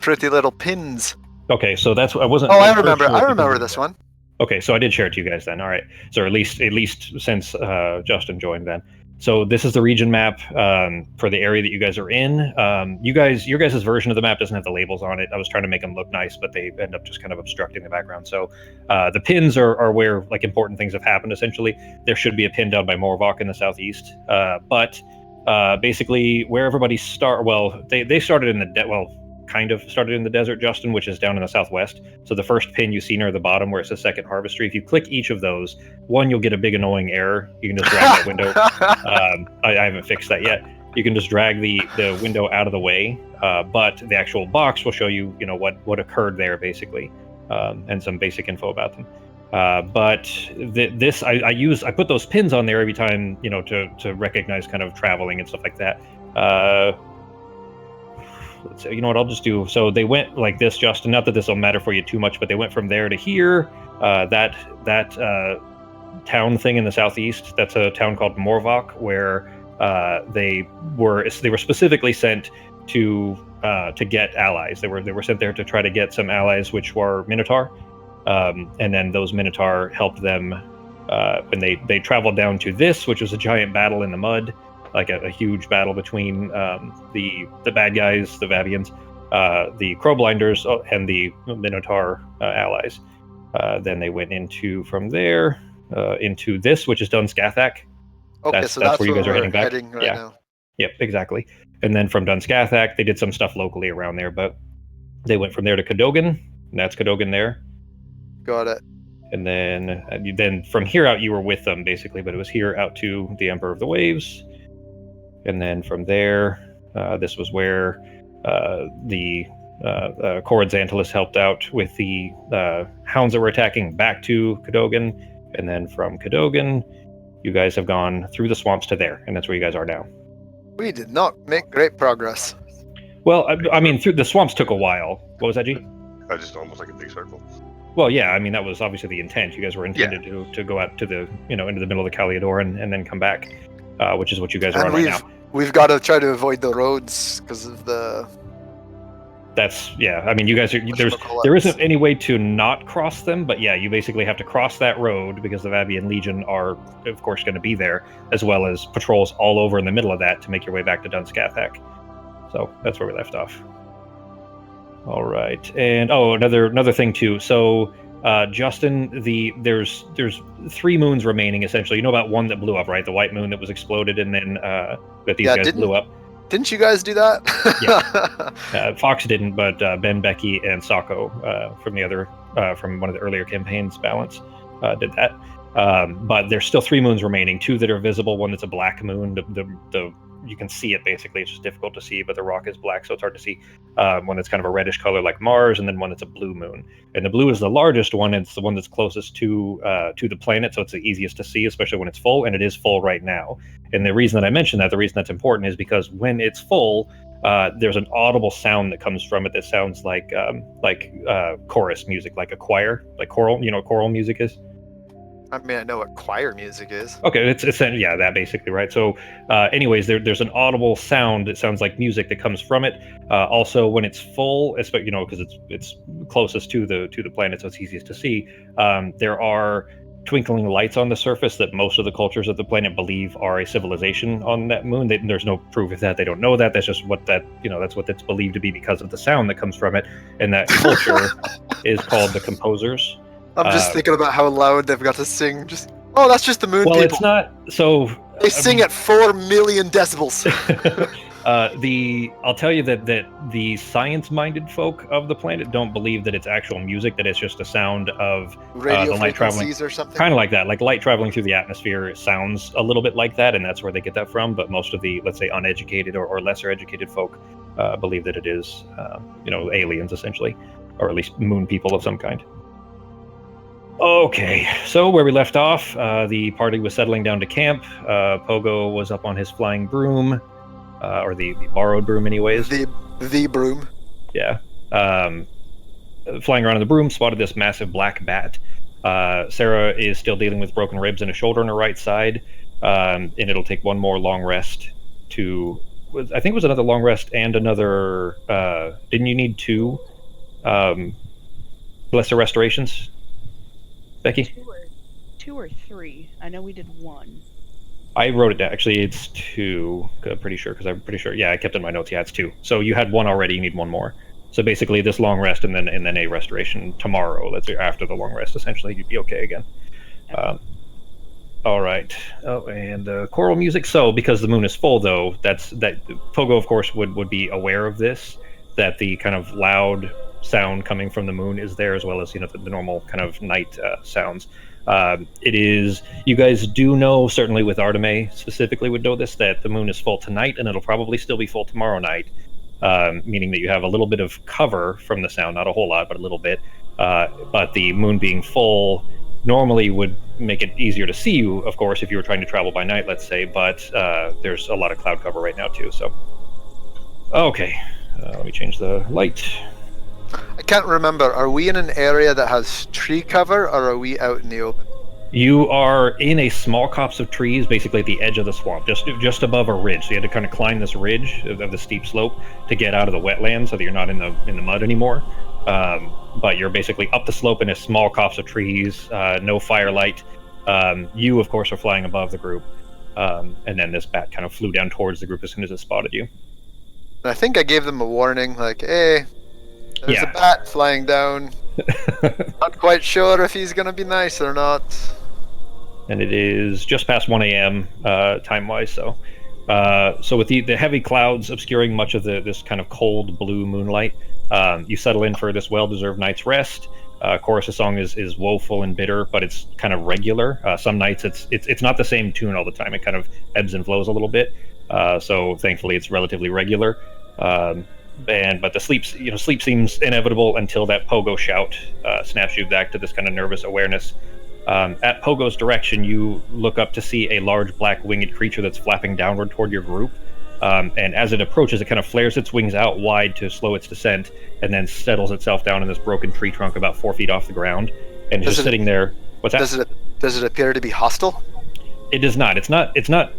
pretty little pins. Okay, so that's I wasn't. Oh, I remember this one. Okay, so I did share it to you guys then. All right, so at least since Justin joined then. So this is the region map for the area that you guys are in. Your guys' version of the map doesn't have the labels on it. I was trying to make them look nice, but they end up just kind of obstructing the background. So the pins are where like important things have happened. Essentially, there should be a pin down by Morvok in the southeast, but basically where everybody they started in the kind of started in the desert, Justin, which is down in the southwest. So the first pin you see near the bottom where it says second harvestry, if you click each of those, one, you'll get a big annoying error. You can just drag that window. I haven't fixed that yet. You can just drag the window out of the way, but the actual box will show you, what occurred there, basically, and some basic info about them. But I put those pins on there every time, to recognize kind of traveling and stuff like that. Let's say, I'll just do. So they went like this, Justin. Not that this will matter for you too much, but they went from there to here. That town thing in the southeast. That's a town called Morvok, where they were specifically sent to get allies. They were sent there to try to get some allies, which were Minotaur, and then those Minotaur helped them. And they traveled down to this, which was a giant battle in the mud. Like a huge battle between the bad guys, the Vabians, the Crowblinders, and the Minotaur allies. Then they went from there into this, which is Dun Scathach. Okay, that's where you guys are heading back. Now. Yep, exactly. And then from Dun Scathach, they did some stuff locally around there, but they went from there to Cadogan, and that's Cadogan there. Got it. And then from here out, you were with them, basically, but it was here out to the Emperor of the Waves. And then from there, this was where the Coryxantilus helped out with the hounds that were attacking back to Cadogan. And then from Cadogan, you guys have gone through the swamps to there, and that's where you guys are now. We did not make great progress. Well, I mean, through the swamps took a while. What was that, G? I just almost like a big circle. Well, yeah, I mean, that was obviously the intent. You guys were intended to go out to the, into the middle of the Calliador and then come back. Which is what you guys are on right now. We've got to try to avoid the roads because of the... I mean, you guys there isn't any way to not cross them, but yeah, you basically have to cross that road because the Vabian Legion are, of course, going to be there, as well as patrols all over in the middle of that to make your way back to Dun Scathach. So that's where we left off. All right, and another thing too. So Justin, there's 3 moons remaining essentially. You know about one that blew up, right? The white moon that was exploded, and then that these guys blew up. Didn't you guys do that? Yeah, Fox didn't, but Ben, Becky, and Sako from one of the earlier campaigns, Balance, did that. But there's still 3 moons remaining. 2 that are visible. One that's a black moon. The you can see it basically. It's just difficult to see, but the rock is black, so it's hard to see. One that's kind of a reddish color like Mars, and then one that's a blue moon. And the blue is the largest one. It's the one that's closest to the planet, so it's the easiest to see, especially when it's full, and it is full right now. And the reason that I mention that, the reason that's important, is because when it's full, there's an audible sound that comes from it that sounds like chorus music, like a choir, like choral. You know what choral music is? I mean, I know what choir music is. Okay, it's that basically, right? So, anyways, there's an audible sound that sounds like music that comes from it. Also, when it's full, because it's closest to the planet, so it's easiest to see. There are twinkling lights on the surface that most of the cultures of the planet believe are a civilization on that moon. There's no proof of that. They don't know that. That's just that's what it's believed to be because of the sound that comes from it. And that culture is called the Composers. I'm just thinking about how loud they've got to sing. That's just the moon people. Well, it's not. So they sing at 4 million decibels. I'll tell you that the science-minded folk of the planet don't believe that it's actual music. That it's just a sound of radio the light traveling, or something. Kind of like that, like light traveling through the atmosphere. It sounds a little bit like that, and that's where they get that from. But most of the, let's say, uneducated or lesser educated folk believe that it is, aliens essentially, or at least moon people of some kind. Okay, so where we left off, the party was settling down to camp. Pogo was up on his flying broom, or the borrowed broom anyways. The broom. Yeah. Flying around in the broom, spotted this massive black bat. Sarah is still dealing with broken ribs and a shoulder on her right side, and it'll take one more long rest to I think it was another long rest and another. Didn't you need 2 lesser restorations, Becky? 2 or 3. I know we did 1. I wrote it down. Actually, it's 2. I'm pretty sure because I'm pretty sure. Yeah, I kept it in my notes. Yeah, it's 2. So you had 1 already. You need 1 more. So basically, this long rest and then a restoration tomorrow. That's after the long rest. Essentially, you'd be okay again. All right. Oh, and choral music. So because the moon is full, though, that Pogo, of course, would be aware of this. That the kind of loud sound coming from the moon is there, as well as the normal kind of night sounds. It is. You guys do know, certainly with Arteme specifically, would know this, that the moon is full tonight, and it'll probably still be full tomorrow night. Meaning that you have a little bit of cover from the sound, not a whole lot, but a little bit. But the moon being full normally would make it easier to see you, of course, if you were trying to travel by night, let's say. But there's a lot of cloud cover right now too. So, okay, let me change the light. I can't remember. Are we in an area that has tree cover, or are we out in the open? You are in a small copse of trees, basically at the edge of the swamp, just above a ridge. So you had to kind of climb this ridge of the steep slope to get out of the wetlands, so that you're not in the mud anymore. But you're basically up the slope in a small copse of trees, no firelight. You, of course, are flying above the group, and then this bat kind of flew down towards the group as soon as it spotted you. And I think I gave them a warning, like, "Hey, there's a bat flying down. Not quite sure if he's gonna be nice or not." And it is just past 1 a.m. Time-wise, so with the heavy clouds obscuring much of this kind of cold blue moonlight, you settle in for this well-deserved night's rest. Chorus's song is woeful and bitter, but it's kind of regular. Some nights it's not the same tune all the time. It kind of ebbs and flows a little bit. So thankfully it's relatively regular. But the sleep seems inevitable until that Pogo shout snaps you back to this kind of nervous awareness. At Pogo's direction, you look up to see a large black winged creature that's flapping downward toward your group. And as it approaches, it kind of flares its wings out wide to slow its descent, and then settles itself down in this broken tree trunk about 4 feet off the ground, and just sitting there. What's that? Does it appear to be hostile? It does not. It's not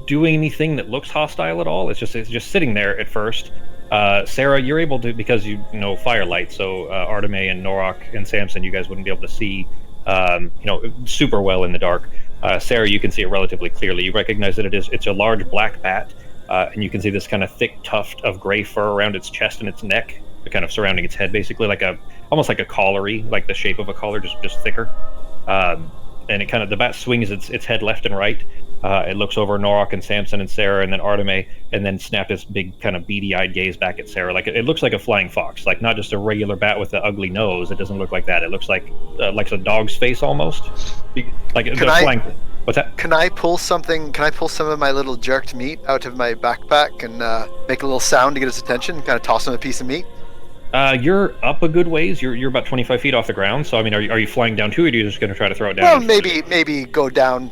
doing anything that looks hostile at all. It's just sitting there at first. Sarah, you're able to, because you know firelight, so Arteme and Norok and Samson, you guys wouldn't be able to see super well in the dark. Sarah, you can see it relatively clearly. You recognize that it's a large black bat, and you can see this kind of thick tuft of gray fur around its chest and its neck, kind of surrounding its head, basically almost like a colliery, like the shape of a collar, just thicker. And the bat swings its head left and right. It looks over Norok and Samson and Sarah and then Arteme, and then snapped this big kind of beady-eyed gaze back at Sarah. Like it looks like a flying fox, like not just a regular bat with the ugly nose. It doesn't look like that. It looks like a dog's face almost. What's that? Can I pull some of my little jerked meat out of my backpack and make a little sound to get its attention? Kind of toss him a piece of meat. You're up a good ways. You're about 25 feet off the ground. So I mean, are you flying down too, or are you just going to try to throw it down? Well, maybe go down.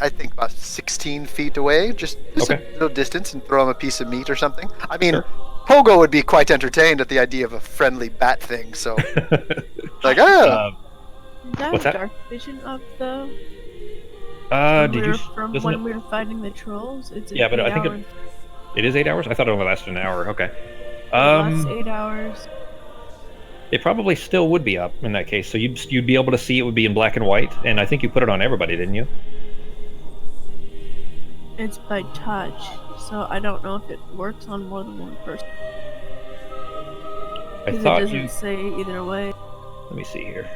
I think about 16 feet away, just okay. A little distance, and throw him a piece of meat or something. I mean, sure. Pogo would be quite entertained at the idea of a friendly bat thing. So, like, what's that? Dark vision of the. When we were fighting the trolls? Yeah, but I think it is 8 hours. I thought it only lasted an hour. Okay. It lasts 8 hours. It probably still would be up in that case. So you'd be able to see it would be in black and white, and I think you put it on everybody, didn't you? It's by touch, so I don't know if it works on more than one person. I thought it doesn't say either way. Let me see here.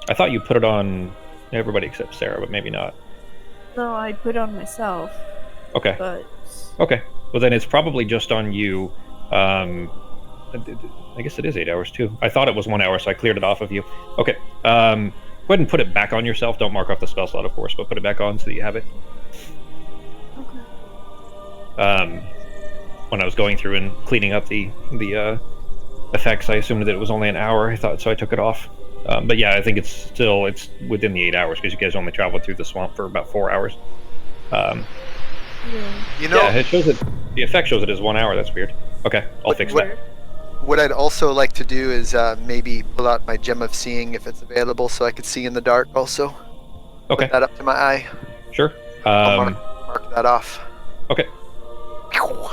I thought you put it on everybody except Sarah, but maybe not. No, I put it on myself. Okay. But okay. Well, then it's probably just on you. I guess it is 8 hours too. I thought it was 1 hour, so I cleared it off of you. Okay. Go ahead and put it back on yourself. Don't mark off the spell slot, of course, but put it back on so that you have it. Okay. When I was going through and cleaning up the effects, I assumed that it was only an hour. I thought so. I took it off. But yeah, I think it's within the 8 hours because you guys only traveled through the swamp for about 4 hours. Yeah. Yeah, it shows it. The effect shows it as 1 hour. That's weird. Okay, I'll fix that. What I'd also like to do is maybe pull out my gem of seeing if it's available, so I could see in the dark. Also, okay. Put that up to my eye. Sure. that off. Okay. Pew!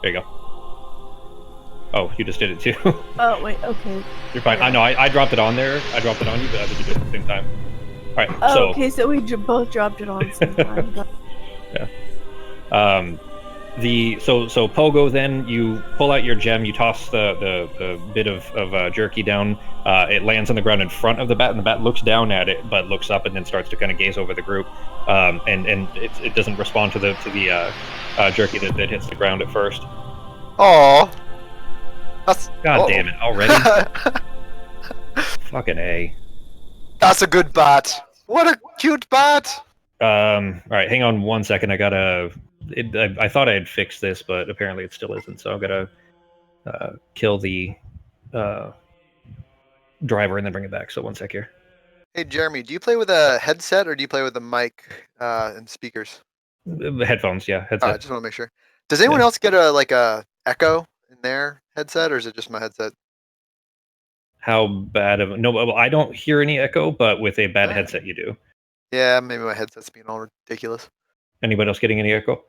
There you go. Oh, you just did it too. Oh, wait, okay. You're fine. I know. I dropped it on there. I dropped it on you, but I think you did it at the same time. All right. Oh, So. okay, so we both dropped it on the same time. Yeah. So Pogo, then you pull out your gem, you toss the bit of jerky down. It lands on the ground in front of the bat, and the bat looks down at it, but looks up and then starts to kind of gaze over the group. And it doesn't respond to the jerky that hits the ground at first. Oh, that's God damn it! Already. Fucking A. That's a good bat. What a cute bat. All right, hang on 1 second. I gotta. I thought I had fixed this, but apparently it still isn't. So I'm gonna kill the driver and then bring it back. So 1 sec here. Hey Jeremy, do you play with a headset or do you play with a mic and speakers? The headphones, yeah, headset. I just want to make sure. Does anyone else get a echo in their headset, or is it just my headset? How bad of no? Well, I don't hear any echo, but with a bad headset, you do. Yeah, maybe my headset's being all ridiculous. Anybody else getting any echo?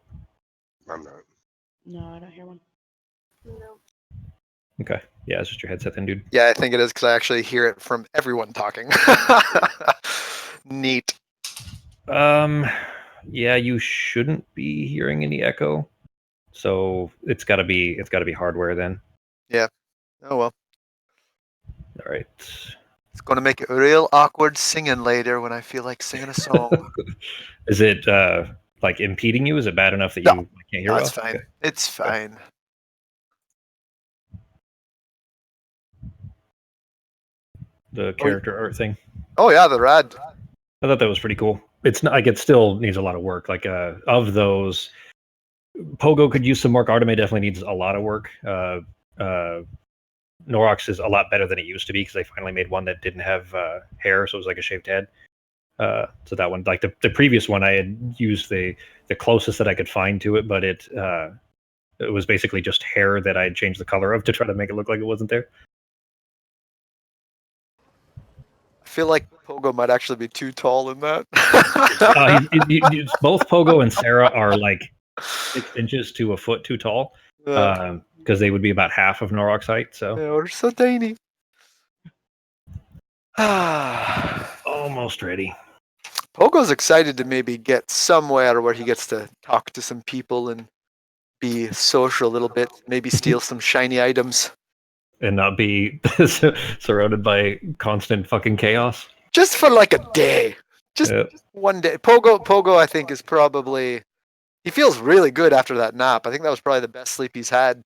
I'm not. No, I don't hear one. No. Okay, yeah, it's just your headset then, dude. Yeah, I think it is because I actually hear it from everyone talking. Neat. Yeah, you shouldn't be hearing any echo, so it's gotta be hardware then. Yeah. Oh well. All right. It's gonna make it real awkward singing later when I feel like singing a song. Is it like impeding you? Is it bad enough that No. you can't hear? No, well? it's fine. Okay. It's fine. The character art thing. Oh yeah, the rad. I thought that was pretty cool. It's not like it still needs a lot of work. Like of those, Pogo could use some work. Arteme definitely needs a lot of work. Norox is a lot better than it used to be because they finally made one that didn't have hair, so it was like a shaved head. So that one, like the previous one, I had used the closest that I could find to it, but it was basically just hair that I had changed the color of to try to make it look like it wasn't there. I feel like Pogo might actually be too tall in that. Both Pogo and Sarah are like 6 inches to a foot too tall. Because they would be about half of Norok's height. So yeah, we're so tiny. Almost ready. Pogo's excited to maybe get somewhere where he gets to talk to some people and be social a little bit. Maybe steal some shiny items. And not be surrounded by constant fucking chaos. Just for like a day. Just one day. Pogo, I think, is probably... He feels really good after that nap. I think that was probably the best sleep he's had.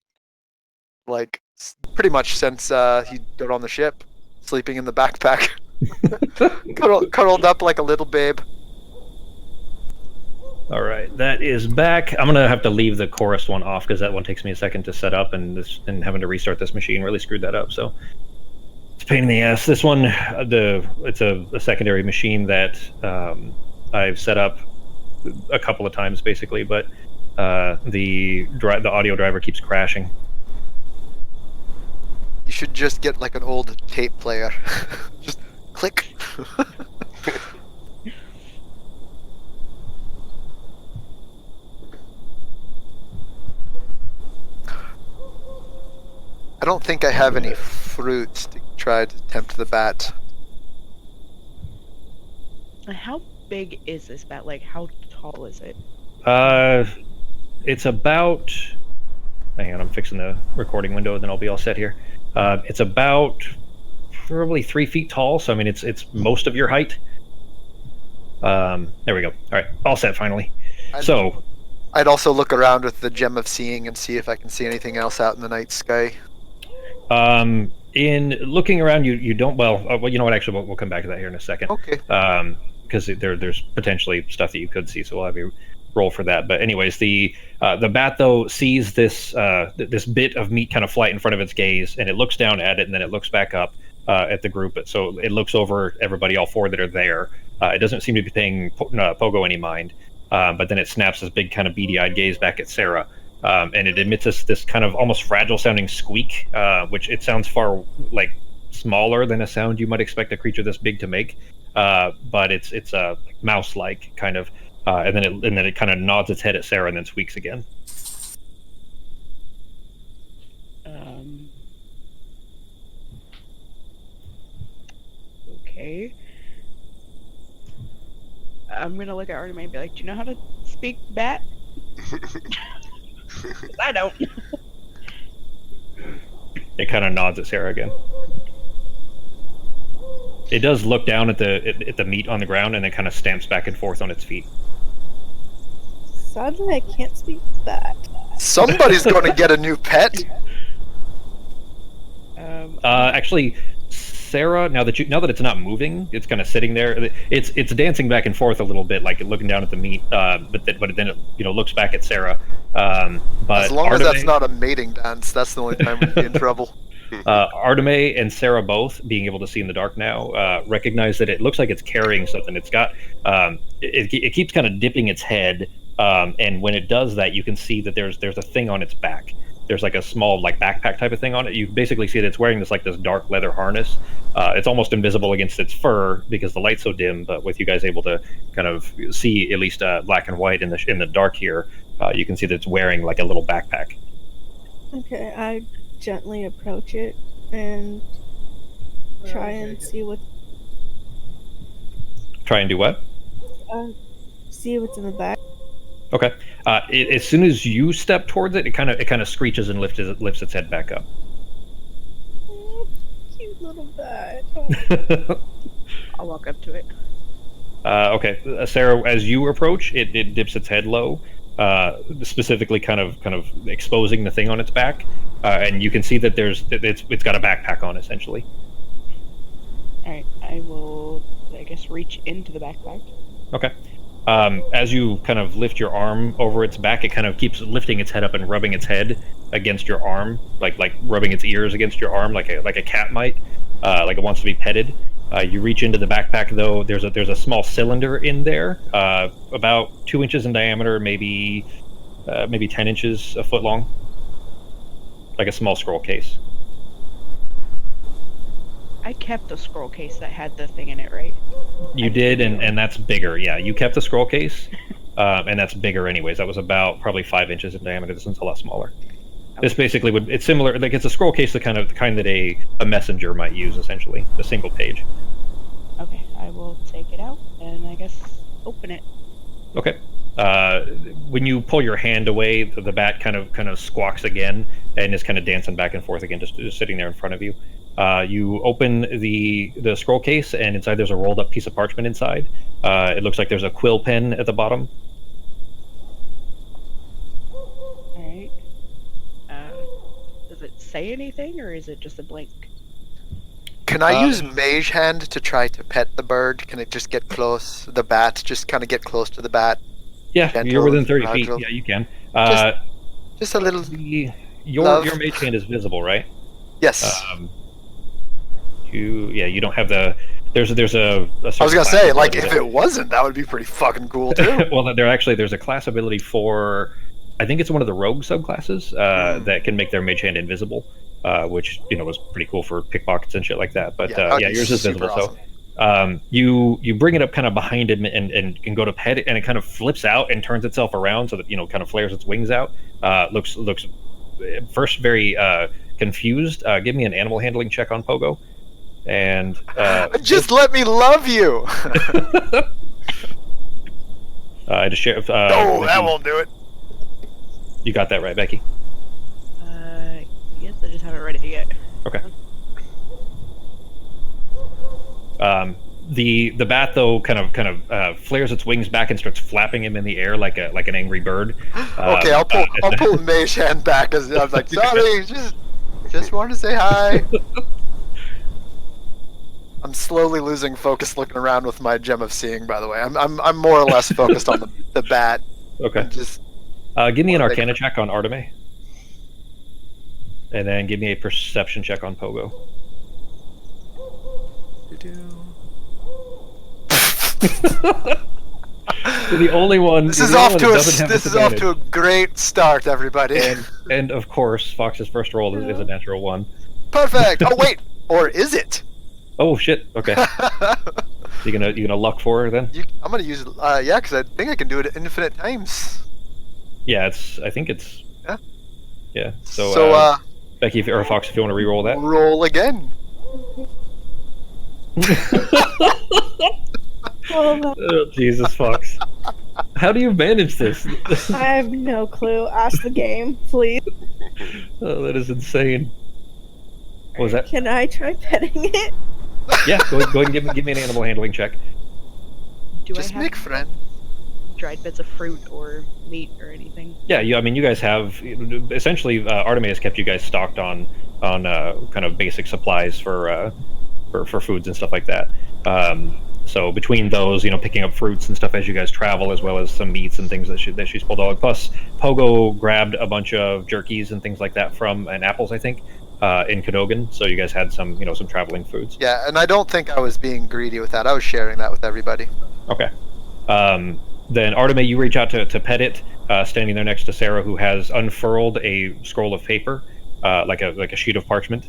Like, pretty much since he got on the ship. Sleeping in the backpack. Cuddled up like a little babe. All right, that is back. I'm gonna have to leave the chorus one off because that one takes me a second to set up, and having to restart this machine really screwed that up. So it's a pain in the ass. This one, it's a secondary machine that I've set up a couple of times basically, but the audio driver keeps crashing. You should just get like an old tape player. Just click. I don't think I have any fruit to try to tempt the bat. How big is this bat? Like, how tall is it? It's about... Hang on, I'm fixing the recording window, and then I'll be all set here. It's about probably 3 feet tall, so I mean, it's most of your height. There we go. All right, all set finally. I'd also look around with the Gem of Seeing and see if I can see anything else out in the night sky. In looking around, you don't. Well, you know what? Actually, we'll come back to that here in a second. Okay. Because there's potentially stuff that you could see, so we'll have you roll for that. But anyways, the bat though sees this this bit of meat kind of flight in front of its gaze, and it looks down at it, and then it looks back up at the group. So it looks over everybody, all four that are there. It doesn't seem to be paying Pogo any mind, but then it snaps this big kind of beady-eyed gaze back at Sarah. And it emits this kind of almost fragile sounding squeak, which it sounds far like smaller than a sound you might expect a creature this big to make. but it's a mouse-like kind of, and then it kind of nods its head at Sarah and then squeaks again. Okay. I'm gonna look at Artemis and be like, "Do you know how to speak bat?" 'Cause I don't. It kind of nods at Sarah again. It does look down at the meat on the ground and then kind of stamps back and forth on its feet. Sadly, I can't speak that. Somebody's going to get a new pet. Actually, Sarah, now that it's not moving, it's kind of sitting there. It's dancing back and forth a little bit, like looking down at the meat. But then it looks back at Sarah. But as long as that's not a mating dance, that's the only time we'd be in trouble. Artemis and Sarah both, being able to see in the dark now, recognize that it looks like it's carrying something. It's got it keeps kind of dipping its head, and when it does that, you can see that there's a thing on its back. There's like a small backpack type of thing on it. You basically see that it's wearing this dark leather harness. It's almost invisible against its fur because the light's so dim. But with you guys able to kind of see at least black and white in the dark here, you can see that it's wearing like a little backpack. Okay, I gently approach it and try and see what. Try and do what? See what's in the back. Okay. As soon as you step towards it, it kind of screeches and lifts its head back up. Cute little bat. I'll walk up to it. Okay, Sarah, as you approach, it dips its head low, specifically kind of exposing the thing on its back, and you can see that it's got a backpack on essentially. All right, I will, I guess, reach into the backpack. Okay. As you kind of lift your arm over its back, it kind of keeps lifting its head up and rubbing its head against your arm, like rubbing its ears against your arm, like a cat might, like it wants to be petted. You reach into the backpack, though. There's a small cylinder in there, about 2 inches in diameter, maybe 10 inches, a foot long, like a small scroll case. I kept the scroll case that had the thing in it, right? You did, and that's bigger. Yeah, you kept the scroll case, and that's bigger anyways. That was about probably 5 inches in diameter. This one's a lot smaller. Okay. This basically it's similar, like it's a scroll case, the kind that a messenger might use, essentially, a single page. Okay, I will take it out and I guess open it. Okay. When you pull your hand away, the bat kind of squawks again and is kind of dancing back and forth again, just sitting there in front of you. You open the scroll case, and inside there's a rolled up piece of parchment inside. It looks like there's a quill pen at the bottom. Alright. Does it say anything, or is it just a blank? Can I use Mage Hand to try to pet the bird? Can it just get close? The bat, just kind of get close to the bat? Yeah, gentle, you're within 30 feet. fragile. Yeah, you can. Just a little. Your Mage Hand is visible, right? Yes. You don't have the. There's a I was gonna say, like, if it wasn't, that would be pretty fucking cool too. Well, there's a class ability for, I think it's one of the rogue subclasses that can make their Mage Hand invisible, which was pretty cool for pickpockets and shit like that. But yours is visible. Awesome. So you bring it up kind of behind him and can go to pet it, and it kind of flips out and turns itself around so that kind of flares its wings out. Looks first very confused. Give me an animal handling check on Pogo. And just let me love you. I just share. No, that won't do it. You got that right, Becky. Yes, I just haven't read it yet. Okay. The bat though kind of flares its wings back and starts flapping him in the air like an angry bird. Okay, I'll pull Mage Hand back as I was like, sorry, just wanted to say hi. I'm slowly losing focus looking around with my gem of seeing, by the way. I'm more or less focused on the bat. Okay. Just give me an Arcana check on Artemis. And then give me a Perception check on Pogo. The only one. This is off to a great start, everybody. And of course, Fox's first roll is a natural 1. Perfect. Oh wait, or is it? Oh shit. Okay. You gonna luck for her then? I'm gonna use yeah, because I think I can do it infinite times. Yeah, I think it's. Yeah. Yeah. So, So Becky or Fox, if you want to re-roll that. roll again. Oh, Jesus, Fox. How do you manage this? I have no clue. Ask the game, please. Oh, that is insane. What was that? Can I try petting it? Yeah, go ahead and give me an animal handling check. Do Just I have make friend. dried bits of fruit or meat or anything? Yeah, I mean, you guys have essentially Artemis has kept you guys stocked on kind of basic supplies for foods and stuff like that. So between those, picking up fruits and stuff as you guys travel, as well as some meats and things that she's pulled out. Plus, Pogo grabbed a bunch of jerkies and things like that and apples, I think, in Cadogan. So you guys had some traveling foods. Yeah, and I don't think I was being greedy with that. I was sharing that with everybody. Okay. Then Artemis, you reach out to pet it, standing there next to Sarah, who has unfurled a scroll of paper, like a sheet of parchment,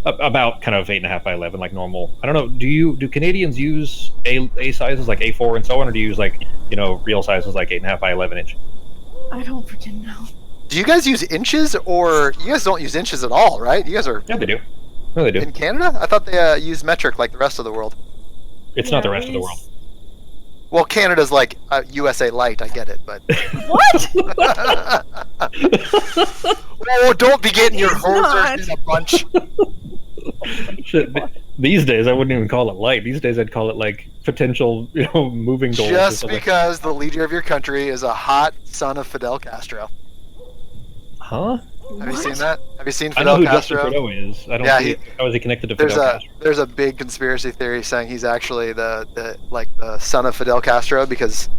about kind of 8.5 by 11, like normal. I don't know. Do Canadians use A sizes like A4 and so on, or do you use like real sizes like 8.5 by 11 inch? I don't freaking know. Do you guys use inches, or you guys don't use inches at all, right? You guys are Yeah, they do. No, they do. in Canada. I thought they use metric like the rest of the world. It's not the rest of the world. Well, Canada's like USA light. I get it, but What? oh, don't be getting your It's hosers in a bunch. Shit. These days, I wouldn't even call it light. These days, I'd call it like potential, moving goals. Just because the leader of your country is a hot son of Fidel Castro. Huh? Have you seen that? Have you seen I know Fidel who Justin Castro? Trudeau is. I don't. Yeah, see how is he connected to Fidel Castro? There's a big conspiracy theory saying he's actually the son of Fidel Castro because,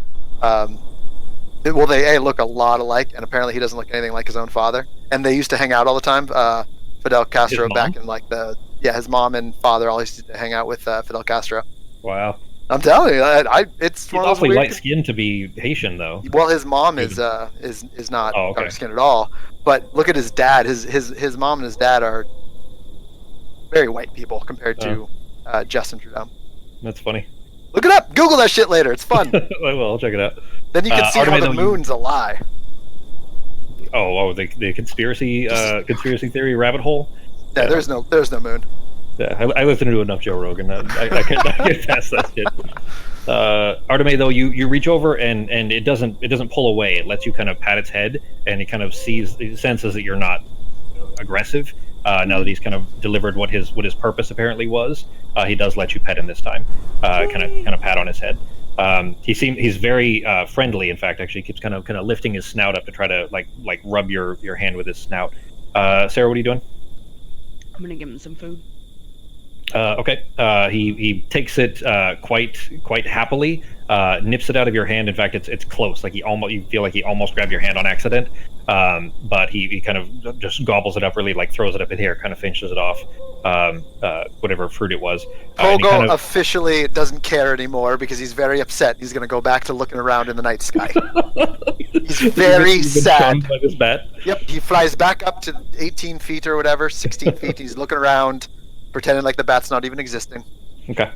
they look a lot alike, and apparently he doesn't look anything like his own father. And they used to hang out all the time. Fidel Castro back in his mom and father always used to hang out with Fidel Castro. Wow. I'm telling you, it's He's one of those awfully weird. light skinned to be Haitian, though. Well, his mom is not Oh, okay. dark skinned at all. But look at his dad. His mom and his dad are very white people compared to Justin Trudeau. That's funny. Look it up. Google that shit later. It's fun. Well, I'll check it out. Then you can see how Artemis, the moon's a lie. The conspiracy theory rabbit hole. Yeah, there's no moon. Yeah, I listened to enough Joe Rogan. I can't get past that shit. Artemis, though, you reach over and it doesn't pull away. It lets you kind of pat its head, and it kind of senses that you're not aggressive. Now that he's kind of delivered what his purpose apparently was, he does let you pet him this time. Kind of pat on his head. He's very friendly. In fact, actually keeps kind of lifting his snout up to try to like rub your hand with his snout. Sarah, what are you doing? I'm gonna give him some food. Okay. He takes it quite happily, nips it out of your hand. In fact, it's close. Like you feel like he almost grabbed your hand on accident. But he kind of just gobbles it up, really like throws it up in here, kind of finishes it off. Whatever fruit it was. Pogo officially doesn't care anymore because he's very upset. He's going to go back to looking around in the night sky. He's very sad. By this bat. Yep, he flies back up to 18 feet or whatever, 16 feet. He's looking around, pretending like the bat's not even existing. Okay.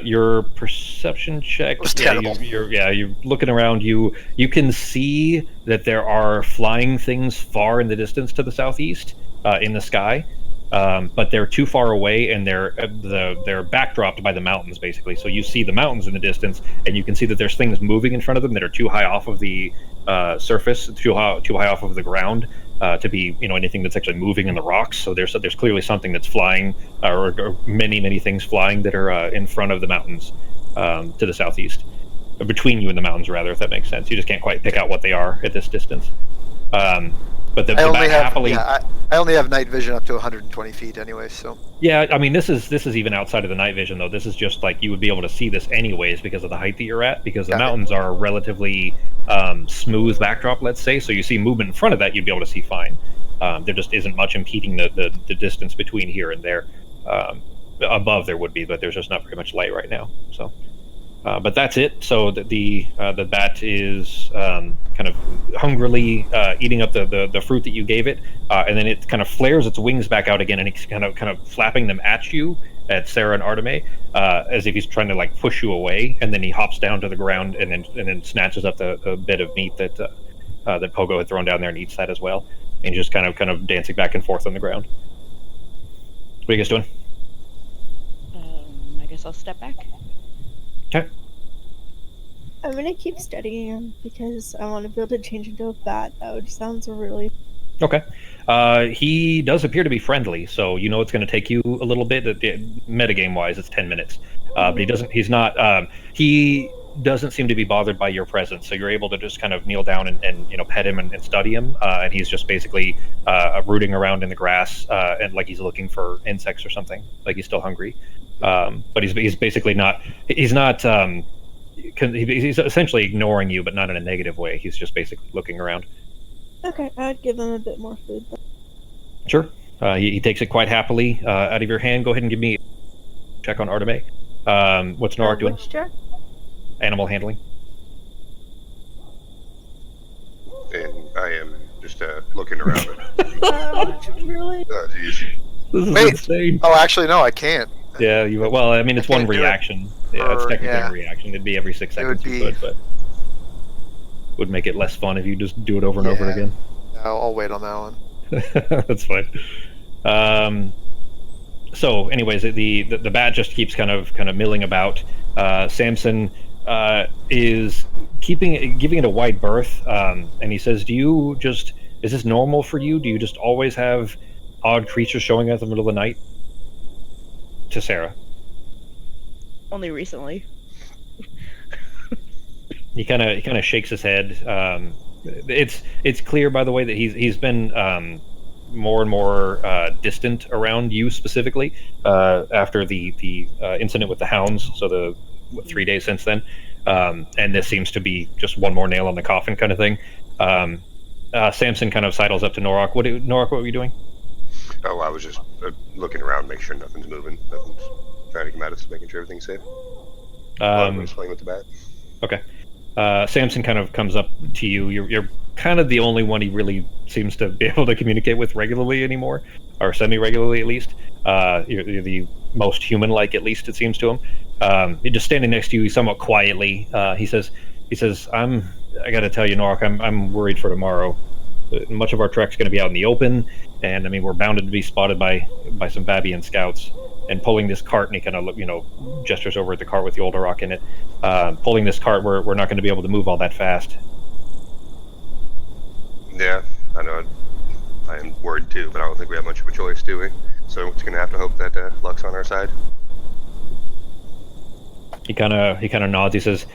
Your perception check. Was terrible. You're looking around. You can see that there are flying things far in the distance to the southeast, in the sky, but they're too far away, and they're backdropped by the mountains, basically. So you see the mountains in the distance, and you can see that there's things moving in front of them that are too high off of the surface, too high off of the ground. To be anything that's actually moving in the rocks. So there's clearly something that's flying, or many things flying that are in front of the mountains to the southeast, between you and the mountains, rather, if that makes sense. You just can't quite pick out what they are at this distance. But I only have night vision up to 120 feet anyway, so. Yeah, I mean, this is even outside of the night vision, though. This is just like you would be able to see this anyways because of the height that you're at, because the mountains are relatively smooth backdrop, let's say. So you see movement in front of that, you'd be able to see fine. There just isn't much impeding the distance between here and there. Above there would be, but there's just not very much light right now. So. But that's it. So the bat is kind of hungrily eating up the fruit that you gave it, and then it kind of flares its wings back out again, and it's kind of flapping them at you at Sarah and Arteme, as if he's trying to like push you away, and then he hops down to the ground and then snatches up the bit of meat that that Pogo had thrown down there and eats that as well, and just kind of dancing back and forth on the ground. What are you guys doing? I guess I'll step back. Okay. I'm gonna keep studying him because I want to be able to change into a bat. That would sounds really. Okay. He does appear to be friendly, so you know it's going to take you a little bit. Metagame wise, it's 10 minutes. But he doesn't. He's not. He doesn't seem to be bothered by your presence, so you're able to just kind of kneel down and pet him and study him. And he's just basically rooting around in the grass and like he's looking for insects or something. Like he's still hungry. But he's basically not. He's not. He's essentially ignoring you, but not in a negative way. He's just basically looking around. Okay, I'd give him a bit more food. Sure. He takes it quite happily out of your hand. Go ahead and give me a check on Arteme. What's Norak doing? Which check? Animal handling. And I am just looking around. Really? Geez. This is Wait. insane. Oh, actually, no, I can't. Yeah, well, I mean, it's one can't do it reaction. Yeah, it's technically yeah. a reaction. It'd be every 6 It would seconds you be- could, but would make it less fun if you just do it over and over Yeah. again. I'll wait on that one. That's fine. So, anyways, the bat just keeps kind of milling about. Samson is giving it a wide berth, and he says, is this normal for you? Do you just always have odd creatures showing up in the middle of the night? To Sarah. Only recently. He kind of shakes his head. It's clear, by the way, that he's been more and more distant around you specifically after the incident with the hounds. So 3 days since then, and this seems to be just one more nail on the coffin kind of thing. Samson kind of sidles up to Norak. Norak, what were you doing? Oh, I was just looking around, make sure nothing's moving. Nothing's trying to come at us, making sure everything's safe. I'm just playing with the bat. Okay. Samson kind of comes up to you. You're kind of the only one he really seems to be able to communicate with regularly anymore, or semi-regularly at least. You're the most human-like, at least it seems to him. He's just standing next to you, somewhat quietly. He says, I got to tell you, Norak, I'm worried for tomorrow. Much of our trek's going to be out in the open, and I mean we're bounded to be spotted by some Babian scouts. And pulling this cart, and he kind of gestures over at the cart with the older rock in it. Pulling this cart, we're not going to be able to move all that fast. Yeah, I know. I am worried too, but I don't think we have much of a choice, do we? So we're just gonna have to hope that luck's on our side. He kind of nods. He says,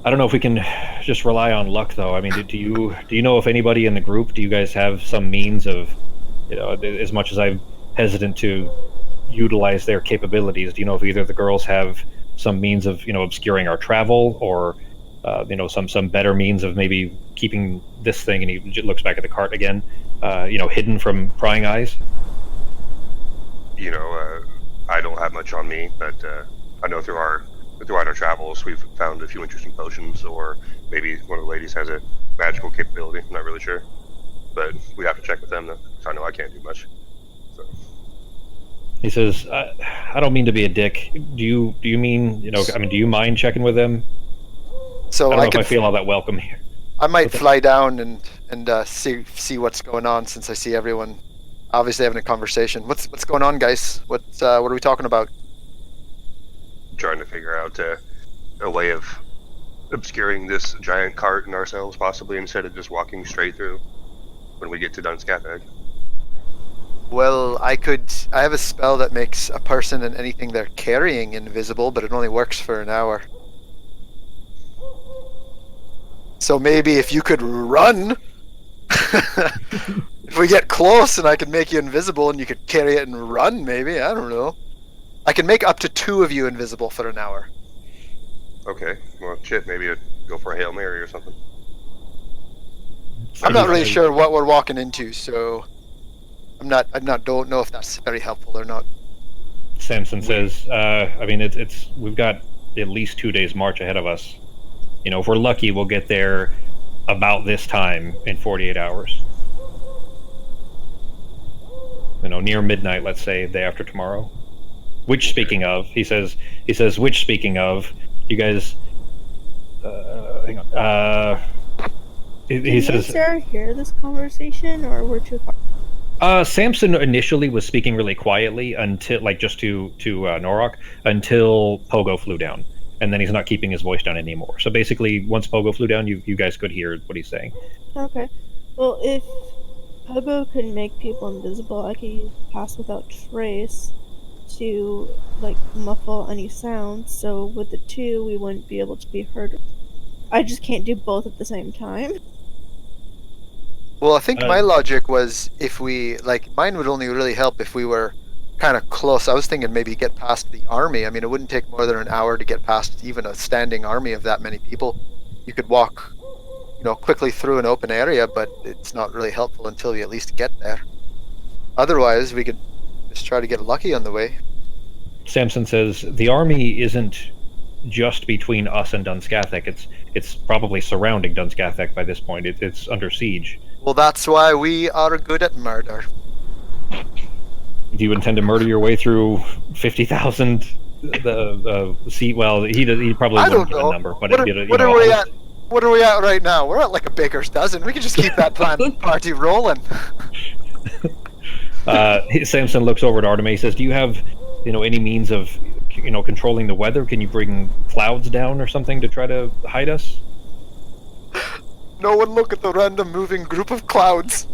"I don't know if we can just rely on luck, though. I mean, do you know if anybody in the group? Do you guys have some means of, as much as I'm hesitant to utilize their capabilities, do you know if either of the girls have some means of obscuring our travel, or some better means of maybe keeping this thing?" And he looks back at the cart again, hidden from prying eyes. I don't have much on me, but I know throughout our travels we've found a few interesting potions, or maybe one of the ladies has a magical capability. I'm not really sure, but we have to check with them though. So I know I can't do much. So. He says, "I don't mean to be a dick. Do you mean do you mind checking with them? So I don't know if I feel all that welcome here." I might fly down and see what's going on, since I see everyone obviously having a conversation. What's going on, guys? What are we talking about? Trying to figure out a way of obscuring this giant cart and ourselves, possibly, instead of just walking straight through when we get to Dunskatbag. Well, I have a spell that makes a person and anything they're carrying invisible, but it only works for an hour. So maybe if you could run, if we get close and I can make you invisible and you could carry it and run, maybe, I don't know. I can make up to 2 of you invisible for an hour. Okay, well, shit, maybe go for a Hail Mary or something. I'm not really sure what we're walking into, so don't know if that's very helpful or not. Samson says, I mean, we've got at least 2 days march ahead of us. If we're lucky, we'll get there about this time in 48 hours. Near midnight, let's say, day after tomorrow. which speaking of, he says, which speaking of, you guys, hang on, he says, Did Sarah hear this conversation, or we're too far? Samson initially was speaking really quietly until, like, just to Norok, until Pogo flew down, and then he's not keeping his voice down anymore. So basically, once Pogo flew down, you guys could hear what he's saying. Okay. Well, if Pogo can make people invisible, I could use Pass Without Trace to, like, muffle any sounds, so with the two, we wouldn't be able to be heard. I just can't do both at the same time. Well, I think my logic was if we, like, mine would only really help if we were kind of close. I was thinking maybe get past the army. I mean, it wouldn't take more than an hour to get past even a standing army of that many people. You could walk, quickly through an open area, but it's not really helpful until you at least get there. Otherwise, we could just try to get lucky on the way. Samson says, the army isn't just between us and Dunskathek. It's probably surrounding Dunskathek by this point. It's under siege. Well, that's why we are good at murder. Do you intend to murder your way through 50,000? Seat? Well, he probably wouldn't give a number, but what are we at? What are we at right now? We're at like a baker's dozen. We can just keep that party rolling. Samson looks over at Artemis. He says, "Do you have, any means of, controlling the weather? Can you bring clouds down or something to try to hide us?" No one look at the random moving group of clouds.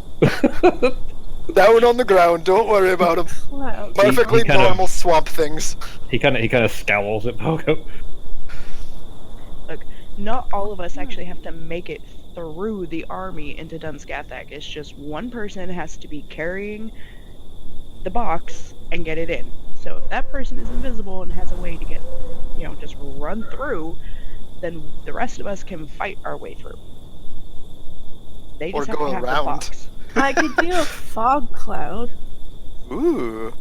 Down on the ground. Don't worry about them. Clouds. Perfectly normal swamp things. He kind of scowls at Pogo. Look, not all of us actually have to make it through the army into Dunskathek. It's just one person has to be carrying the box and get it in. So if that person is invisible and has a way to get, just run through, then the rest of us can fight our way through. They just have to have the box. I could do a fog cloud. Ooh.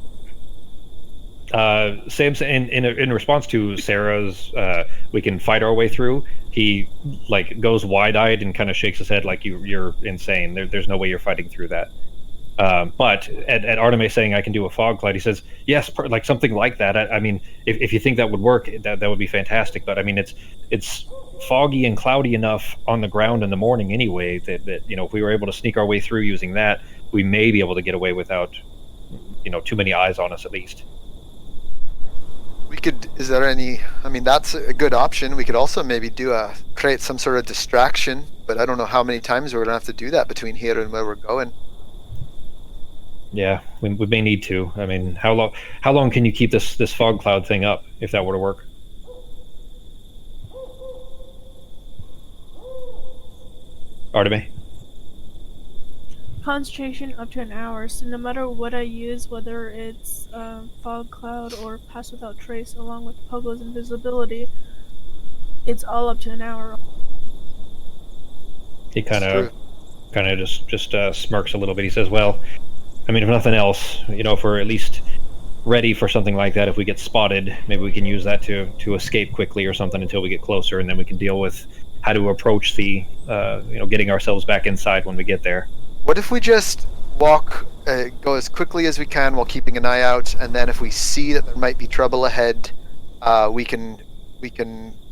Samson, in response to Sarah's, we can fight our way through. He goes wide-eyed and kind of shakes his head like you're insane. There's no way you're fighting through that. But at Artemis saying I can do a fog cloud, he says yes, like something like that. I mean, if you think that would work, that would be fantastic. But I mean, it's foggy and cloudy enough on the ground in the morning anyway that if we were able to sneak our way through using that, we may be able to get away without too many eyes on us at least. We could. Is there any? I mean, that's a good option. We could also maybe create some sort of distraction, but I don't know how many times we're gonna have to do that between here and where we're going. Yeah, we may need to. I mean, how long can you keep this fog cloud thing up if that were to work? Artemis? Concentration up to an hour, so no matter what I use, whether it's fog cloud or Pass Without Trace along with Pogo's invisibility, it's all up to an hour. He kind of just smirks a little bit. He says, well, I mean, if nothing else, if we're at least ready for something like that, if we get spotted, maybe we can use that to escape quickly or something until we get closer, and then we can deal with how to approach the, getting ourselves back inside when we get there. What if we just go as quickly as we can while keeping an eye out, and then if we see that there might be trouble ahead, we can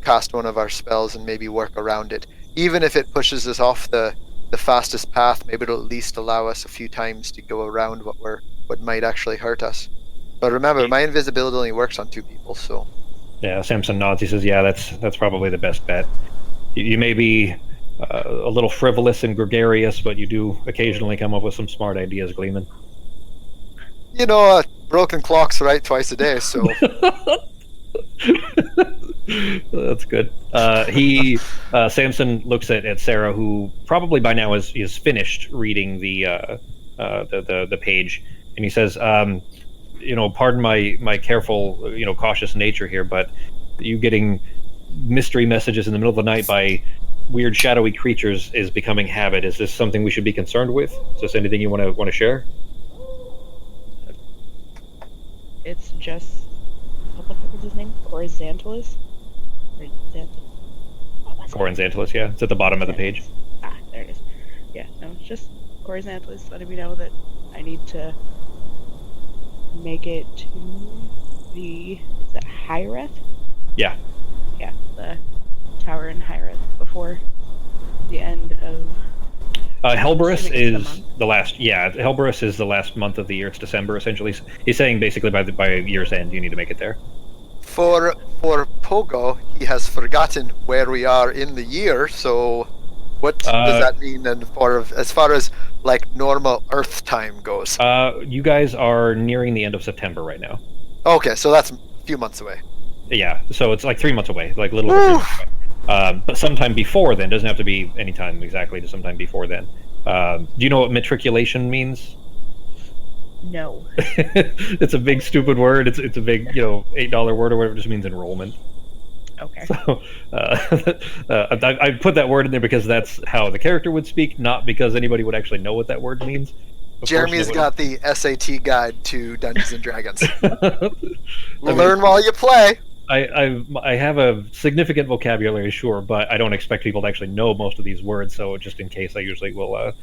cast one of our spells and maybe work around it. Even if it pushes us off the fastest path, maybe it'll at least allow us a few times to go around what might actually hurt us. But remember, my invisibility only works on 2 people, so. Yeah, Samson nods. He says, yeah, that's probably the best bet. You may be a little frivolous and gregarious, but you do occasionally come up with some smart ideas, Gleeman. Broken clock's right twice a day, so. That's good. Samson looks at Sarah, who probably by now is finished reading the page, and he says, pardon my careful, cautious nature here, but you getting mystery messages in the middle of the night by weird shadowy creatures is becoming habit. Is this something we should be concerned with? Is this anything you want to share? It's just, what the fuck was his name? Coryxanthus? Coryxanthus, yeah. It's at the bottom of the page. Ah, there it is. Yeah, no, it's just Coryxanthus letting me know that I need to make it to is that Hyreth? Yeah. Yeah, the tower in Hyreth before the end of. Helberus Assuming it's the is month. the last. Yeah, Helberus is the last month of the year. It's December essentially. He's saying basically by year's end you need to make it there. For Pogo, he has forgotten where we are in the year. So, what does that mean? And as far as like normal Earth time goes. You guys are nearing the end of September right now. Okay, so that's a few months away. Yeah, so it's like 3 months away, like a little over 3 months away. But sometime before then, doesn't have to be any time exactly, just sometime before then. Do you know what matriculation means? No. It's a big stupid word. It's a big $8 word or whatever. It just means enrollment. Okay. So I put that word in there because that's how the character would speak, not because anybody would actually know what that word means. Jeremy's got the SAT guide to Dungeons and Dragons. Learn while you play. I have a significant vocabulary, sure, but I don't expect people to actually know most of these words. So just in case, I usually will,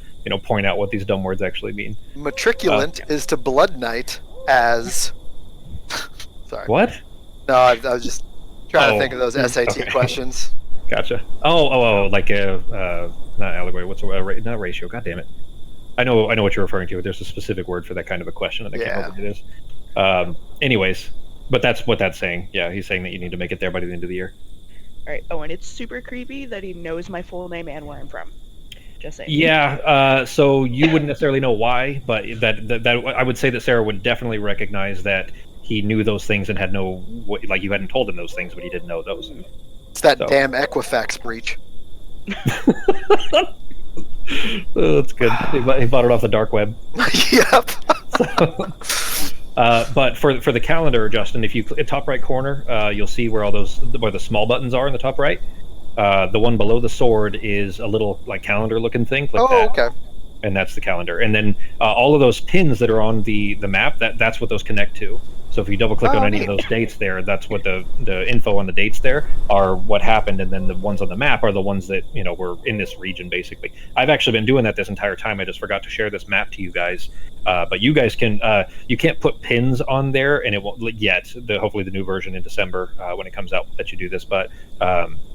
point out what these dumb words actually mean. Matriculant is to Blood Knight as. Sorry. What? No, I was just trying to think of those SAT questions. Gotcha. Oh, like not allegory. What's not ratio? God damn it. I know what you're referring to. There's a specific word for that kind of a question, and I can't remember what it is. Anyways, but that's what that's saying. Yeah, he's saying that you need to make it there by the end of the year. All right. Oh, and it's super creepy that he knows my full name and where I'm from. Just saying. Yeah. So you wouldn't necessarily know why, but that I would say that Sarah would definitely recognize that he knew those things and had you hadn't told him those things, but he didn't know those. It's that damn Equifax breach. Oh, that's good. He bought it off the dark web. Yep. But for the calendar, Justin, if you top right corner, you'll see where where the small buttons are in the top right. The one below the sword is a little like calendar looking thing. Click that. Okay. And that's the calendar. And then all of those pins that are on the map, that's what those connect to. So if you double click on any of those dates there, that's what the info on the dates there are what happened, and then the ones on the map are the ones that were in this region basically. I've actually been doing that this entire time. I just forgot to share this map to you guys. But you guys can you can't put pins on there, and it won't yet. Hopefully the new version in December when it comes out will let you do this. But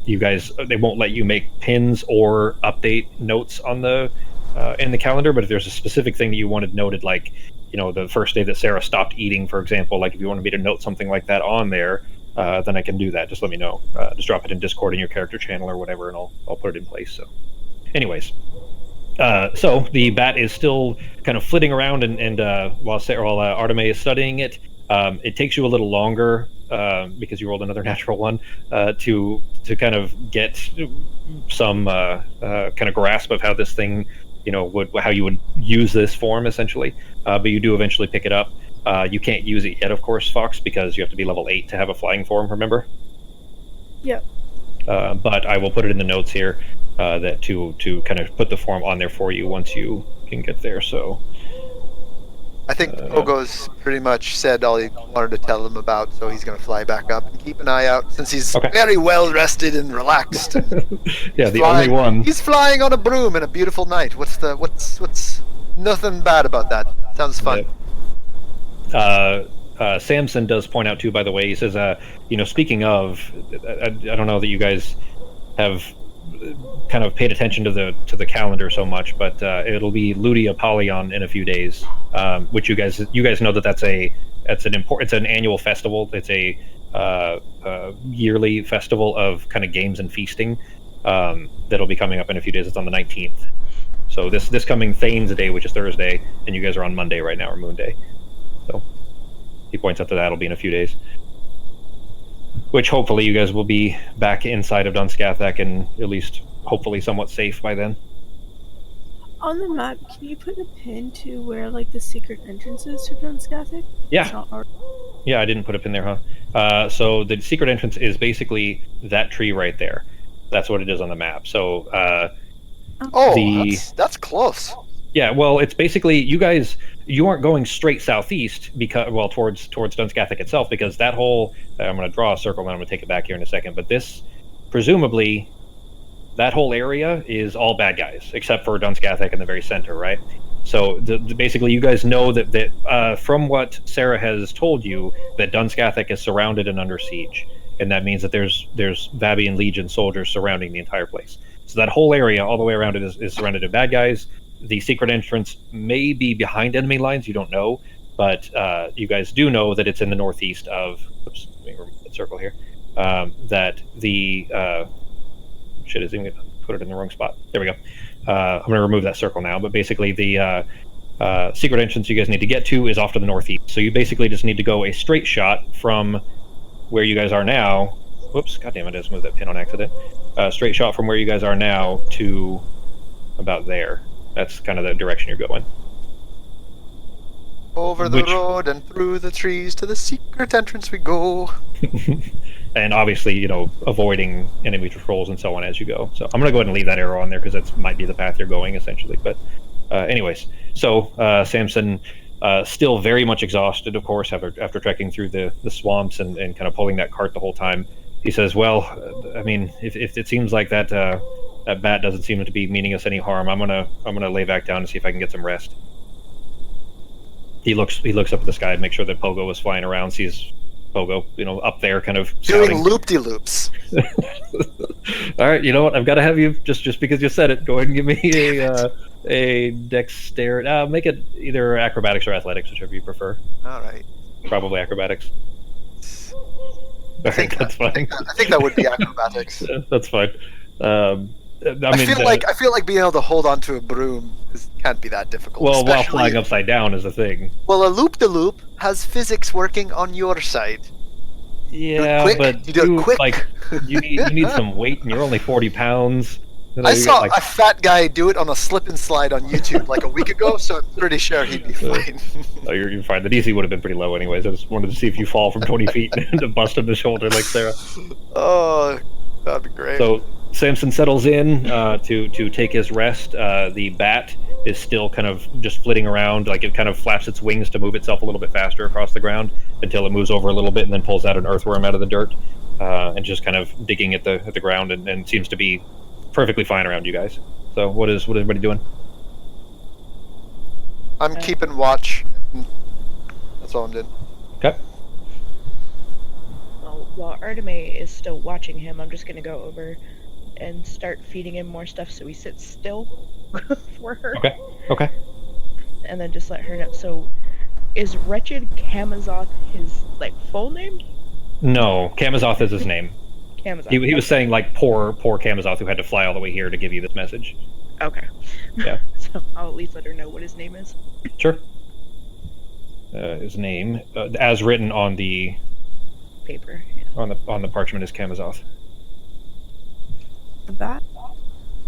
you guys, they won't let you make pins or update notes on the in the calendar. But if there's a specific thing that you wanted noted, like the first day that Sarah stopped eating, for example, like if you wanted me to note something like that on there, then I can do that. Just let me know. Just drop it in Discord in your character channel or whatever, and I'll put it in place. So, anyways. So the bat is still kind of flitting around, and while Arteme is studying it, it takes you a little longer because you rolled another natural one to kind of get some kind of grasp of how this thing, how you would use this form essentially. But you do eventually pick it up. You can't use it yet, of course, Fox, because you have to be level 8 to have a flying form. Remember? Yep. But I will put it in the notes here. That to kind of put the form on there for you once you can get there. So I think Pogo's pretty much said all he wanted to tell them about, so he's going to fly back up and keep an eye out since he's very well rested and relaxed. Yeah, only one. He's flying on a broom in a beautiful night. What's nothing bad about that? Sounds fun. Yep. Samson does point out too, by the way. He says, speaking of, I don't know that you guys have kind of paid attention to the calendar so much, but it'll be Ludi Apollyon in a few days, which you guys know that's an annual festival. It's a yearly festival of kind of games and feasting that'll be coming up in a few days. It's on the 19th. So this coming Thane's Day, which is Thursday, and you guys are on Monday right now, or Moon Day. So he points out that'll be in a few days. Which hopefully you guys will be back inside of Dunskathak and at least hopefully somewhat safe by then. On the map, can you put a pin to where like the secret entrance is to Dunskathak? Yeah. Yeah, I didn't put a pin there, huh? So the secret entrance is basically that tree right there. That's what it is on the map. So that's close. Yeah, well, it's basically you aren't going straight southeast towards Dunskathak itself, because that whole I'm going to draw a circle and I'm going to take it back here in a second. But this, presumably, that whole area is all bad guys except for Dunskathak in the very center, right? So basically, you guys know that from what Sarah has told you, that Dunskathak is surrounded and under siege, and that means that there's Vabian Legion soldiers surrounding the entire place. So that whole area, all the way around it, is surrounded by bad guys. The secret entrance may be behind enemy lines. You don't know, but you guys do know that it's in the northeast of. Oops, let me remove the circle here. That the shit is even put it in the wrong spot. There we go. I'm going to remove that circle now, but basically the secret entrance you guys need to get to is off to the northeast. So you basically just need to go a straight shot from where you guys are now. Whoops, goddamn, I just moved that pin on accident. Straight shot from where you guys are now to about there. That's kind of the direction you're going. Over the road and through the trees to the secret entrance we go. And obviously, you know, avoiding enemy patrols and so on as you go. So I'm going to go ahead and leave that arrow on there because that might be the path you're going, essentially. But anyways, so Samson, still very much exhausted, of course, after trekking through the swamps and kind of pulling that cart the whole time. He says, well, I mean, if it seems like that bat doesn't seem to be meaning us any harm, I'm gonna lay back down and see if I can get some rest. He looks up at the sky and make sure that Pogo is flying around, sees Pogo, you know, up there kind of doing loop-de-loops. All right, you know what? I've got to have you, just because you said it, go ahead and give me a dexterity. Make it either acrobatics or athletics, whichever you prefer. All right. Probably acrobatics. I think that would be acrobatics. Yeah, that's fine. I feel like being able to hold onto a broom can't be that difficult. Well, while flying upside down is a thing. Well, a loop-de-loop has physics working on your side. Yeah, but you do it quick. Like you need some weight, and you're only 40 pounds. You know, I saw a fat guy do it on a slip and slide on YouTube like a week ago, so I'm pretty sure he'd be fine. Oh, you're fine. The DC would have been pretty low anyways. I just wanted to see if you fall from 20 feet to bust on the shoulder like Sarah. Oh, that'd be great. So Samson settles in to take his rest. The bat is still kind of just flitting around, like it kind of flaps its wings to move itself a little bit faster across the ground until it moves over a little bit and then pulls out an earthworm out of the dirt and just kind of digging at the ground and seems to be perfectly fine around you guys. So what is everybody doing? I'm keeping watch. That's all I'm doing. Okay. Well, while Arteme is still watching him, I'm just gonna go over and start feeding him more stuff so he sits still for her. Okay. And then just let her know. So, is Wretched Kamazoth his, like, full name? No, Kamazoth is his name. Kamazoth. He was saying, like, poor Kamazoth who had to fly all the way here to give you this message. Okay. Yeah. So I'll at least let her know what his name is. Sure. His name, as written on the Paper. Yeah. on the parchment, is Kamazoth. The bat?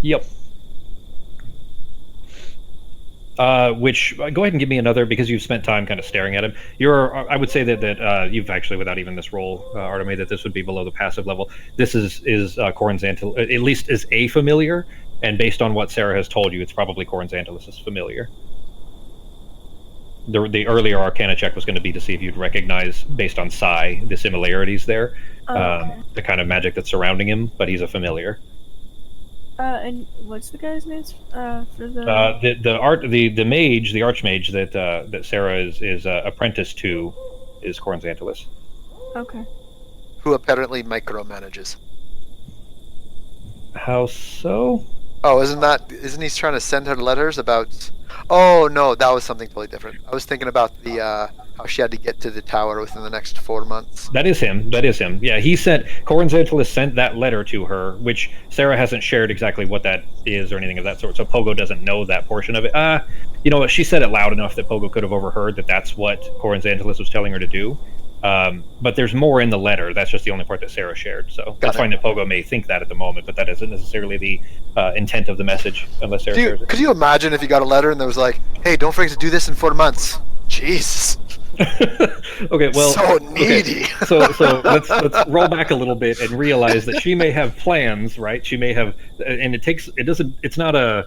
Yep. Which go ahead and give me another, because you've spent time kind of staring at him. I would say that you've actually, without even this roll, Arteme, that this would be below the passive level. This is Corinzantil, at least is a familiar, and based on what Sarah has told you, it's probably Corinzantilus' familiar. The earlier Arcana check was going to be to see if you'd recognize, based on psi, the similarities there, the kind of magic that's surrounding him, but he's a familiar. And what's the guy's name for the? The mage, the archmage that Sarah is apprentice to, is Corinzantilus. Okay. Who apparently micromanages. How so? Oh, isn't he trying to send her letters about? Oh no, that was something totally different. I was thinking about the how she had to get to the tower within the next 4 months. That is him. Yeah, Corinzantilus sent that letter to her, which Sarah hasn't shared exactly what that is or anything of that sort. So Pogo doesn't know that portion of it. You know what? She said it loud enough that Pogo could have overheard that that's what Corinzantilus was telling her to do. But there's more in the letter. That's just the only part that Sarah shared. So that's fine that Pogo may think that at the moment, but that isn't necessarily the intent of the message, unless Sarah shares it. Could you imagine if you got a letter and there was like, "Hey, don't forget to do this in 4 months." Jesus. Okay, well, so needy. Okay. So let's roll back a little bit and realize that she may have plans, right? She may have, and it's not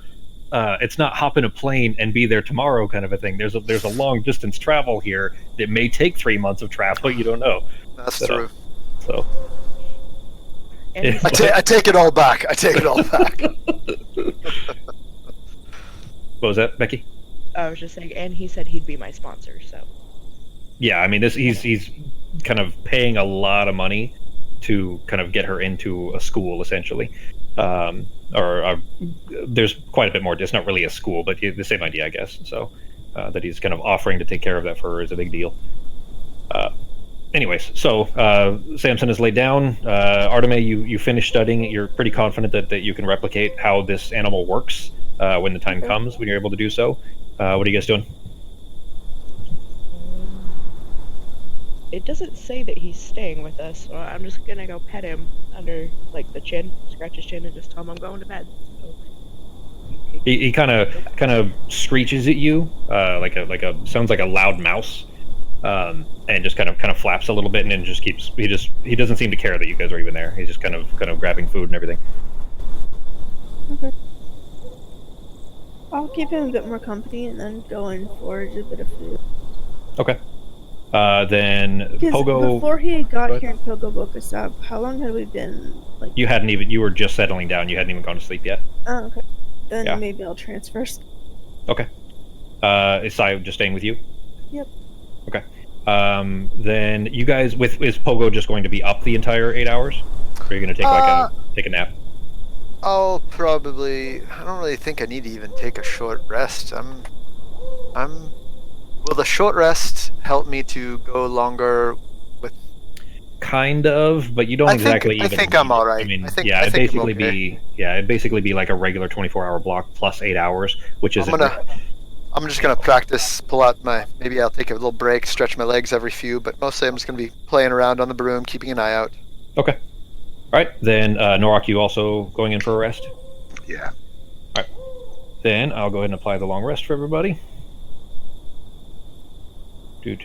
hop in a plane and be there tomorrow kind of a thing. There's a long distance travel here that may take 3 months of travel. You don't know. That's true. So I take it all back. What was that, Becky? I was just saying, and he said he'd be my sponsor, so. Yeah, I mean, he's kind of paying a lot of money to kind of get her into a school, essentially. There's quite a bit more. It's not really a school, but the same idea, I guess. So that he's kind of offering to take care of that for her is a big deal. Anyways, so Samson is laid down. Arteme, you finish studying it. You're pretty confident that you can replicate how this animal works when the time comes, when you're able to do so. What are you guys doing? It doesn't say that he's staying with us, so I'm just gonna go pet him under, like, the chin, scratch his chin, and just tell him I'm going to bed. So, He kind of screeches at you, sounds like a loud mouse, and just kind of flaps a little bit, and then just keeps. He doesn't seem to care that you guys are even there. He's just kind of grabbing food and everything. Okay. I'll give him a bit more company and then go and forage a bit of food. Okay. Then Pogo. Before he got here and Pogo woke us up, how long had we been like? You were just settling down. You hadn't even gone to sleep yet. Oh, okay. Then Yeah. maybe I'll transfer. Okay. Is Sai just staying with you? Yep. Okay. Then you guys is Pogo just going to be up the entire 8 hours? Or are you going to take a nap? I'll probably. I don't really think I need to even take a short rest. Will the short rest help me to go longer with? Kind of, but you don't exactly. I think I'm all right. I mean, I think it'd okay. basically be like a regular 24-hour block plus 8 hours, which is. I'm just gonna practice. Pull out Maybe I'll take a little break, stretch my legs every few, but mostly I'm just gonna be playing around on the broom, keeping an eye out. Okay. All right. Then Norak, you also going in for a rest? Yeah. All right. Then I'll go ahead and apply the long rest for everybody. Go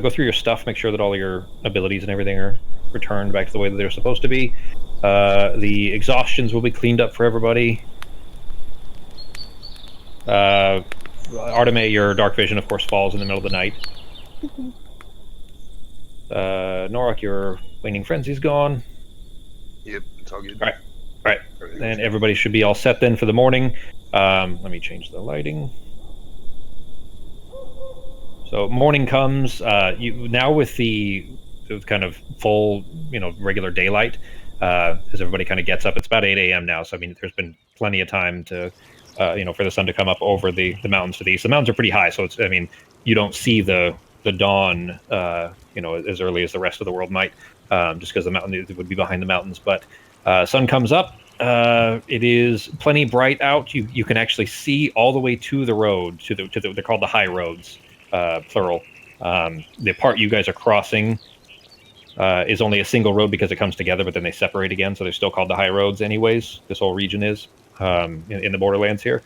through your stuff, make sure that all your abilities and everything are returned back to the way that they're supposed to be. The exhaustions will be cleaned up for everybody. Arteme, your dark vision, of course, falls in the middle of the night. Norak, your waning frenzy's gone. Yep, it's all good. All right. And everybody should be all set then for the morning. Let me change the lighting. So morning comes. Now with the kind of full, regular daylight, as everybody kind of gets up. It's about 8 a.m. now, so I mean, there's been plenty of time to, for the sun to come up over the mountains to the east. The mountains are pretty high, so you don't see the dawn, as early as the rest of the world might, just because the mountain would be behind the mountains. But sun comes up. It is plenty bright out. You can actually see all the way to the road. They're called the high roads. Plural. The part you guys are crossing is only a single road because it comes together, but then they separate again, so they're still called the high roads anyways. This whole region is in the borderlands here.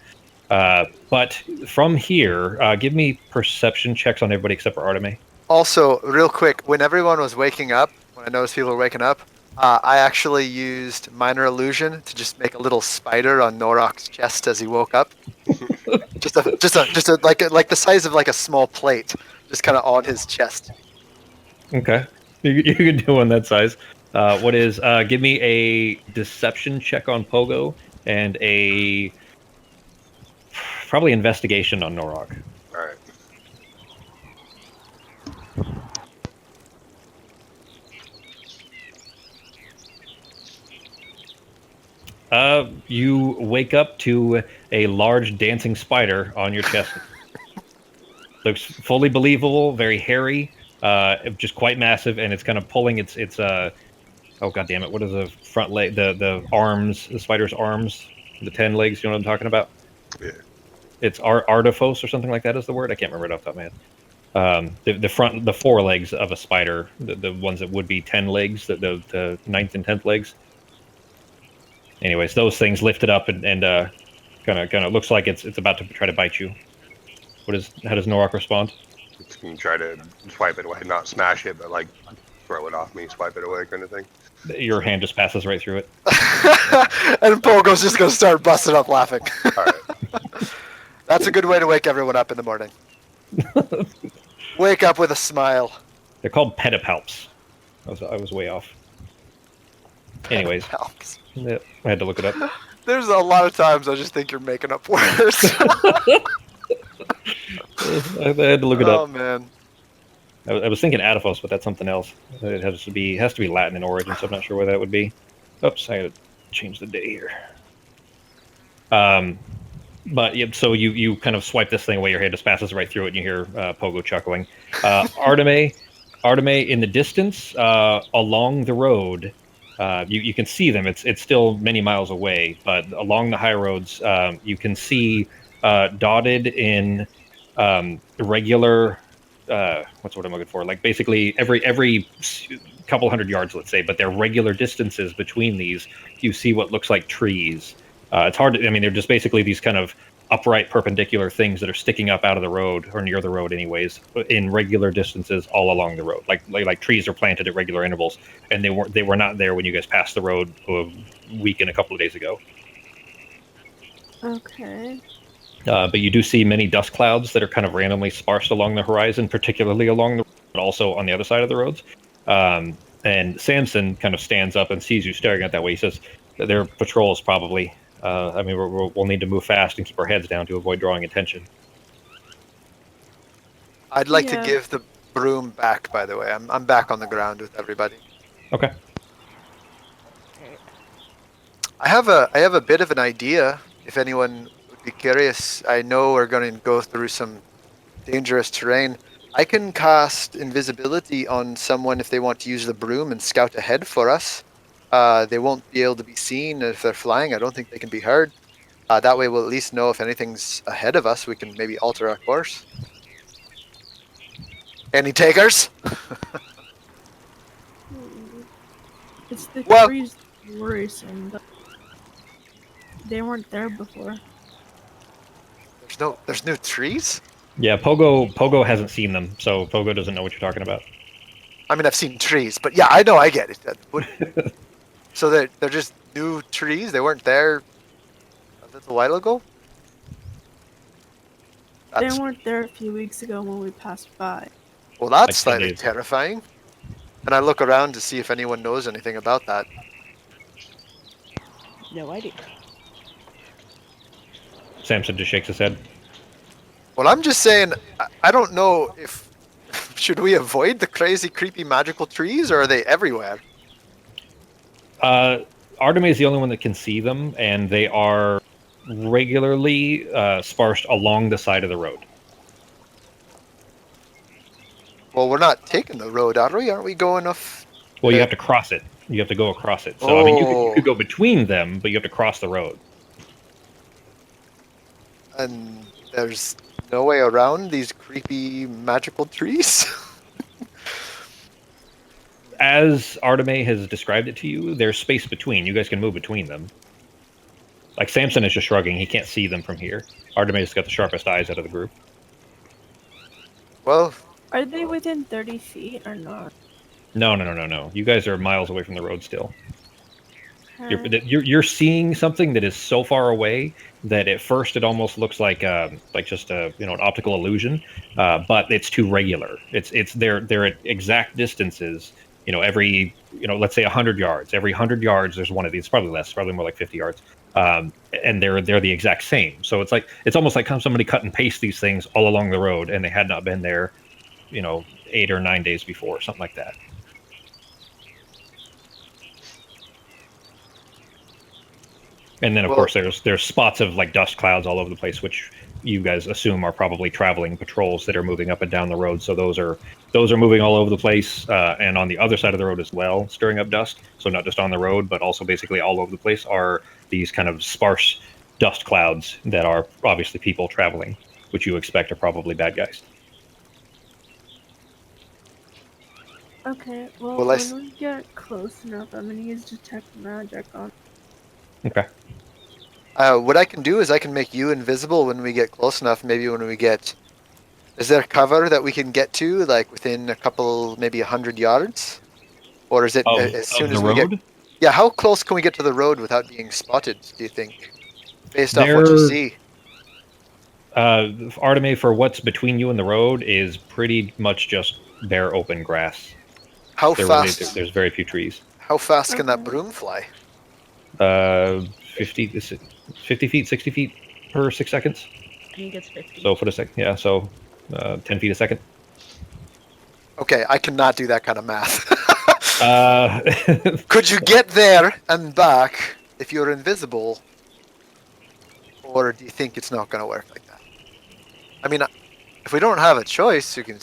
But from here, give me perception checks on everybody except for Arteme. Also, real quick, when everyone was waking up, when I noticed people were waking up, I actually used minor illusion to just make a little spider on Norak's chest as he woke up. just like the size of like a small plate, just kind of on his chest. Okay, you can do one that size. Give me a deception check on Pogo and a probably investigation on Norak. All right. You wake up to a large dancing spider on your chest. Looks fully believable, very hairy, just quite massive, and it's kind of pulling its oh god damn it, what is the front leg, the arms, the spider's arms, the 10 legs, you know what I'm talking about? Yeah. It's artiphos or something like that is the word. I can't remember it off the top of my head. The 4 legs of a spider, the ones that would be 10 legs, the 9th and 10th legs. Anyways, those things lifted up and kind of looks like it's about to try to bite you. How does Norak respond? It's gonna try to swipe it away, not smash it, but like throw it off me, swipe it away, kind of thing. Your hand just passes right through it. And Pogo's just gonna start busting up laughing. All right. That's a good way to wake everyone up in the morning. Wake up with a smile. They're called pedipalps. I was way off. Anyways, yeah, I had to look it up. There's a lot of times I just think you're making up words. I had to look it Oh up. man. I was thinking Adipos, but that's something else. It has to be Latin in origin, so I'm not sure where that would be. Oops, I gotta change the day here. But yeah, so you kind of swipe this thing away, your hand just passes right through it, and you hear Pogo chuckling. Arteme in the distance, along the road, you can see them. It's still many miles away, but along the high roads, you can see dotted in regular. What's what I'm looking for? Like basically every couple hundred yards, let's say, but they're regular distances between these. You see what looks like trees. It's hard to. I mean, they're just basically these kind of upright perpendicular things that are sticking up out of the road or near the road anyways in regular distances all along the road, like trees are planted at regular intervals, and they were not there when you guys passed the road a week and a couple of days ago. Okay. But you do see many dust clouds that are kind of randomly sparsed along the horizon, particularly along the road, but also on the other side of the roads. And Samson kind of stands up and sees you staring at that way. He says that their patrols probably. I mean, we'll need to move fast and keep our heads down to avoid drawing attention. I'd like to Yeah. give the broom back. By the way, I'm back on the ground with everybody. Okay. I have a bit of an idea. If anyone would be curious, I know we're going to go through some dangerous terrain. I can cast invisibility on someone if they want to use the broom and scout ahead for us. They won't be able to be seen if they're flying. I don't think they can be heard. That way, we'll at least know if anything's ahead of us. We can maybe alter our course. Any takers? It's the Well- trees worrisome, but they weren't there before. There's no trees. Yeah, Pogo hasn't seen them, so Pogo doesn't know what you're talking about. I mean, I've seen trees, but yeah, I know, I get it. So they're just new trees. They weren't there a little while ago. They weren't there a few weeks ago when we passed by. Well, that's Like slightly 10 days. terrifying. And I look around to see if anyone knows anything about that. No idea. Samson just shakes his head. Well, I'm just saying, I don't know if should we avoid the crazy, creepy, magical trees, or are they everywhere? Arteme is the only one that can see them, and they are regularly sparsed along the side of the road. Well, we're not taking the road, are we? Aren't we going off? Well, you have to cross it. You have to go across it. So I mean, you Oh. could go between them, but you have to cross the road. And there's no way around these creepy, magical trees? As Arteme has described it to you, there's space between. You guys can move between them. Like Samson is just shrugging; he can't see them from here. Arteme has got the sharpest eyes out of the group. Well, Are they within 30 feet or not? No. You guys are miles away from the road still. Okay. You're seeing something that is so far away that at first it almost looks like just a an optical illusion, but it's too regular. They're at exact distances. Every let's say 100 yards. Every 100 yards there's one of these. Probably less. Probably more like 50 yards. And they're the exact same. So it's almost like somebody cut and paste these things all along the road, and they had not been there, 8 or 9 days before, something like that. And then, of course, there's spots of like dust clouds all over the place, which you guys assume are probably traveling patrols that are moving up and down the road. So those are moving all over the place, and on the other side of the road as well, stirring up dust. So not just on the road, but also basically all over the place are these kind of sparse dust clouds that are obviously people traveling, which you expect are probably bad guys. Okay, well, Well, when we get close enough, I'm gonna use detect magic on. Okay. what I can do is I can make you invisible when we get close enough. Maybe when we get, is there cover that we can get to, like within a couple, maybe 100 yards, or is it as soon as we get? Yeah, how close can we get to the road without being spotted? Do you think, based off what you see? Arteme, for what's between you and the road is pretty much just bare open grass. How fast? There's very few trees. How fast can that broom fly? 50 feet, 60 feet per 6 seconds. I think it's 50. So for the second, yeah. So 10 feet a second. Okay, I cannot do that kind of math. Uh, Could you get there and back if you're invisible? Or do you think it's not going to work like that? I mean, if we don't have a choice, you can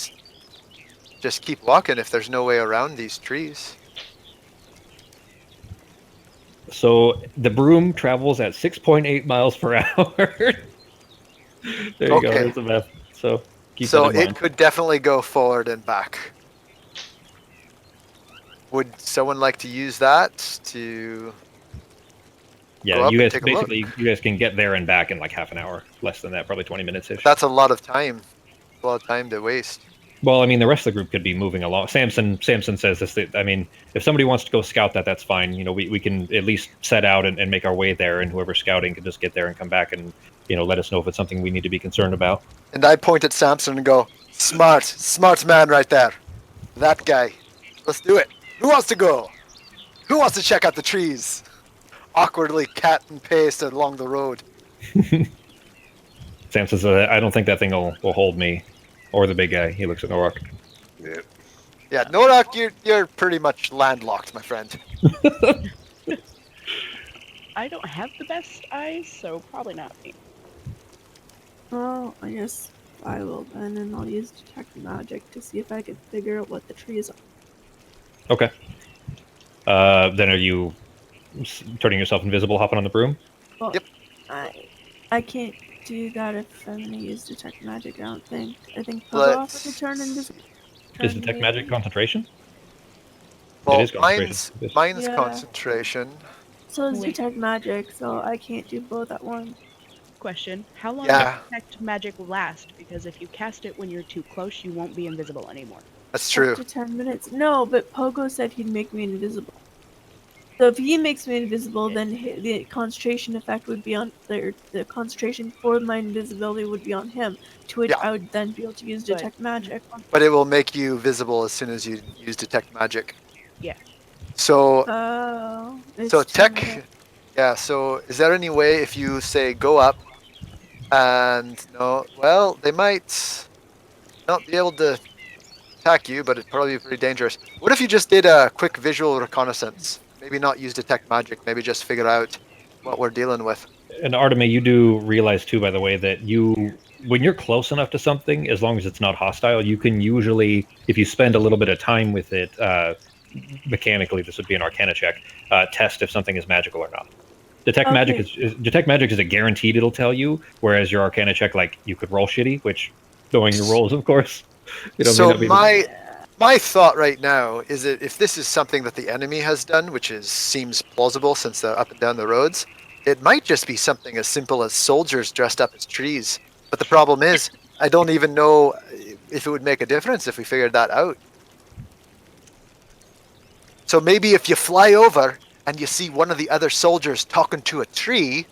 just keep walking if there's no way around these trees. so the broom travels at 6.8 miles per hour. There you go. Okay. There's the math. So keep So that in mind. it could definitely go forward and back. Would someone like to use that to... Yeah, go up you and guys take a look? basically you guys can get there and back in like half an hour, less than that, probably 20 minutes ish. That's a lot of time. A lot of time to waste. Well, I mean, the rest of the group could be moving along. Samson says this. I mean, if somebody wants to go scout that, that's fine. You know, we can at least set out and make our way there, and whoever's scouting can just get there and come back and, you know, let us know if it's something we need to be concerned about. And I point at Samson and go, smart man right there. That guy. Let's do it. Who wants to go? Who wants to check out the trees? Awkwardly cat and paste along the road. Sam says, I don't think that thing will hold me, or the big guy. He looks at Norak. Yeah. Yeah, Norak, you're pretty much landlocked, my friend. I don't have the best eyes, so probably not me. Well, I guess I will then, and I'll use detect magic to see if I can figure out what the trees are. Okay. Then are you turning yourself invisible, hopping on the broom? Well, Yep. I can't do that if I'm gonna use detect magic. I don't think. I think Pogo offered to turn invisible. Is detect magic concentration? Well, It is concentration. mine's Yeah. concentration. So it's Wait. detect magic, so I can't do both at once. Question: how long Yeah. does detect magic last? Because if you cast it when you're too close, you won't be invisible anymore. That's true. Up to 10 minutes. No, but Pogo said he'd make me invisible. So if he makes me invisible, then the concentration effect would be on the concentration for my invisibility would be on him, to which Yeah. I would then be able to use But- detect magic. But it will make you visible as soon as you use detect magic. Yeah. So Oh. so it's tech, 10 minutes. yeah. So is there any way if you say go up, and no, well, they might not be able to attack you, but it'd probably be pretty dangerous. What if you just did a quick visual reconnaissance? Maybe not use detect magic. Maybe just figure out what we're dealing with. And Arteme, you do realize too, by the way, that when you're close enough to something, as long as it's not hostile, you can usually, if you spend a little bit of time with it, mechanically, this would be an Arcana check, test if something is magical or not. Detect magic is a guaranteed it'll tell you, whereas your Arcana check, like, you could roll shitty, which, knowing your rolls, of course, may So not be my thought right now is that if this is something that the enemy has done, which seems plausible since they're up and down the roads, it might just be something as simple as soldiers dressed up as trees. But the problem is, I don't even know if it would make a difference if we figured that out. So maybe if you fly over and you see one of the other soldiers talking to a tree,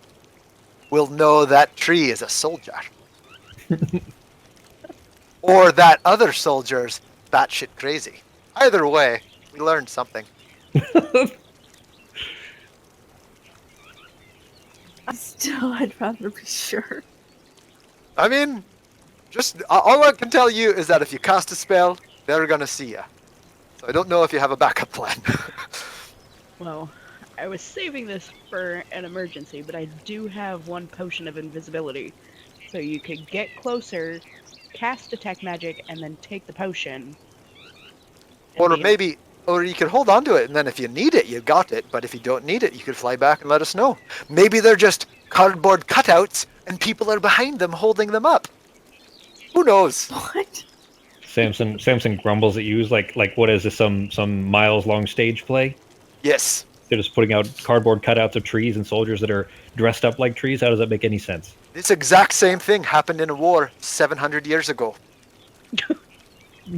we'll know that tree is a soldier. Or that other soldier's batshit crazy. Either way, we learned something. I'd rather be sure. I mean, just all I can tell you is that if you cast a spell, they're gonna see you. So I don't know if you have a backup plan. Well, I was saving this for an emergency, but I do have one potion of invisibility. So you could get closer, cast detect magic, and then take the potion. and Or be- maybe, or you could hold on to it, and then if you need it, you got it. But if you don't need it, you could fly back and let us know. Maybe they're just cardboard cutouts, and people are behind them holding them up. Who knows? What? Samson grumbles at you, like what is this, some miles long stage play? Yes. They're just putting out cardboard cutouts of trees and soldiers that are dressed up like trees. How does that make any sense? This exact same thing happened in a war 700 years ago.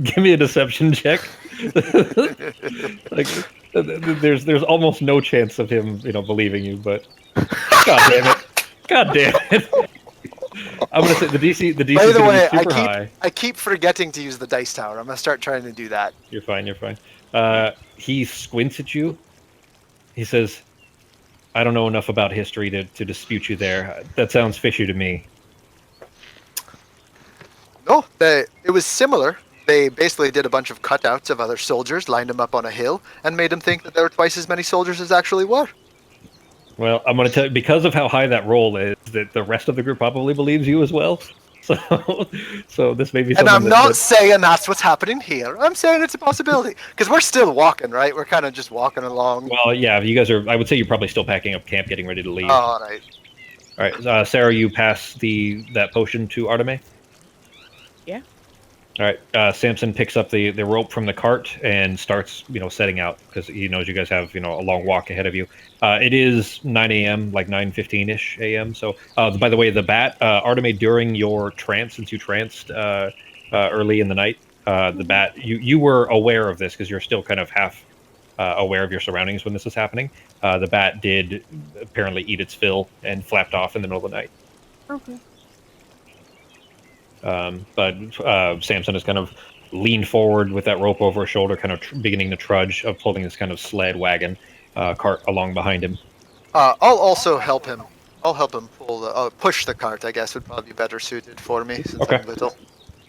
Give me a deception check. Like, there's almost no chance of him, believing you. But god damn it! I'm gonna say the DC. The DC By is the gonna way, be super high. I keep forgetting to use the dice tower. I'm gonna start trying to do that. You're fine. He squints at you. He says, "I don't know enough about history to dispute you there. That sounds fishy to me." Oh, it was similar. They basically did a bunch of cutouts of other soldiers, lined them up on a hill, and made them think that there were twice as many soldiers as actually were. Well, I'm going to tell you, because of how high that roll is, that the rest of the group probably believes you as well. So, so this may be And something I'm not saying that's what's happening here. I'm saying it's a possibility. Because we're still walking, right? We're kind of just walking along. Well, yeah, you guys are. I would say you're probably still packing up camp, getting ready to leave. Oh, all right. All right, Sarah, you pass that potion to Arteme. Yeah. All right, Samson picks up the rope from the cart and starts, setting out because he knows you guys have, a long walk ahead of you. It is 9 a.m., like 9:15-ish a.m. So, by the way, the bat, Arteme, during your trance, since you tranced early in the night, the bat, you were aware of this because you're still kind of half aware of your surroundings when this is happening. The bat did apparently eat its fill and flapped off in the middle of the night. Okay. But Samson has kind of leaned forward with that rope over his shoulder, kind of beginning the trudge of pulling this kind of sled wagon cart along behind him. I'll also help him. I'll help him push the cart, I guess, would probably be better suited for me since I'm little.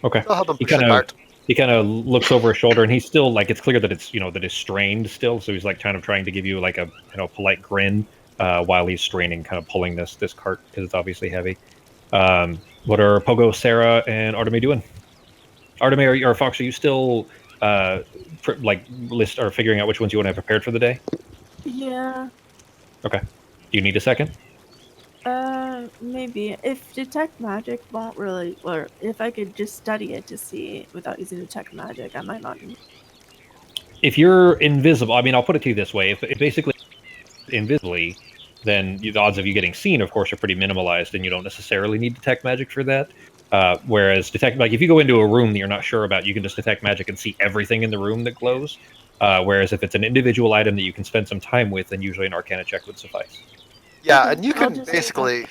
Okay. I'll help him push the cart. He kind of looks over his shoulder, and he's still like, it's clear that it's that it's strained still. So he's like kind of trying to give you like a polite grin while he's straining, kind of pulling this cart because it's obviously heavy. What are Pogo, Sarah, and Arteme doing? Arteme or Fox, are you still list or figuring out which ones you want to have prepared for the day? Yeah. Okay. Do you need a second? Maybe. If detect magic won't really, or if I could just study it to see without using detect magic, I might not need. If you're invisible, I mean, I'll put it to you this way: if basically invisibly, then the odds of you getting seen, of course, are pretty minimalized, and you don't necessarily need detect magic for that. Whereas detect, like if you go into a room that you're not sure about, you can just detect magic and see everything in the room that glows. Whereas if it's an individual item that you can spend some time with, then usually an Arcana check would suffice. Yeah, and you can basically,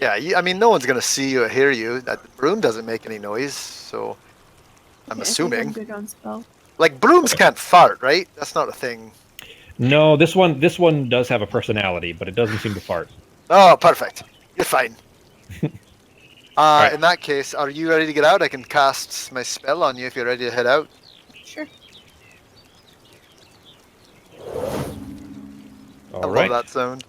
I mean, no one's gonna see you or hear you. That broom doesn't make any noise, so I'm assuming. I'm big on spell. Like brooms can't fart, right? That's not a thing. No, this one does have a personality, but it doesn't seem to fart. Oh, perfect. You're fine. Right. In that case, are you ready to get out? I can cast my spell on you if you're ready to head out. Sure. All I right. love that sound.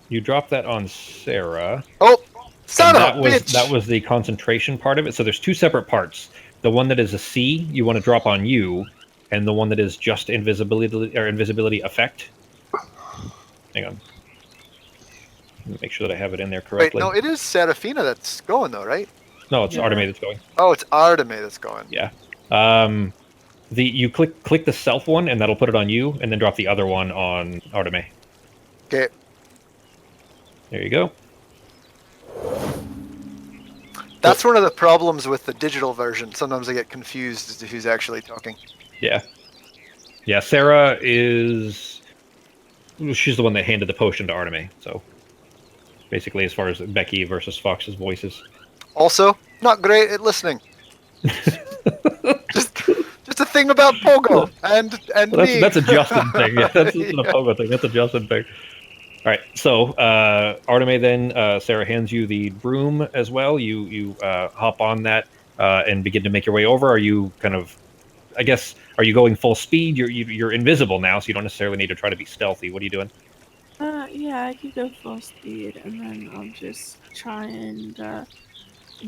You drop that on Sarah. Oh, son of a bitch! That was the concentration part of it. So there's two separate parts. The one that is a C, you want to drop on you, and the one that is just invisibility effect. Hang on. Let me make sure that I have it in there correctly. Wait, no, it is Seraphina that's going though, right? No, it's Arteme that's going. Oh, it's Arteme that's going. Yeah. You click the self one, and that'll put it on you, and then drop the other one on Arteme. Okay. There you go. That's one of the problems with the digital version. Sometimes I get confused as to who's actually talking. Yeah. Yeah, Sarah is... She's the one that handed the potion to Arteme, so... Basically, as far as Becky versus Fox's voices. Also, not great at listening. just a thing about Pogo and well, me. That's a Justin thing. Yeah, that's not a Pogo thing. That's a Justin thing. All right, so Arteme then, Sarah hands you the broom as well. You hop on that and begin to make your way over. Are you kind of, I guess, are you going full speed? You're invisible now, so you don't necessarily need to try to be stealthy. What are you doing? Yeah, I could go full speed, and then I'll just try and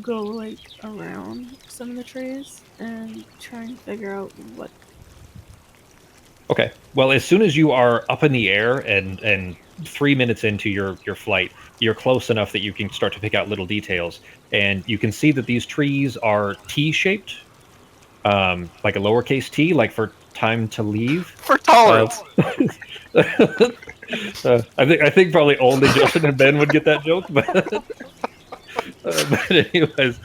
go like around some of the trees and try and figure out what. Okay. Well, as soon as you are up in the air and 3 minutes into your flight, you're close enough that you can start to pick out little details, and you can see that these trees are T-shaped, like a lowercase t, like for time to leave. For tolerance. I think probably only Justin and Ben would get that joke, but anyways,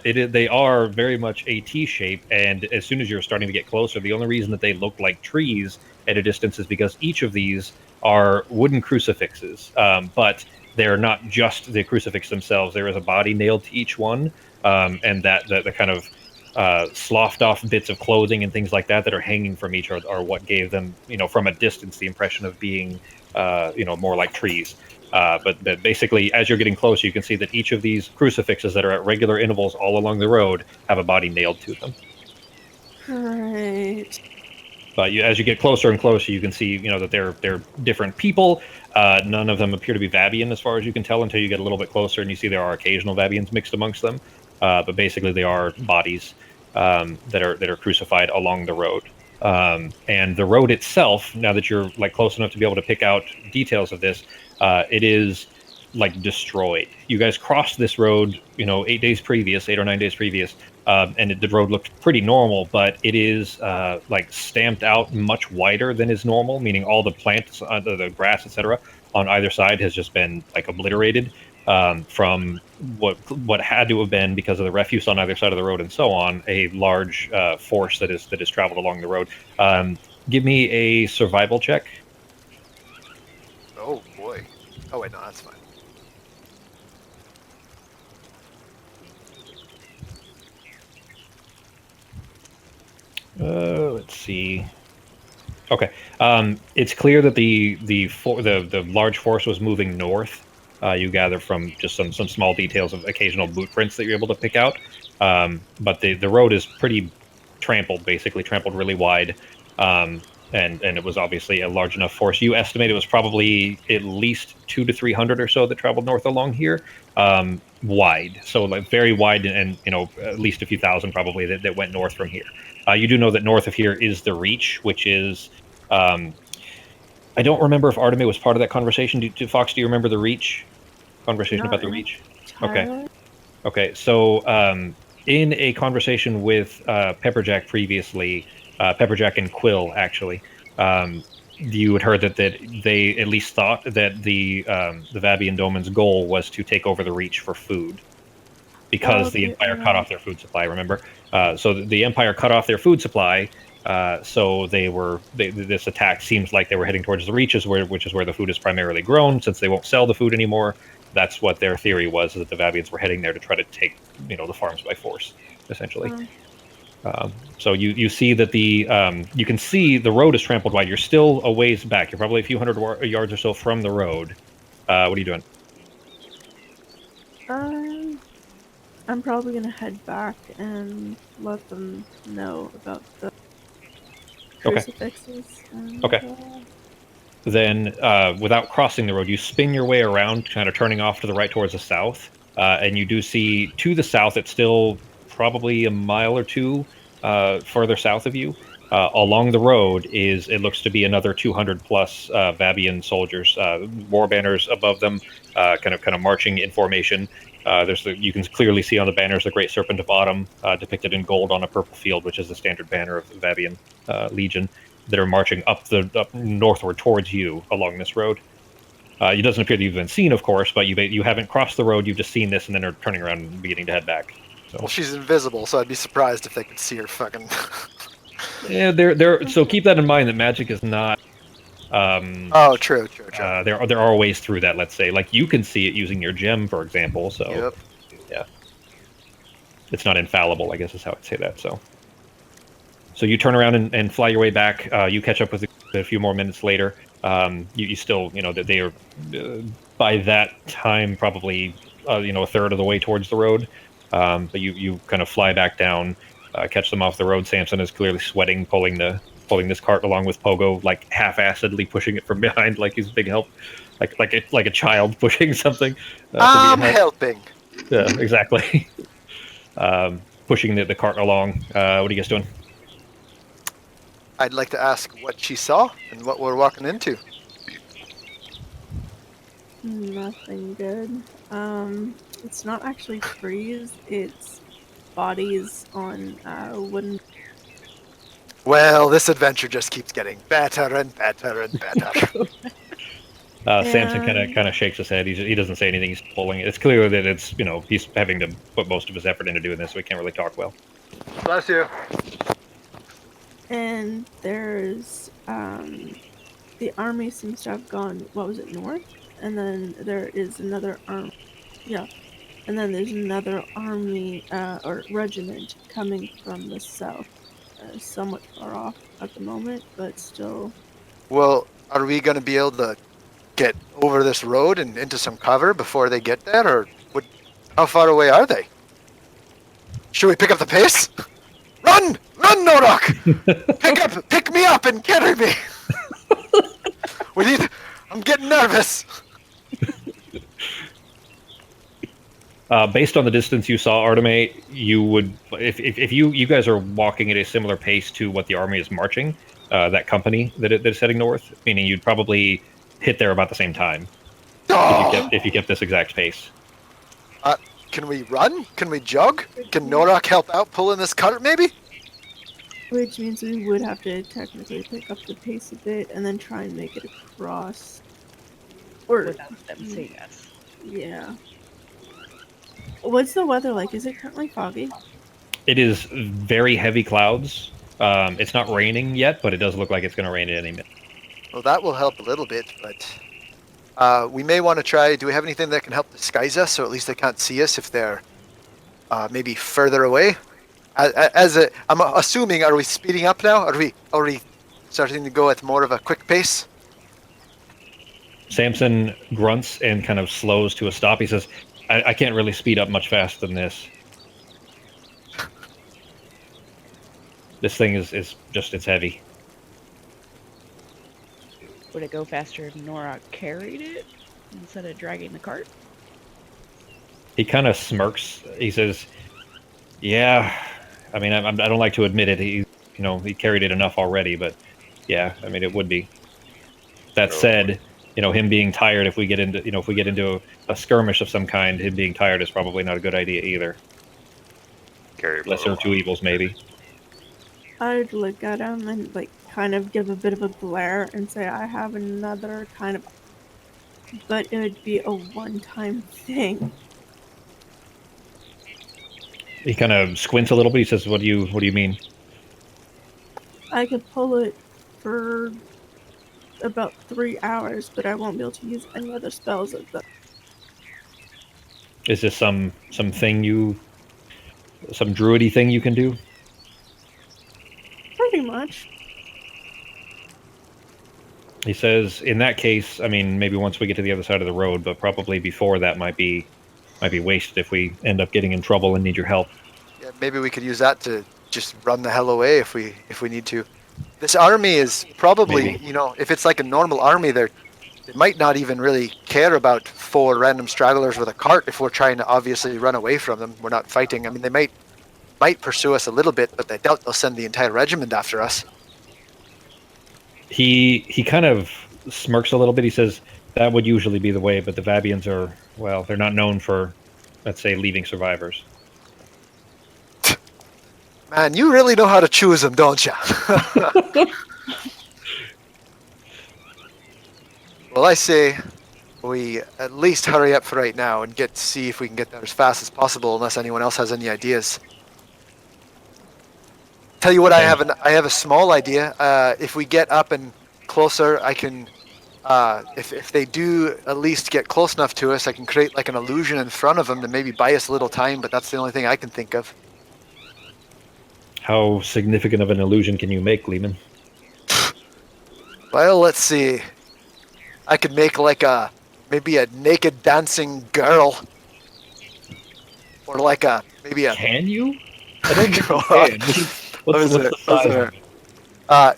they are very much a T shape, and as soon as you're starting to get closer, the only reason that they look like trees at a distance is because each of these are wooden crucifixes, but they're not just the crucifix themselves. There is a body nailed to each one, and that the kind of sloughed off bits of clothing and things like that are hanging from each are what gave them, from a distance, the impression of being, more like trees. But basically, as you're getting closer, you can see that each of these crucifixes that are at regular intervals all along the road have a body nailed to them. Right. But as you get closer and closer, you can see, that they're different people. None of them appear to be Vabian, as far as you can tell, until you get a little bit closer and you see there are occasional Vabians mixed amongst them. But basically, they are bodies that are crucified along the road. And the road itself, now that you're close enough to be able to pick out details of this, it is destroyed. You guys crossed this road, 8 or 9 days previous, and the road looked pretty normal, but it is stamped out much wider than is normal, meaning all the plants, the grass, etc., on either side has just been obliterated from what had to have been, because of the refuse on either side of the road and so on, a large force that is traveled along the road. Give me a survival check. Oh boy. Oh wait, no, that's fine. Let's see. Okay. It's clear that the large force was moving north. You gather from just some small details of occasional boot prints that you're able to pick out. But the road is pretty trampled, basically trampled really wide. And it was obviously a large enough force. You estimate it was probably at least 200 to 300 or so that traveled north along here, wide. So very wide, and at least a few thousand probably that went north from here. You do know that north of here is the Reach, which is I don't remember if Arteme was part of that conversation. Fox, do you remember the Reach conversation about the Reach? Entirely. Okay. So in a conversation with Pepperjack previously, Pepperjack and Quill actually, you had heard that they at least thought that the Vabian Doman's goal was to take over the Reach for food, because the Empire cut off their food supply. Remember, so the Empire cut off their food supply. So this attack seems like they were heading towards the Reaches, which is where the food is primarily grown. Since they won't sell the food anymore, that's what their theory was, is that the Vabians were heading there to try to take the farms by force, essentially. So you see that you can see the road is trampled wide. You're still a ways back. You're probably a few hundred yards or so from the road. What are you doing? I'm probably gonna head back and let them know about the crucifixes. Okay. Then, without crossing the road, you spin your way around, kind of turning off to the right towards the south, and you do see to the south, it's still probably a mile or two further south of you. Along the road it looks to be another 200 plus Vabian soldiers, war banners above them, kind of marching in formation. You can clearly see on the banners the Great Serpent of Autumn, depicted in gold on a purple field, which is the standard banner of the Vabian Legion, that are marching up northward towards you along this road. It doesn't appear that you've been seen, of course, but you haven't crossed the road. You've just seen this, and then are turning around and beginning to head back. So. Well, she's invisible, so I'd be surprised if they could see her fucking. Yeah, so keep that in mind, that magic is not. Oh, true. There are ways through that. Let's say, you can see it using your gem, for example. So, yep. Yeah, it's not infallible, I guess is how I'd say that. So you turn around and fly your way back. You catch up with a few more minutes later. You still, that they are by that time probably a third of the way towards the road. But you kind of fly back down, catch them off the road. Samson is clearly sweating, pulling this cart along with Pogo, half-assedly pushing it from behind, like he's big help, like a child pushing something. I'm helping. Yeah, exactly. Pushing the cart along. What are you guys doing? I'd like to ask what she saw and what we're walking into. Nothing good. It's not actually trees, it's bodies on wooden. Well, this adventure just keeps getting better and better and better. Samson kind of shakes his head. He doesn't say anything. He's pulling it. It's clear that it's he's having to put most of his effort into doing this, so he can't really talk well. Bless you. And there's the army seems to have gone. What was it, north? And then there is another army. Yeah. And then there's another army or regiment coming from the south, somewhat far off at the moment, but still. Well, are we going to be able to get over this road and into some cover before they get there, or how far away are they? Should we pick up the pace? Run! Run, Norok! Pick me up and carry me! I'm getting nervous. Based on the distance you saw, Artemay, you would, if you guys are walking at a similar pace to what the army is marching, that company that is heading north, meaning you'd probably hit there about the same time if you kept this exact pace. Can we run? Can we jog? Can Norok help out pulling this cart, maybe? Which means we would have to technically pick up the pace a bit and then try and make it across. Or Without them seeing us. yeah. What's the weather like? Is it currently foggy? It is very heavy clouds. It's not raining yet, but it does look like it's going to rain at any minute. Well, that will help a little bit, but we may want to try. Do we have anything that can help disguise us, so at least they can't see us if they're maybe further away? I'm assuming, are we speeding up now? Are we starting to go at more of a quick pace? Samson grunts and kind of slows to a stop. He says, I can't really speed up much faster than this. This thing is it's heavy. Would it go faster if Nora carried it instead of dragging the cart? He kind of smirks. He says, yeah, I mean, I don't like to admit it. He carried it enough already, but yeah, I mean, it would be. That said, him being tired, if we get into a skirmish of some kind, him being tired is probably not a good idea either. Lesser of two evils, maybe. I'd look at him and kind of give a bit of a glare and say, I have another kind of, but it would be a one-time thing. He kind of squints a little bit. He says, what do you mean? I could pull it for about 3 hours, but I won't be able to use any other spells of them. Is this some druidy thing you can do? Pretty much. He says, in that case, I mean, maybe once we get to the other side of the road, but probably before that might be wasted if we end up getting in trouble and need your help. Yeah, maybe we could use that to just run the hell away if we need to. This army is probably, Maybe. if it's like a normal army, they might not even really care about 4 random stragglers with a cart if we're trying to obviously run away from them. We're not fighting. I mean, they might pursue us a little bit, but I doubt they'll send the entire regiment after us. He kind of smirks a little bit. He says, that would usually be the way, but the Vabians are, well, they're not known for, let's say, leaving survivors. Man, you really know how to choose them, don't you? Well, I say we at least hurry up for right now and see if we can get there as fast as possible, unless anyone else has any ideas. Tell you what, I have a small idea. If we get up and closer, I can, if they do at least get close enough to us, I can create like an illusion in front of them to maybe buy us a little time. But that's the only thing I can think of. How significant of an illusion can you make, Lehman? Well, let's see. I could make like maybe a naked dancing girl, or like maybe a. Can you? I don't think you can. What's the size of it?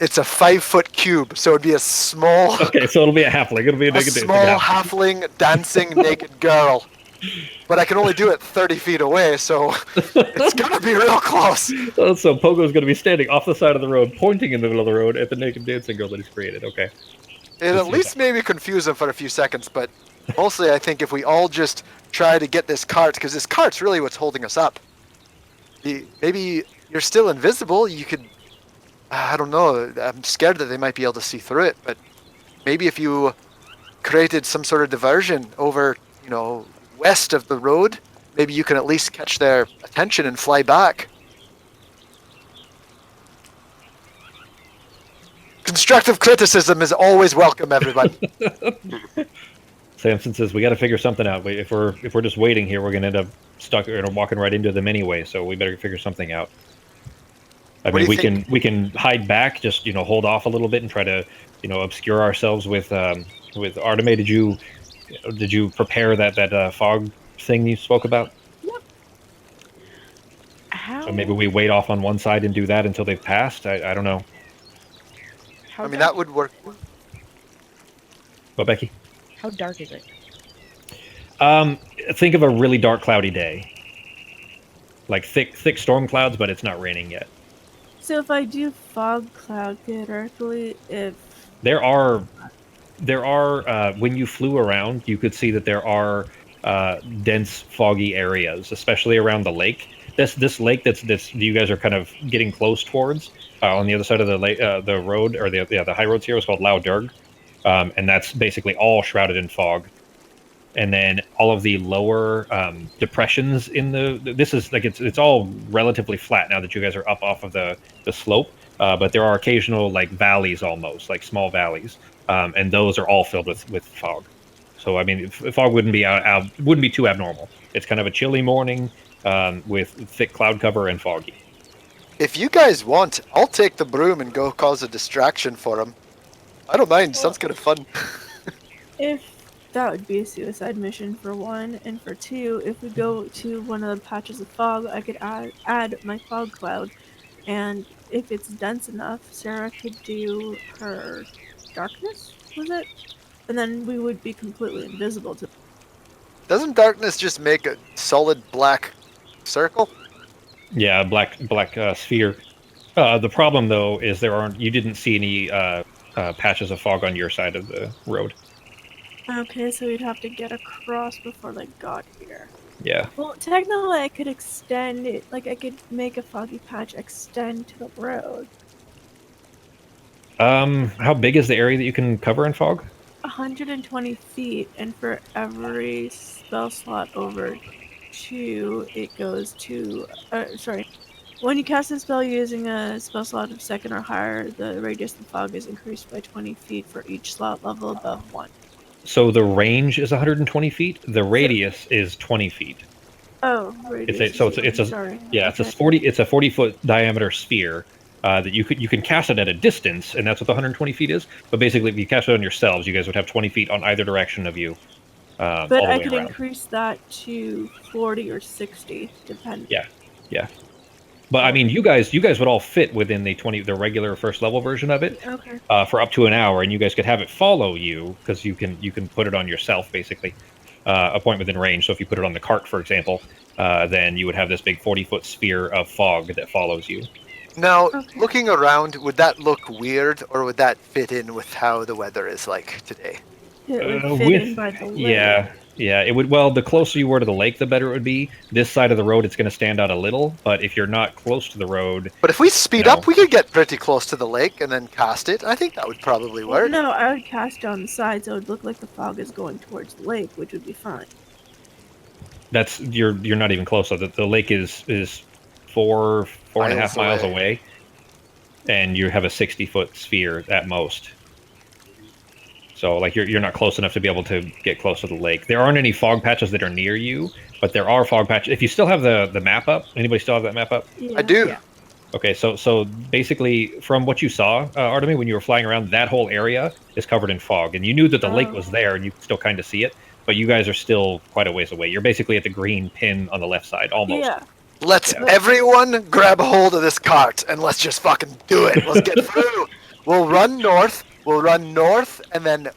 It's a 5-foot cube, so it'd be a small. Okay, so it'll be a halfling. It'll be a small halfling dancing naked girl. But I can only do it 30 feet away, so it's gonna be real close. So Pogo's gonna be standing off the side of the road, pointing in the middle of the road at the naked dancing girl that he's created. Okay. It at least maybe confuse him for a few seconds, but mostly I think if we all just try to get this cart, because this cart's really what's holding us up. Maybe you're still invisible. You could. I don't know. I'm scared that they might be able to see through it, but maybe if you created some sort of diversion over, west of the road, maybe you can at least catch their attention and fly back. Constructive criticism is always welcome, everybody. Samson says we got to figure something out. If we're just waiting here, we're gonna end up stuck or walking right into them anyway. So we better figure something out. I What mean, do you think? we can hide back, just hold off a little bit and try to obscure ourselves with Arteme. Did you prepare that fog thing you spoke about? Yep. So maybe How we wait off on one side and do that until they've passed. I don't know. how I mean, dark that would work. But Becky, how dark is it? um, think of a really dark, cloudy day, like thick storm clouds, but it's not raining yet. So if I do fog cloud theoretically, if There are when you flew around, you could see that there are dense, foggy areas, especially around the lake. This lake that's you guys are kind of getting close towards on the other side of the lake, the road or the high roads here is called Laudurg, and that's basically all shrouded in fog. And then all of the lower depressions in this is like it's all relatively flat now that you guys are up off of the slope, but there are occasional like valleys, almost like small valleys, and those are all filled with fog. So I mean, fog wouldn't be too abnormal. It's kind of a chilly morning with thick cloud cover and foggy. If you guys want, I'll take the broom and go cause a distraction for them. I don't mind. Sounds kind of fun. if that would be a suicide mission for one, and for two, if we go to one of the patches of fog, I could add my fog cloud, and if it's dense enough, Sarah could do her darkness. Was it? And then we would be completely invisible to. Doesn't darkness just make a solid black circle? Yeah, black sphere. The problem though is you didn't see any patches of fog on your side of the road. Okay, so we'd have to get across before they got here. Yeah. Well, technically, I could extend it. Like, I could make a foggy patch extend to the road. How big is the area that you can cover in fog? 120 feet, and for every spell slot over 2, it goes to. Sorry. When you cast a spell using a spell slot of 2nd or higher, the radius of fog is increased by 20 feet for each slot level above 1. So the range is 120 feet. The radius is 20 feet. Oh, radius. Sorry. Yeah, Okay. it's a 40-foot diameter sphere that you can cast it at a distance, and that's what the 120 feet is. But basically, if you cast it on yourselves, you guys would have 20 feet on either direction of you. All But the I way could around. increase that to 40 or 60, depending. Yeah. But I mean, you guys would all fit within the regular first level version of it Okay. for up to an hour, and you guys could have it follow you because you can put it on yourself basically, a point within range. So if you put it on the cart, for example, then you would have this big 40-foot sphere of fog that follows you. Now, Okay. looking around, would that look weird, or would that fit in with how the weather is like today? It would fit in by the lake. Yeah, it would. Well, the closer you were to the lake, the better it would be. This side of the road, it's going to stand out a little, but if you're not close to the road, But if we speed No. up, we could get pretty close to the lake and then cast it. I think that would probably Well, work. no, I would cast down the side, so it would look like the fog is going towards the lake, which would be fine. you're not even close. So the lake is 4.5 miles away, and you have a 60-foot sphere at most. So like you're not close enough to be able to get close to the lake. There aren't any fog patches that are near you, but there are fog patches. If you still have the map up, anybody still have that map up? Yeah. I do. Yeah. Okay, so basically, from what you saw, Artemi, when you were flying around, that whole area is covered in fog, and you knew that the lake was there, and you could still kind of see it, but you guys are still quite a ways away. You're basically at the green pin on the left side, almost. Yeah. Let's Yeah. everyone grab a hold of this cart and let's just fucking do it. Let's get through. We'll run north, and then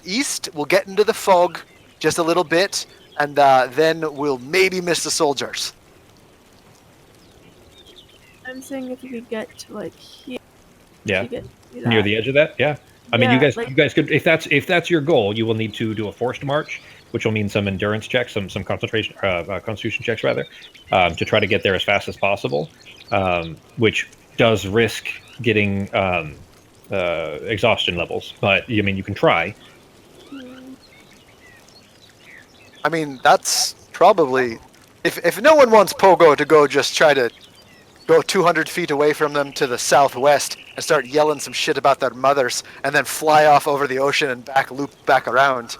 east. We'll get into the fog just a little bit, and then we'll maybe miss the soldiers. I'm saying if you could get to like here. Yeah, You get to near that. the edge of that. Yeah, I mean, Yeah, you guys could, if that's your goal, you will need to do a forced march, which will mean some endurance checks, some concentration, constitution checks rather, to try to get there as fast as possible, which does risk getting exhaustion levels. But I mean, you can try. I mean, that's probably if no one wants Pogo to go just try to go 200 feet away from them to the southwest and start yelling some shit about their mothers and then fly off over the ocean and loop back around.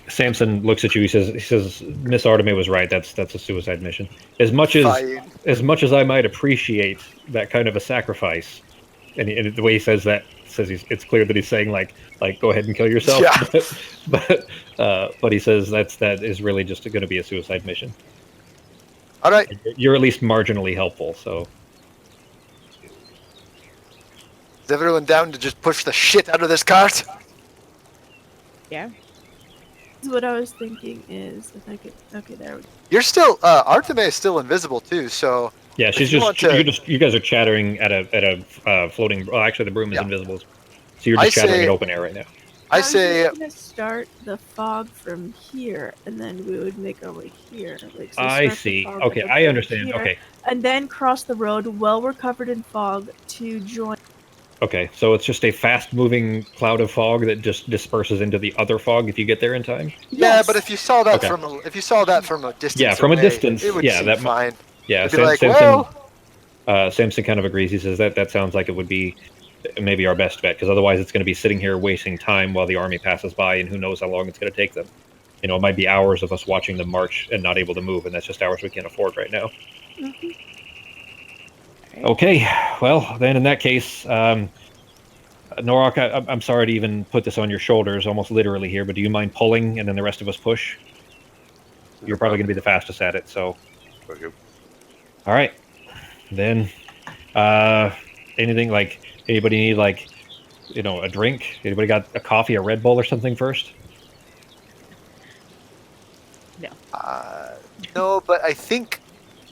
Samson looks at you. He says, Miss Arteme was right. That's a suicide mission. As much as I might appreciate that kind of a sacrifice, and the way he says that it's clear that he's saying like go ahead and kill yourself. Yeah. But he says that is really just going to be a suicide mission. All right. You're at least marginally helpful. So. Is everyone down to just push the shit out of this cart? Yeah. What I was thinking is if I could. Okay, there we go. You're still Arteme is still invisible too, so yeah, she's you guys are chattering at a floating. Well, actually, the broom is invisible, so you're just chattering in open air right now. I say I'm gonna start the fog from here, and then we would make our way here. Like, so I see. fog, Okay, I understand. Here, okay, and then cross the road while we're covered in fog to join. Okay, so it's just a fast-moving cloud of fog that just disperses into the other fog if you get there in time. Yeah, but if you saw that from a distance, yeah, from a distance, it would seem that fine. Yeah, Samson kind of agrees. He says that sounds like it would be maybe our best bet, because otherwise it's going to be sitting here wasting time while the army passes by, and who knows how long it's going to take them. You know, it might be hours of us watching them march and not able to move, and that's just hours we can't afford right now. Mm-hmm. Okay, well, then in that case, Norok, I'm sorry to even put this on your shoulders, almost literally here, but do you mind pulling and then the rest of us push? You're probably going to be the fastest at it, so. Okay. All right. Then, anything like, anybody need like, you know, a drink? Anybody got a coffee, a Red Bull or something first? No. No, but I think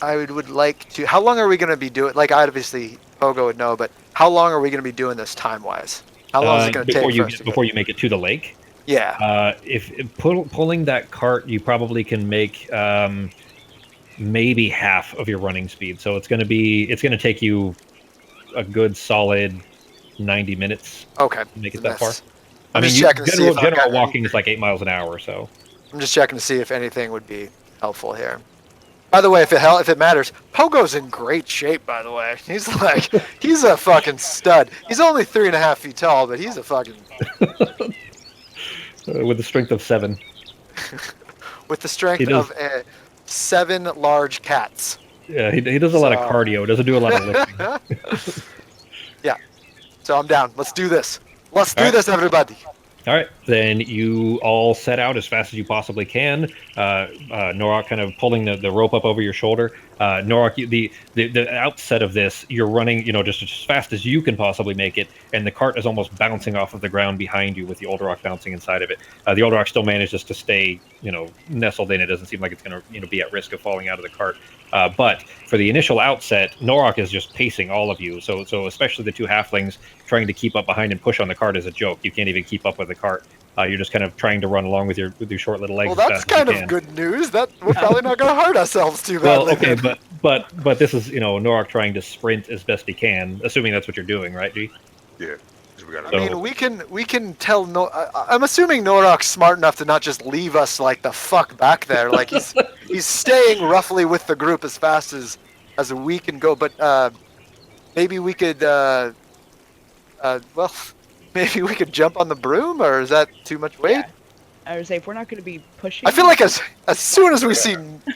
I would like to. How long are we going to be doing? Like, obviously, Pogo would know, but how long are we going to be doing this time-wise? How long is it going to take before you make it to the lake? Yeah. If pulling that cart, you probably can make maybe half of your running speed. So it's going to take you a good solid 90 minutes. Okay. To make it that far. I'm just checking to see if general walking is like 8 miles an hour. So I'm just checking to see if anything would be helpful here. By the way, if it matters, Pogo's in great shape, by the way. He's a fucking stud. He's only 3.5 feet tall, but he's a fucking... with the strength of 7. With the strength of 7 large cats. Yeah, he does a lot of cardio. Doesn't do a lot of lifting. Yeah. So I'm down. Let's do this. Let's do this, everybody. All right, then you all set out as fast as you possibly can. Norok kind of pulling the rope up over your shoulder. Norok, the outset of this, you're running, just as fast as you can possibly make it, and the cart is almost bouncing off of the ground behind you with the Old Rock bouncing inside of it. The Old Rock still manages to stay, nestled in. It doesn't seem like it's going to, be at risk of falling out of the cart. But for the initial outset, Norok is just pacing all of you. So especially the two halflings trying to keep up behind and push on the cart is a joke. You can't even keep up with the cart. You're just kind of trying to run along with your short little legs. Well, that's kind of good news. That we're probably not going to hurt ourselves too badly. Well, okay, but this is Norok trying to sprint as best he can, assuming that's what you're doing, right, G? Yeah. I mean, we can tell. I'm assuming Norok's smart enough to not just leave us like the fuck back there. Like he's staying roughly with the group as fast as we can go. But maybe we could. Maybe we could jump on the broom, or is that too much weight? Yeah. I would say if we're not going to be pushing. I feel like as soon as we see,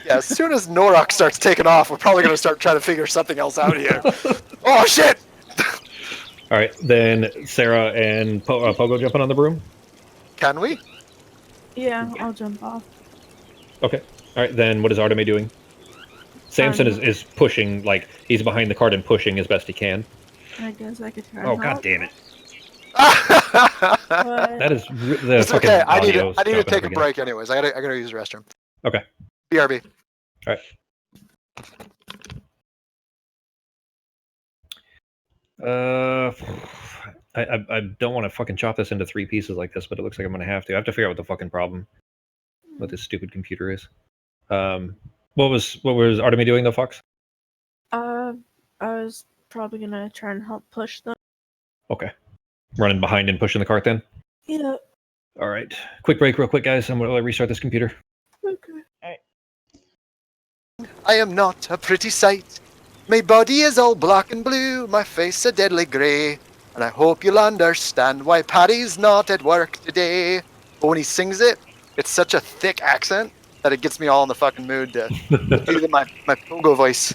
as soon as Norok starts taking off, we're probably going to start trying to figure something else out here. Oh shit! All right, then Sarah and Pogo jumping on the broom? Can we? Yeah, I'll jump off. Okay. All right, then what is Arteme doing? Samson is pushing, like, he's behind the cart and pushing as best he can. I guess I could try. Oh, god damn it. But... That is the it's fucking okay. I need to take a break. break anyways. I gotta use the restroom. Okay. BRB. All right. I don't want to fucking chop this into 3 pieces like this, but it looks like I'm gonna have to. I have to figure out what the fucking problem with this stupid computer is. What was Arteme doing though, Fox? I was probably gonna try and help push them. Okay. Running behind and pushing the cart then? Yeah. All right. Quick break real quick, guys. I'm gonna restart this computer. Okay. All right. I am not a pretty sight. My body is all black and blue, my face a deadly grey. And I hope you'll understand why Paddy's not at work today. But when he sings it, it's such a thick accent that it gets me all in the fucking mood to do my pogo voice.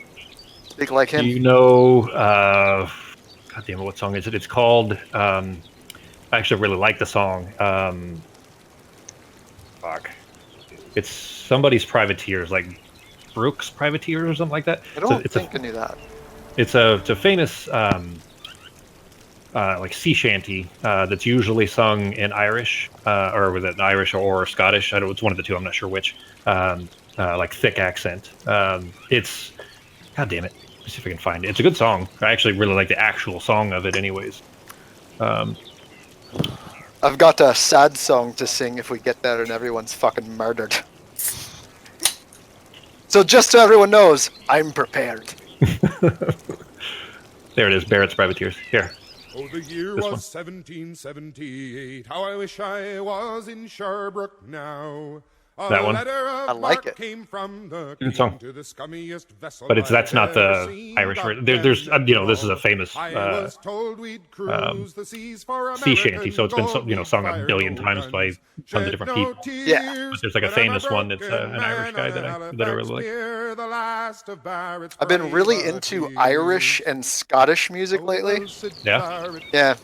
Speak like Do him. you know? God damn it! What song is it? It's called. I actually really like the song. Fuck. It's somebody's Privateers, like Brooks Privateers or something like that. I don't think I knew that. It's a famous like sea shanty that's usually sung in Irish or with an Irish or Scottish. I don't. It's one of the two. I'm not sure which. Like thick accent. It's God damn it. Let's see if I can find it. It's a good song. I actually really like the actual song of it, anyways. I've got a sad song to sing if we get there and everyone's fucking murdered. So just so everyone knows, I'm prepared. There it is, Barrett's Privateers. Here. Oh, the year This was one. 1778. How I wish I was in Sherbrooke now. A That one. letter of I like marque it. Came from the Good song. king to the scummiest vessel But that's I've not ever the seen. Irish Got version. There's this is a famous I was told we'd cruise the seas for sea shanty, American so it's been gold. sung a Fired billion no times by guns, tons of shed different no people. Yeah. But there's like a tears, famous but I'm one that's an broken Irish guy man that I on really like. Halifax pier, the last of Barrett's I've been really brave into buddies. Irish and Scottish music Oh, lately. those Sid Yeah? Barrett Yeah,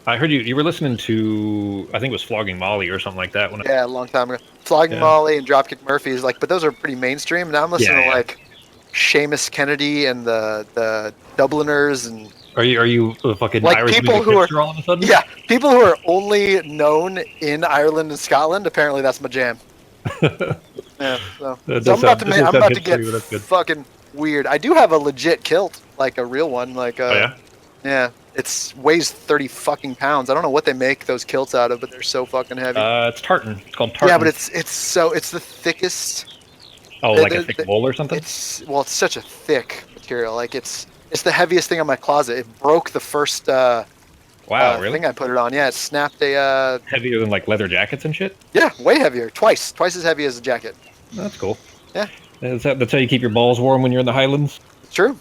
I heard you were listening to, I think it was Flogging Molly or something like that. When yeah, a long time ago. Flogging Yeah. Molly and Dropkick Murphys, like, but those are pretty mainstream. Now I'm listening Yeah, to yeah. like Seamus Kennedy and the Dubliners and Are you a fucking Like Irish people music who are- hipster all of a sudden? yeah, people who are only known in Ireland and Scotland. Apparently, that's my jam. Yeah, so, That so does I'm about sound- to does make, I'm sound about to hipstery, get but that's good. fucking weird. I do have a legit kilt, like a real one, like Oh yeah. yeah. It's weighs 30 fucking pounds. I don't know what they make those kilts out of, but they're so fucking heavy. It's tartan. It's called tartan. Yeah, but it's the thickest. oh, the- like a the- thick the- wool or something. It's such a thick material. Like it's the heaviest thing on my closet. It broke the first Wow, really? thing I put it on. Yeah, it snapped a Heavier than like leather jackets and shit. yeah, way heavier, twice as heavy as a jacket. That's cool. Yeah. That's how you keep your balls warm when you're in the Highlands. It's true.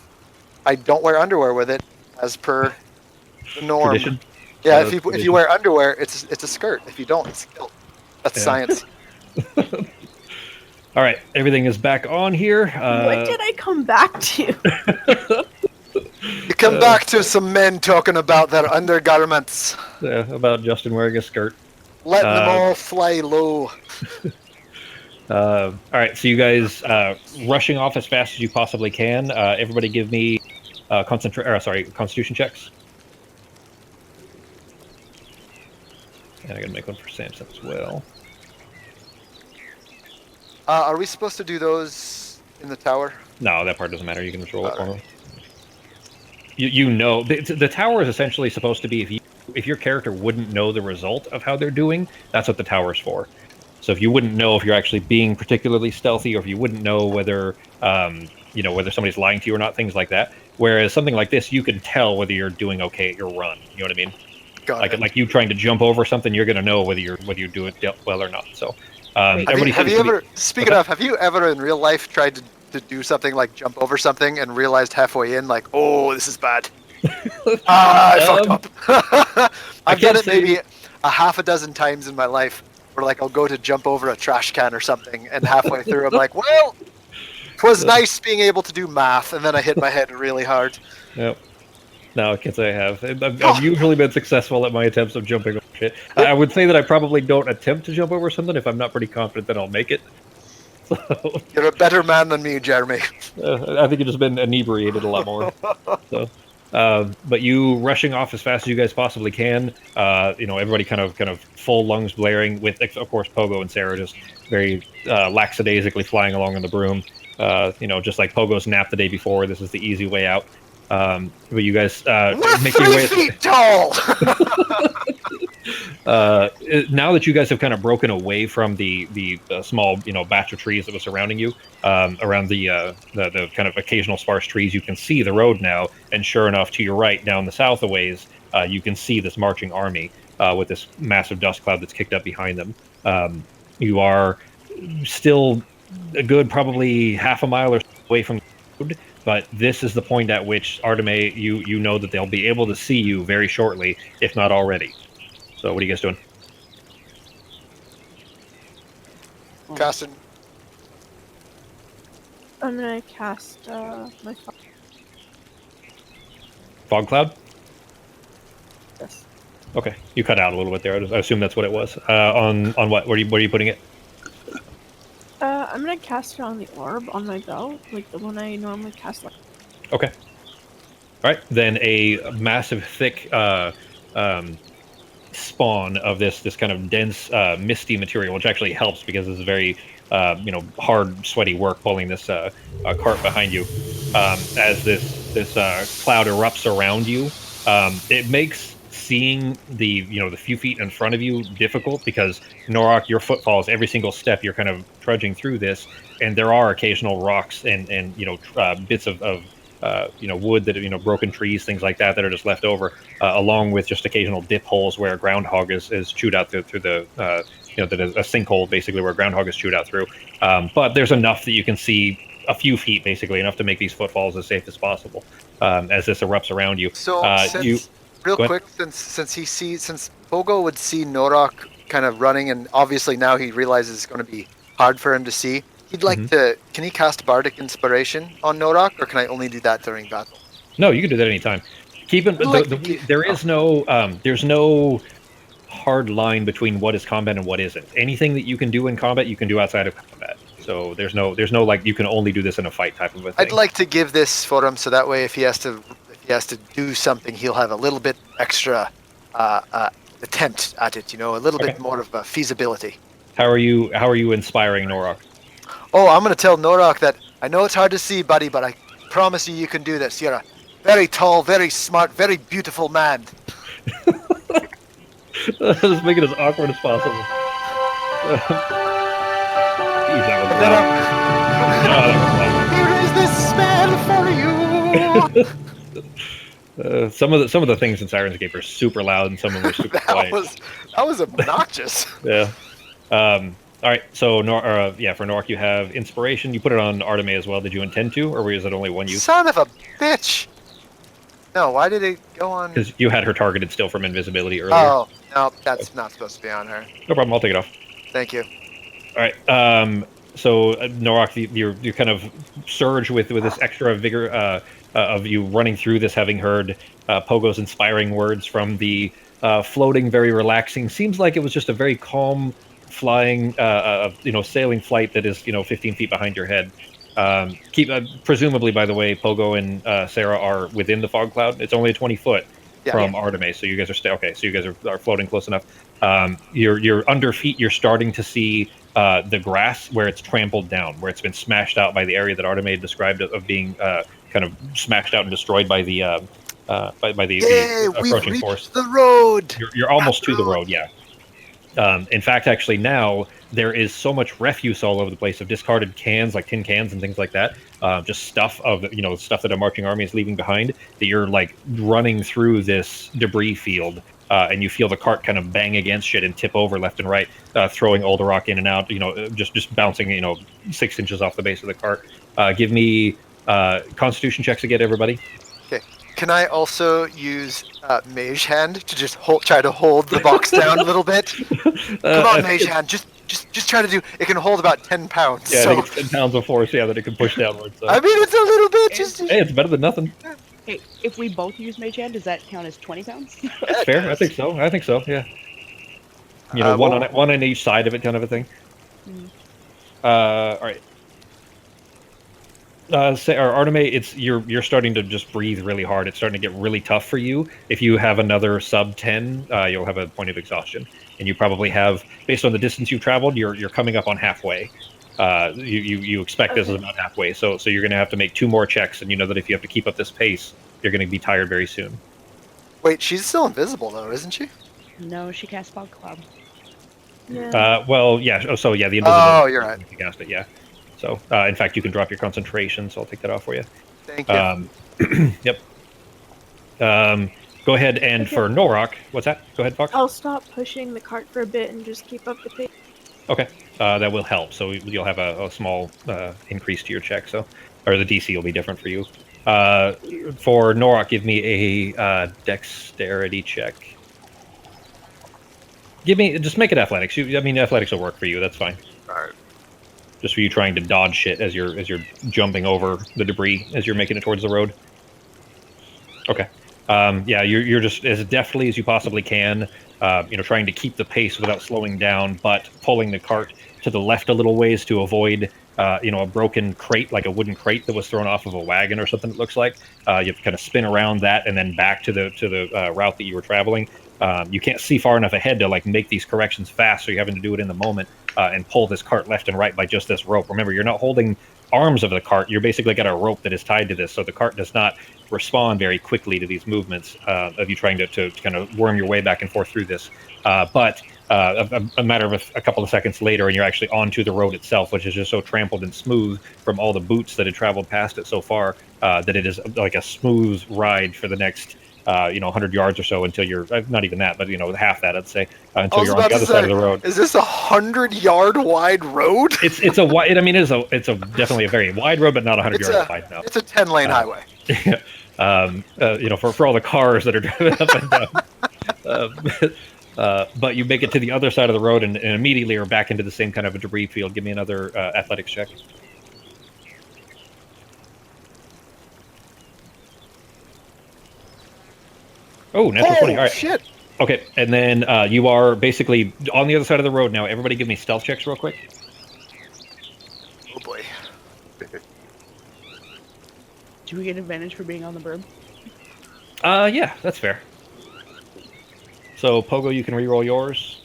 I don't wear underwear with it, as per the norm. Tradition. Yeah, Yeah, if that's you wear underwear, it's a skirt. If you don't, it's a kilt. That's Yeah. science. All right, everything is back on here. What did I come back to? You come back to some men talking about their undergarments, About Justin wearing a skirt. letting them all fly low. All right, so you guys rushing off as fast as you possibly can. Everybody, give me Constitution checks. And I gotta make one for Samson as well. Are we supposed to do those in the tower? No, that part doesn't matter. You can just roll it All for right. me. You know, the tower is essentially supposed to be if your character wouldn't know the result of how they're doing, that's what the tower's for. So if you wouldn't know if you're actually being particularly stealthy, or if you wouldn't know whether whether somebody's lying to you or not, things like that. Whereas something like this, you can tell whether you're doing okay at your run. You know what I mean? Got it. Like you trying to jump over something, you're going to know whether you do it well or not. So everybody Have seems you to be- ever, speaking of, have you ever in real life tried to do something like jump over something and realized halfway in, like, oh, this is bad. I fucked up. I've done can't it say- maybe a half a dozen times in my life where, like, I'll go to jump over a trash can or something, and halfway through I'm like, well, it was nice being able to do math, and then I hit my head really hard. Yep. No, I can't say I have. I've usually been successful at my attempts of jumping over shit. I would say that I probably don't attempt to jump over something if I'm not pretty confident that I'll make it. So, You're a better man than me, Jeremy. I think you've just been inebriated a lot more. So, but you rushing off as fast as you guys possibly can. Everybody kind of full lungs blaring, with, of course, Pogo and Sarah just very lackadaisically flying along on the broom. Just like Pogo's nap the day before, this is the easy way out. But you guys We're make your 3 way. feet tall! Now that you guys have kind of broken away from the small batch of trees that was surrounding you, around the kind of occasional sparse trees, you can see the road now. And sure enough, to your right, down the south a ways, you can see this marching army with this massive dust cloud that's kicked up behind them. You are still a good probably half a mile or so away from the road, but this is the point at which Arteme, you know that they'll be able to see you very shortly, if not already. So what are you guys doing? Casting. I'm gonna cast my Fog cloud. yes. Okay, you cut out a little bit there. I assume that's what it was. On what? Where are you putting it? I'm gonna cast it on the orb on my belt, like the one I normally cast. Like Okay. All right. Then a massive, thick spawn of this kind of dense, misty material, which actually helps because this is very, hard, sweaty work pulling this cart behind you. As this cloud erupts around you, it makes seeing the few feet in front of you difficult because Norok, your footfalls, every single step you're kind of trudging through this, and there are occasional rocks and bits of wood that broken trees, things like that are just left over, along with just occasional dip holes where a groundhog is chewed out through the that is a sinkhole basically where a groundhog is chewed out through. But there's enough that you can see a few feet, basically enough to make these footfalls as safe as possible as this erupts around you. So real quick, since Pogo would see Norok kind of running, and obviously now he realizes it's going to be hard for him to see. He'd like to. Can he cast Bardic Inspiration on Norok, or can I only do that during battle? No, you can do that anytime. There's no hard line between what is combat and what isn't. Anything that you can do in combat, you can do outside of combat. So there's no like you can only do this in a fight type of a thing. I'd like to give this for him so that way if he has to do something, he'll have a little bit extra attempt at it. A little bit more of a feasibility. How are you inspiring Norok? Oh, I'm going to tell Norok that I know it's hard to see, buddy, but I promise you can do this. You're a very tall, very smart, very beautiful man. Just make it as awkward as possible. Jeez, that Here is this spell for you. some of the things in Sirenscape are super loud, and some of them are super quiet. That was obnoxious. Yeah. All right. So, for Norok, you have inspiration. You put it on Arteme as well. Did you intend to, or was it only one use? Son of a bitch! No, why did it go on? Because you had her targeted still from invisibility earlier. Oh, no, that's not supposed to be on her. No problem. I'll take it off. Thank you. All right. So Norok, you kind of surge with this extra vigor of you running through this, having heard Pogo's inspiring words from the floating, very relaxing. Seems like it was just a very calm flying, sailing flight that is 15 feet behind your head. Presumably, by the way, Pogo and Sarah are within the fog cloud. It's only 20 foot from Arteme, so you guys are okay. So you guys are floating close enough. You're under feet. You're starting to see the grass where it's trampled down, where it's been smashed out by the area that Arteme described of being kind of smashed out and destroyed by the the approaching force. The road. You're almost to the road. Yeah. In fact, actually, now there is so much refuse all over the place of discarded cans, like tin cans and things like that. Just stuff that a marching army is leaving behind. That you're like running through this debris field, and you feel the cart kind of bang against shit and tip over left and right, throwing Alderrock in and out. Just bouncing 6 inches off the base of the cart. Give me Constitution checks again, everybody. Okay. Can I also use Mage Hand to just try to hold the box down a little bit? Come on, Mage Hand, just try to do. It can hold about 10 pounds. Yeah, so. I think it's 10 pounds of force. Yeah, that it can push downwards. So. I mean, it's a little bit. Hey, it's better than nothing. Hey, if we both use Mage Hand, does that count as 20 pounds? That's fair. I think so. Yeah. One on each side of it, kind of a thing. All right. Arteme, you're starting to just breathe really hard. It's starting to get really tough for you. If you have another sub 10, you'll have a point of exhaustion, and you probably have, based on the distance you've traveled, you're coming up on halfway. You expect this is about halfway, so you're going to have to make 2 more checks, and you know that if you have to keep up this pace, you're going to be tired very soon. Wait, she's still invisible though, isn't she? No, she cast Fog Cloud. Yeah. Well, yeah. Oh, so yeah, the invisible. Oh, you're right. You cast it, yeah. So, in fact, you can drop your concentration, so I'll take that off for you. Thank you. Yep. Go ahead, and for Norok, what's that? Go ahead, Fox. I'll stop pushing the cart for a bit and just keep up the pace. Okay, that will help. So you'll have a small increase to your check. Or the DC will be different for you. For Norok, give me a dexterity check. Just make it athletics. Athletics will work for you. That's fine. All right. just for you trying to dodge shit as you're jumping over the debris as you're making it towards the road. Okay. Yeah, you're just as deftly as you possibly can, trying to keep the pace without slowing down, but pulling the cart to the left a little ways to avoid, a broken crate, like a wooden crate that was thrown off of a wagon or something. It looks like you have to kind of spin around that and then back to the route that you were traveling. You can't see far enough ahead to like make these corrections fast, so you're having to do it in the moment and pull this cart left and right by just this rope. Remember, you're not holding arms of the cart. You're basically got a rope that is tied to this, so the cart does not respond very quickly to these movements of you trying to kind of worm your way back and forth through this. But a matter of a couple of seconds later, and you're actually onto the road itself, which is just so trampled and smooth from all the boots that had traveled past it so far that it is like a smooth ride for the next 100 yards or so until you're not even that, but half that, I'd say, until you're on the other side of the road. Is this 100-yard wide road? It's a wide. I mean, it's a definitely a very wide road, but not 100 yards wide. No, it's a 10-lane highway. For all the cars that are driving up and down. But you make it to the other side of the road and immediately are back into the same kind of a debris field. Give me another athletics check. Oh, natural 20. All right. Shit. Okay, and then you are basically on the other side of the road now. Everybody give me stealth checks real quick. Oh, boy. Do we get advantage for being on the broom? Yeah, that's fair. So, Pogo, you can re-roll yours.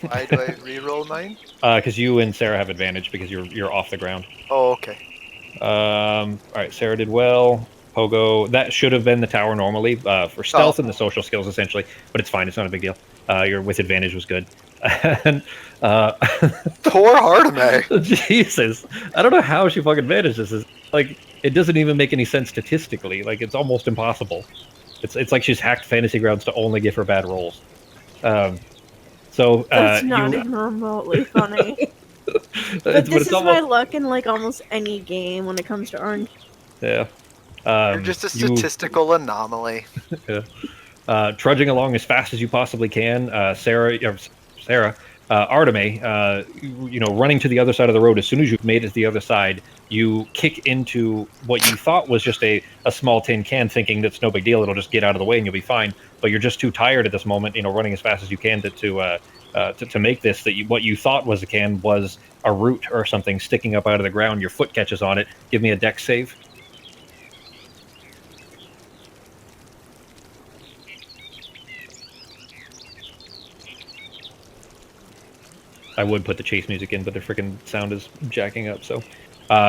Why do I re-roll mine? Because you and Sarah have advantage because you're off the ground. Oh, okay. All right, Sarah did well. Pogo, that should have been the tower normally for stealth and the social skills, essentially, but it's fine. It's not a big deal. Your with advantage was good. And, poor Arteme. Jesus, I don't know how she fucking managed this. It doesn't even make any sense statistically. Like, it's almost impossible. It's like she's hacked Fantasy Grounds to only give her bad rolls. That's not even remotely funny. But this is my luck in like almost any game when it comes to orange. Yeah. You're just a statistical anomaly. Yeah. Trudging along as fast as you possibly can, Sarah, Arteme, running to the other side of the road. As soon as you've made it to the other side, you kick into what you thought was just a small tin can, thinking that's no big deal. It'll just get out of the way and you'll be fine. But you're just too tired at this moment, running as fast as you can to make this. What you thought was a can was a root or something sticking up out of the ground. Your foot catches on it. Give me a dex save. I would put the chase music in, but the freaking sound is jacking up. So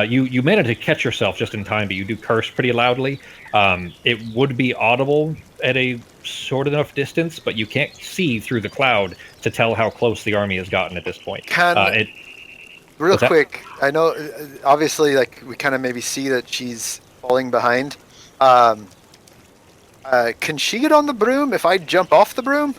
you managed to catch yourself just in time, but you do curse pretty loudly. It would be audible at a short enough distance, but you can't see through the cloud to tell how close the army has gotten at this point. Real quick, I know, obviously, like, we kind of maybe see that she's falling behind. Can she get on the broom if I jump off the broom?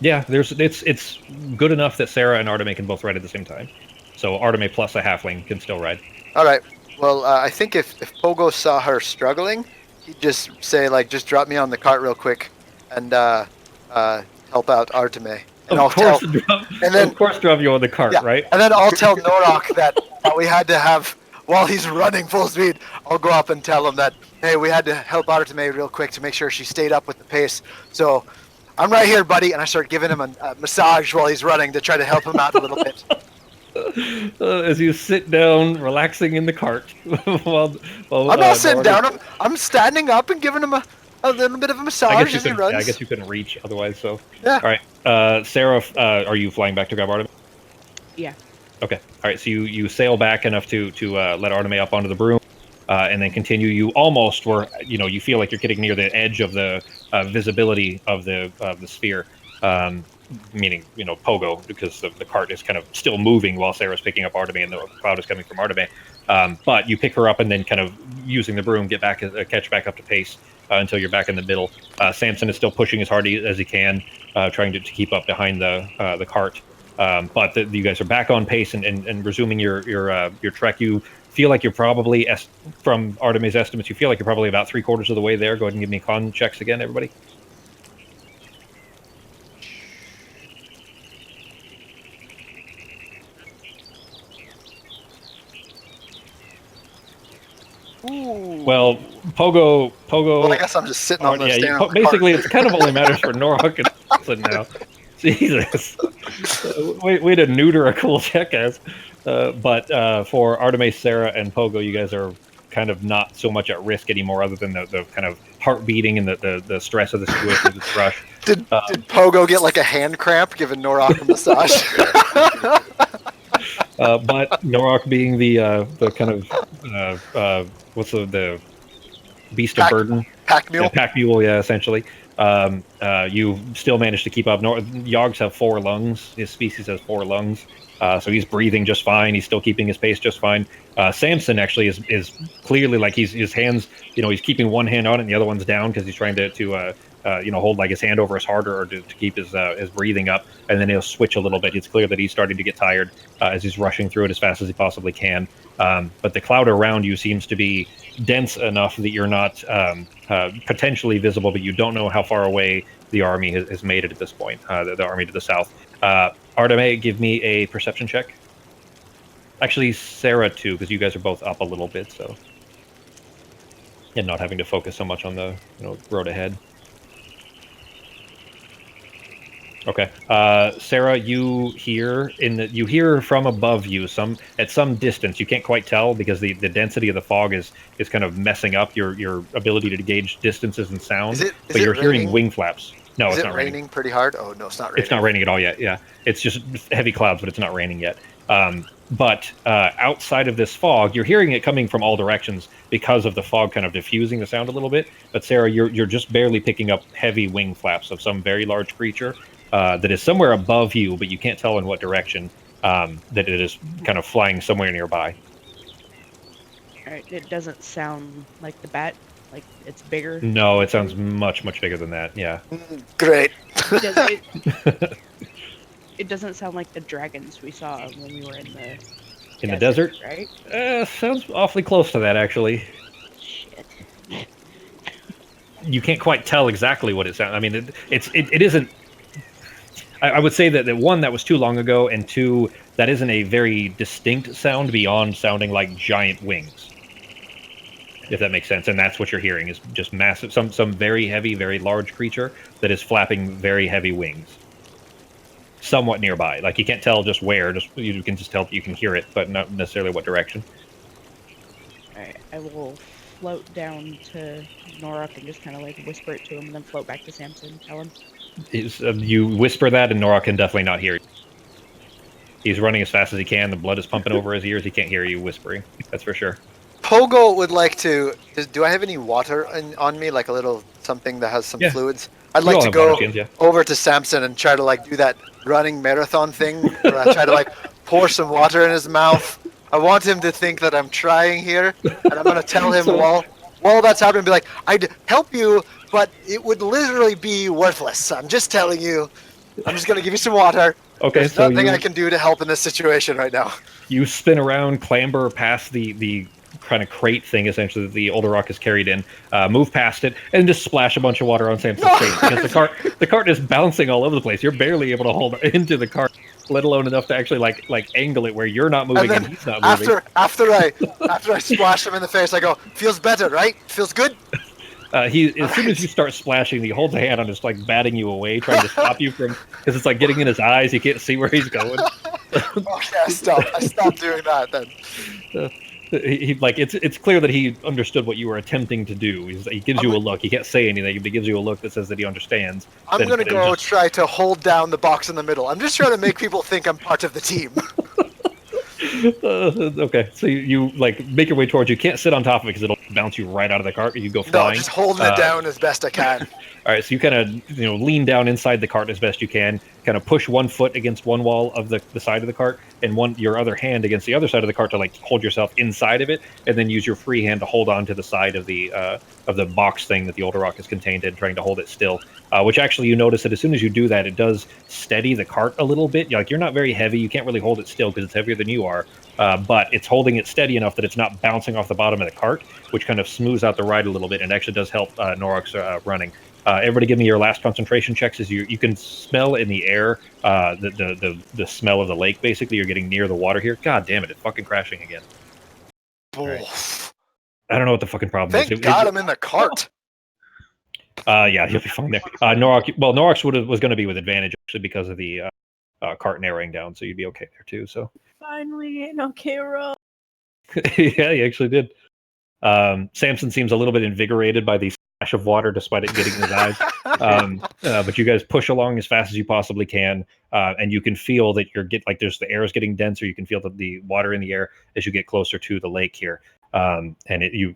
Yeah, it's good enough that Sarah and Arteme can both ride at the same time. So Arteme plus a halfling can still ride. All right. Well, I think if Pogo saw her struggling, he'd just say, like, just drop me on the cart real quick and help out Arteme. And of course drop you on the cart, right? And then I'll tell Norok that we had to have, while he's running full speed, I'll go up and tell him that, hey, we had to help Arteme real quick to make sure she stayed up with the pace. So I'm right here, buddy, and I start giving him a massage while he's running to try to help him out a little bit. As you sit down, relaxing in the cart. while I'm not sitting down. I'm standing up and giving him a little bit of a massage as he runs. I guess you couldn't reach otherwise, so... Yeah. All right. Sarah, are you flying back to grab Arteme? Yeah. Okay. All right, so you sail back enough to let Arteme up onto the broom. And then continue. You almost were, you feel like you're getting near the edge of the visibility of the sphere, meaning, Pogo, because the cart is kind of still moving while Sarah's picking up Arteme and the cloud is coming from Arteme. But you pick her up and then kind of using the broom, catch back up to pace until you're back in the middle. Samson is still pushing as hard as he can, trying to keep up behind the cart. But you guys are back on pace and resuming your trek. You feel like you're probably, from Arteme's estimates, you feel like you're probably about 3/4 of the way there. Go ahead and give me con checks again, everybody. Ooh. Well, Pogo. Well, I guess I'm just sitting on the stand. Basically, it's kind of only matters for Norok and Samson now. Jesus, way to neuter a cool jackass. But for Artemis, Sarah, and Pogo, you guys are kind of not so much at risk anymore, other than the kind of heart beating and the stress of the situation with the rush. Did Pogo get like a hand cramp giving Norok a massage? But Norok being the kind of what's the beast of burden? Pack mule? Yeah, pack mule, yeah, essentially. You still managed to keep up. Yogs have 4 lungs. His species has 4 lungs. So he's breathing just fine. He's still keeping his pace just fine. Samson actually is clearly like his hands, he's keeping one hand on it and the other one's down because he's trying to hold like his hand over his heart or to keep his breathing up. And then he'll switch a little bit. It's clear that he's starting to get tired as he's rushing through it as fast as he possibly can. But the cloud around you seems to be dense enough that you're not potentially visible, but you don't know how far away the army has made it at this point, the army to the south. Arteme, give me a perception check. Actually, Sarah, too, because you guys are both up a little bit, so... And not having to focus so much on the road ahead. Okay. Sarah, you hear from above you, at some distance. You can't quite tell because the density of the fog is kind of messing up your ability to gauge distances and sound. But you're hearing wing flaps. No, it's not raining. Raining pretty hard? Oh, no, it's not raining. It's not raining at all yet, yeah. It's just heavy clouds, but it's not raining yet. But outside of this fog, you're hearing it coming from all directions because of the fog kind of diffusing the sound a little bit. But Sarah, you're just barely picking up heavy wing flaps of some very large creature that is somewhere above you, but you can't tell in what direction, that it is kind of flying somewhere nearby. Alright, it doesn't sound like the bat, like it's bigger. No, it sounds much, much bigger than that, yeah. Great. It doesn't sound like the dragons we saw when we were in the desert, right? Sounds awfully close to that, actually. Shit. You can't quite tell exactly what it sounds. I mean, it isn't. I would say that one, that was too long ago, and 2, that isn't a very distinct sound beyond sounding like giant wings. If that makes sense, and that's what you're hearing is just massive, some very heavy, very large creature that is flapping very heavy wings. Somewhat nearby, like you can't tell just where. You can just tell that you can hear it, but not necessarily what direction. Alright, I will float down to Norok and just kind of like whisper it to him, and then float back to Samson. Tell him. You whisper that, and Norok can definitely not hear you. He's running as fast as he can. The blood is pumping over his ears. He can't hear you whispering. That's for sure. Pogo would like to... Do I have any water on me, like a little something that has some fluids? I'd like to go over to Samson and try to like do that running marathon thing where I try to like pour some water in his mouth. I want him to think that I'm trying here, and I'm going to tell him while that's happening, be like, I'd help you, but it would literally be worthless. I'm just telling you. I'm just going to give you some water. Okay, There's nothing I can do to help in this situation right now. You spin around, clamber past the kind of crate thing, essentially, that the older rock is carried in, move past it, and just splash a bunch of water on Samson's face, because the cart is bouncing all over the place. You're barely able to hold into the cart, let alone enough to actually like angle it where you're not moving and he's not moving. After I splash him in the face, I go, feels better, right? Feels good? As soon as you start splashing, he holds a hand on just like batting you away, trying to stop you from, because it's like getting in his eyes. You can't see where he's going. Okay, I stopped doing that then. It's clear that he understood what you were attempting to do. He gives you a look. He can't say anything, but he gives you a look that says that he understands. I'm going to go try to hold down the box in the middle. I'm just trying to make people think I'm part of the team. Okay, so you like make your way towards you. Can't sit on top of it because it'll bounce you right out of the cart. You go flying. No, just holding it down as best I can. All right, so you kind of lean down inside the cart as best you can. Kind of push one foot against one wall of the side of the cart, and your other hand against the other side of the cart to like hold yourself inside of it, and then use your free hand to hold on to the side of the box thing that the older rock is contained in, trying to hold it still. Which actually you notice that as soon as you do that, it does steady the cart a little bit. You're not very heavy. You can't really hold it still because it's heavier than you are. But it's holding it steady enough that it's not bouncing off the bottom of the cart, which kind of smooths out the ride a little bit, and actually does help Norok's running. Everybody give me your last concentration checks. As you can smell in the air the smell of the lake, basically. You're getting near the water here. God damn it, it's fucking crashing again. Right. I don't know what the fucking problem is. Thank God I'm in the cart. Yeah, you'll be fine there. Norok was going to be with advantage actually because of the cart narrowing down, so you'd be okay there too. So Finally, an okay roll. yeah, he actually did. Samson seems a little bit invigorated by the splash of water, despite it getting in his eyes. But you guys push along as fast as you possibly can, and you can feel that there's the air is getting denser. You can feel the water in the air as you get closer to the lake here. And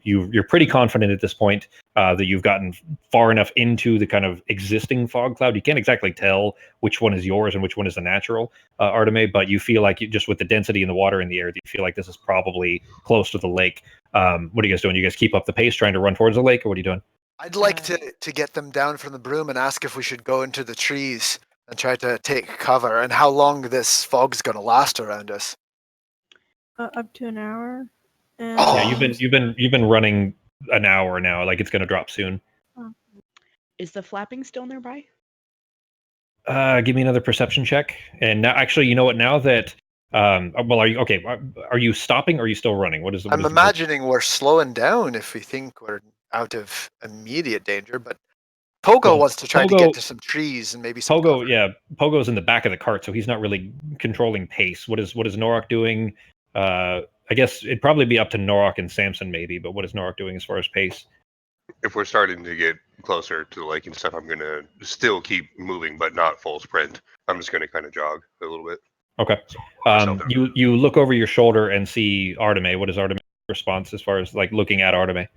you're pretty confident at this point that you've gotten far enough into the kind of existing fog cloud. You can't exactly tell which one is yours and which one is the natural, Arteme, but you feel like just with the density in the water in the air, you feel like this is probably close to the lake. What are you guys doing? You guys keep up the pace trying to run towards the lake, or what are you doing? I'd like to get them down from the broom and ask if we should go into the trees and try to take cover, and how long this fog's going to last around us. Up to an hour. And Yeah, you've been running an hour now. Like it's going to drop soon. Is the flapping still nearby? Give me another perception check. And now, actually, you know what? Now that are you okay? Are you stopping or are you still running? I'm imagining we're slowing down if we think we're out of immediate danger, but Pogo wants to try to get to some trees and maybe some cover. Yeah, Pogo's in the back of the cart, so he's not really controlling pace. What is Norok doing? I guess it'd probably be up to Norok and Samson maybe, but what is Norok doing as far as pace? If we're starting to get closer to the lake and stuff, I'm going to still keep moving, but not full sprint. I'm just going to kind of jog a little bit. Okay. You look over your shoulder and see Arteme. What is Arteme's response as far as like looking at Arteme?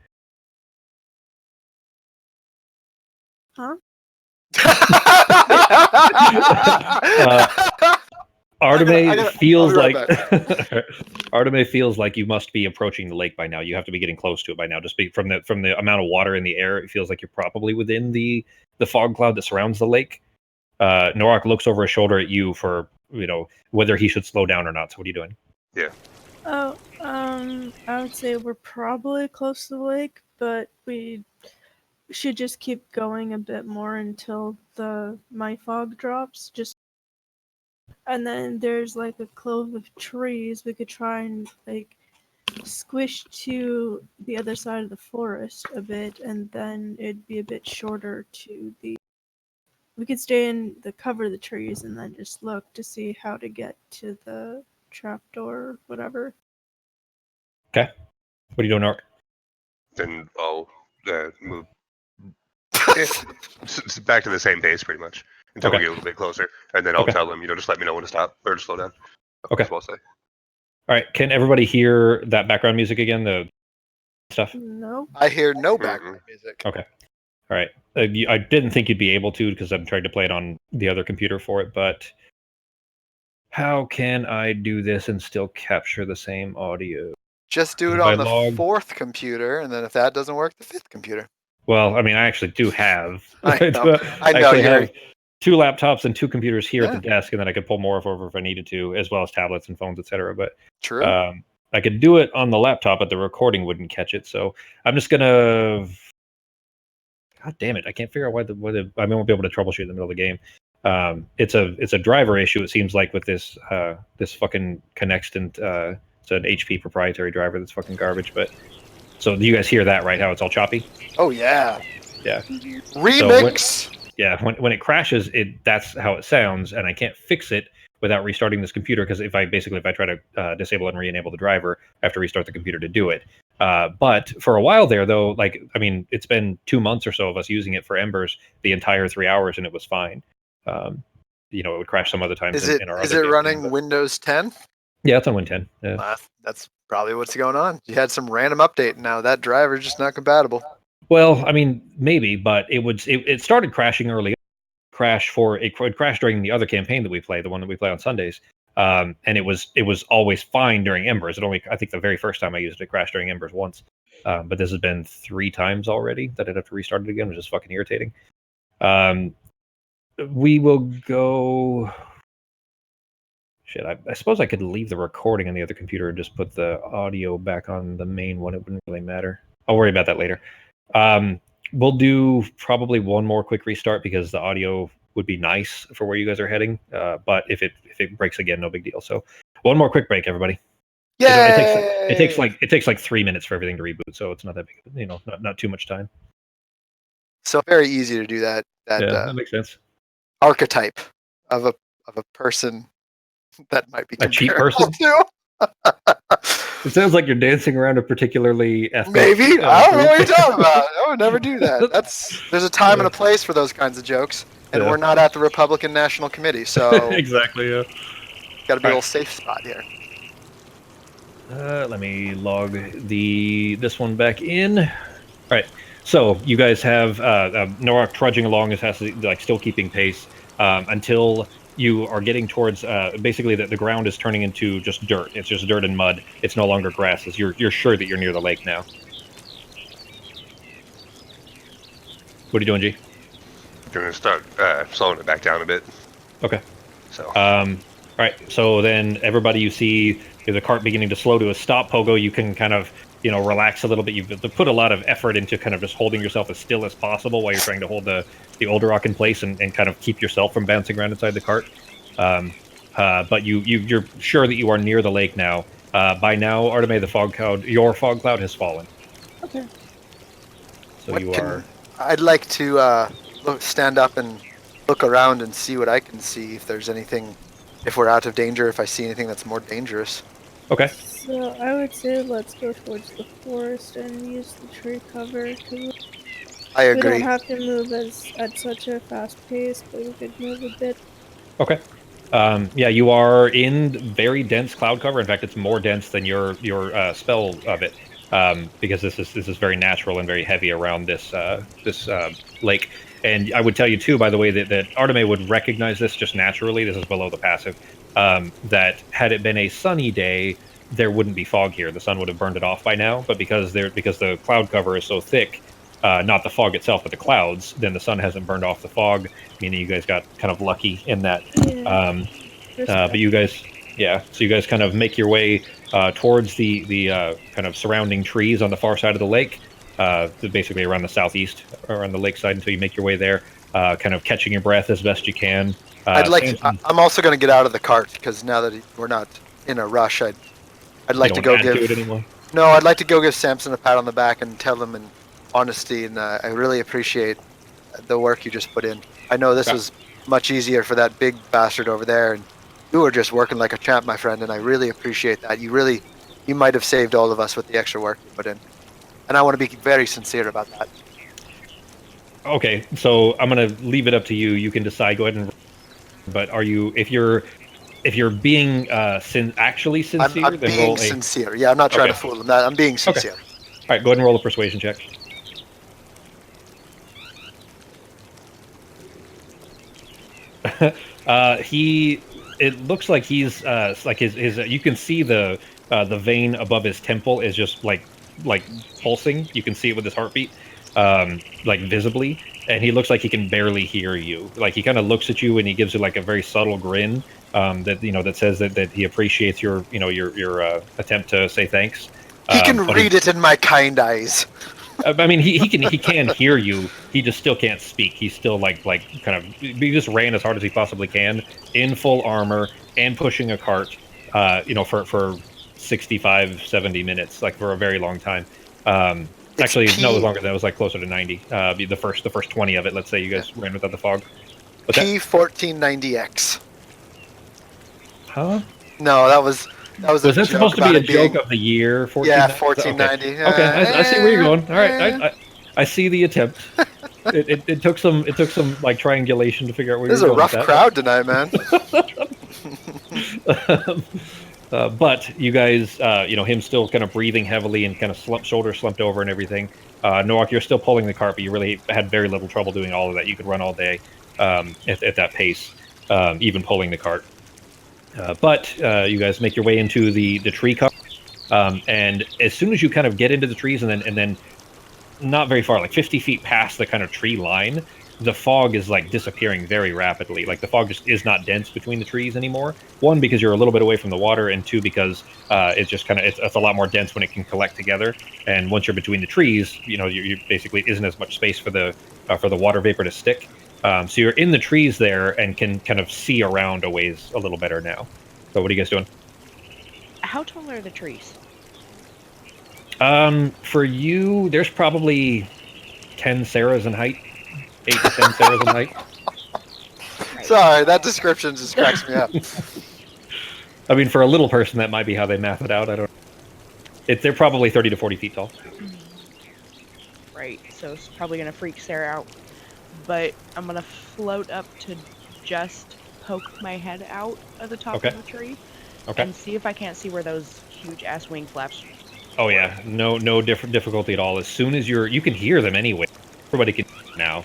Huh? Arteme feels like Arteme feels like you must be approaching the lake by now. You have to be getting close to it by now. Just from the amount of water in the air, it feels like you're probably within the fog cloud that surrounds the lake. Norok looks over his shoulder at you for whether he should slow down or not. So what are you doing? Yeah. Oh, I would say we're probably close to the lake, but we should just keep going a bit more until my fog drops. And then there's like a clove of trees. We could try and like squish to the other side of the forest a bit, and then it'd be a bit shorter to the. We could stay in the cover of the trees and then just look to see how to get to the trapdoor, whatever. Okay. What are you doing, Nork? Then I'll move back to the same pace pretty much until we get a little bit closer, and then I'll tell them, just let me know when to stop or to slow down. Okay. That's what I'll say. All right. Can everybody hear that background music again? The stuff. No. I hear no background music. Okay. All right. I didn't think you'd be able to because I'm trying to play it on the other computer for it, but how can I do this and still capture the same audio? Just do it on the fourth computer, and then if that doesn't work, the fifth computer. Well, I mean, I actually do have. I know I have 2 laptops and 2 computers here at the desk, and then I could pull more over if I needed to, as well as tablets and phones, etc. But true. I could do it on the laptop, but the recording wouldn't catch it. So I'm just gonna. God damn it! I can't figure out why I won't be able to troubleshoot in the middle of the game. It's a driver issue. It seems like with this fucking Connextant. It's an HP proprietary driver that's fucking garbage. But so you guys hear that, right? How it's all choppy? Oh yeah. Yeah. Remix. So when it crashes, that's how it sounds, and I can't fix it without restarting this computer because if I try to disable and re-enable the driver, I have to restart the computer to do it. But for a while there, though, it's been 2 months or so of us using it for Embers the entire 3 hours, and it was fine. It would crash some other times. Is it running Windows 10? Yeah, it's on Win 10. Yeah. That's probably what's going on. You had some random update, and now that driver's just not compatible. Well, I mean, maybe, but it started crashing early. It crashed during the other campaign that we play, the one that we play on Sundays. And it was always fine during Embers. I think the very first time I used it crashed during Embers once. But this has been 3 times already that I'd have to restart it again, which is fucking irritating. We will go. Shit, I suppose I could leave the recording on the other computer and just put the audio back on the main one. It wouldn't really matter. I'll worry about that later. We'll do probably one more quick restart because the audio would be nice for where you guys are heading. But if it breaks again, no big deal. So one more quick break, everybody. Yeah. It takes like 3 minutes for everything to reboot, so it's not that big. Not too much time. So very easy to do that. That makes sense. Archetype of a person that might be A cheap comparable person? to. It sounds like you're dancing around a particularly ethnic. Maybe I don't know what group. you're talking about. I would never do that. There's a time and a place for those kinds of jokes, and we're not at the Republican National Committee, so exactly. Yeah. got to be a little safe spot here. Let me log this one back in. All right. So you guys have Norak trudging along as has like still keeping pace until you are getting towards basically the ground is turning into just dirt. It's just dirt and mud. It's no longer grass. You're sure that you're near the lake now. What are you doing, G? Gonna start slowing it back down a bit. Okay. So. All right. So then everybody, you see the cart beginning to slow to a stop. Pogo, you can kind of relax a little bit. You've put a lot of effort into kind of just holding yourself as still as possible while you're trying to hold the older rock in place and kind of keep yourself from bouncing around inside the cart. But you're sure that you are near the lake now. By now, Arteme, your fog cloud has fallen. Okay. So I'd like to stand up and look around and see what I can see. If there's anything, if we're out of danger, if I see anything that's more dangerous. Okay. So I would say let's go towards the forest and use the tree cover. I agree. We don't have to move at such a fast pace, but we could move a bit. Okay. Yeah, you are in very dense cloud cover. In fact, it's more dense than your spell of it, because this is very natural and very heavy around this lake. And I would tell you too, by the way, that Arteme would recognize this just naturally. This is below the passive. That had it been a sunny day, there wouldn't be fog here. The sun would have burned it off by now. But because the cloud cover is so thick, not the fog itself, but the clouds, then the sun hasn't burned off the fog, meaning you guys got kind of lucky in that. Yeah. But you guys, so you guys kind of make your way towards the kind of surrounding trees on the far side of the lake, basically around the southeast, around the lakeside, until you make your way there, kind of catching your breath as best you can. I'm also going to get out of the cart because now that we're not in a rush, I'd like to go I'd like to go give Samson a pat on the back and tell him in honesty, and I really appreciate the work you just put in. I know this was much easier for that big bastard over there, and you were just working like a champ, my friend, and I really appreciate that. You might have saved all of us with the extra work you put in, and I want to be very sincere about that. Okay, so I'm gonna leave it up to you. You can decide. Go ahead and. But if you're being actually sincere, I'm being sincere. Yeah, I'm not trying to fool them. I'm being sincere. Okay. All right, go ahead and roll a persuasion check. It looks like he's like his you can see the vein above his temple is just like pulsing. You can see it with his heartbeat, like visibly, and he looks like he can barely hear you. Like he kind of looks at you and he gives you like a very subtle grin that says that he appreciates your attempt to say thanks. He can read it in my kind eyes. I mean, he can hear you. He just still can't speak. He's still like kind of. He just ran as hard as he possibly can in full armor and pushing a cart. For 65, 70 minutes, like for a very long time. Actually, no, it was longer than that. It was like closer to 90. The first 20 of it. Let's say you guys ran without the fog. P1490X. Huh? No, that was that supposed to be a joke of the year? 1490. Okay, I see where you're going. All right, I see the attempt. It took some like triangulation to figure out where you're going. This is a rough crowd tonight, man. But you guys, him still kind of breathing heavily and kind of shoulders slumped over and everything. Noak, you're still pulling the cart, but you really had very little trouble doing all of that. You could run all day at that pace, even pulling the cart. But you guys make your way into the tree cover, and as soon as you kind of get into the trees and then not very far, like 50 feet past the kind of tree line, the fog is like disappearing very rapidly. Like the fog just is not dense between the trees anymore. One, because you're a little bit away from the water, and two, because it's just kind of it's a lot more dense when it can collect together. And once you're between the trees, you basically isn't as much space for the water vapor to stick. So you're in the trees there and can kind of see around a ways a little better now. So what are you guys doing? How tall are the trees? For you, there's probably 10 Sarahs in height, 8 to 10 Sarahs in height. Right. Sorry, that description just cracks me up. I mean, for a little person, that might be how they math it out. I don't. They're probably 30 to 40 feet tall. Right. So it's probably gonna freak Sarah out. But I'm gonna float up to just poke my head out of the top Okay. of the tree Okay. and see if I can't see where those huge ass wing flaps. Oh yeah, no difficulty at all. As soon as you can hear them anyway. Everybody can now.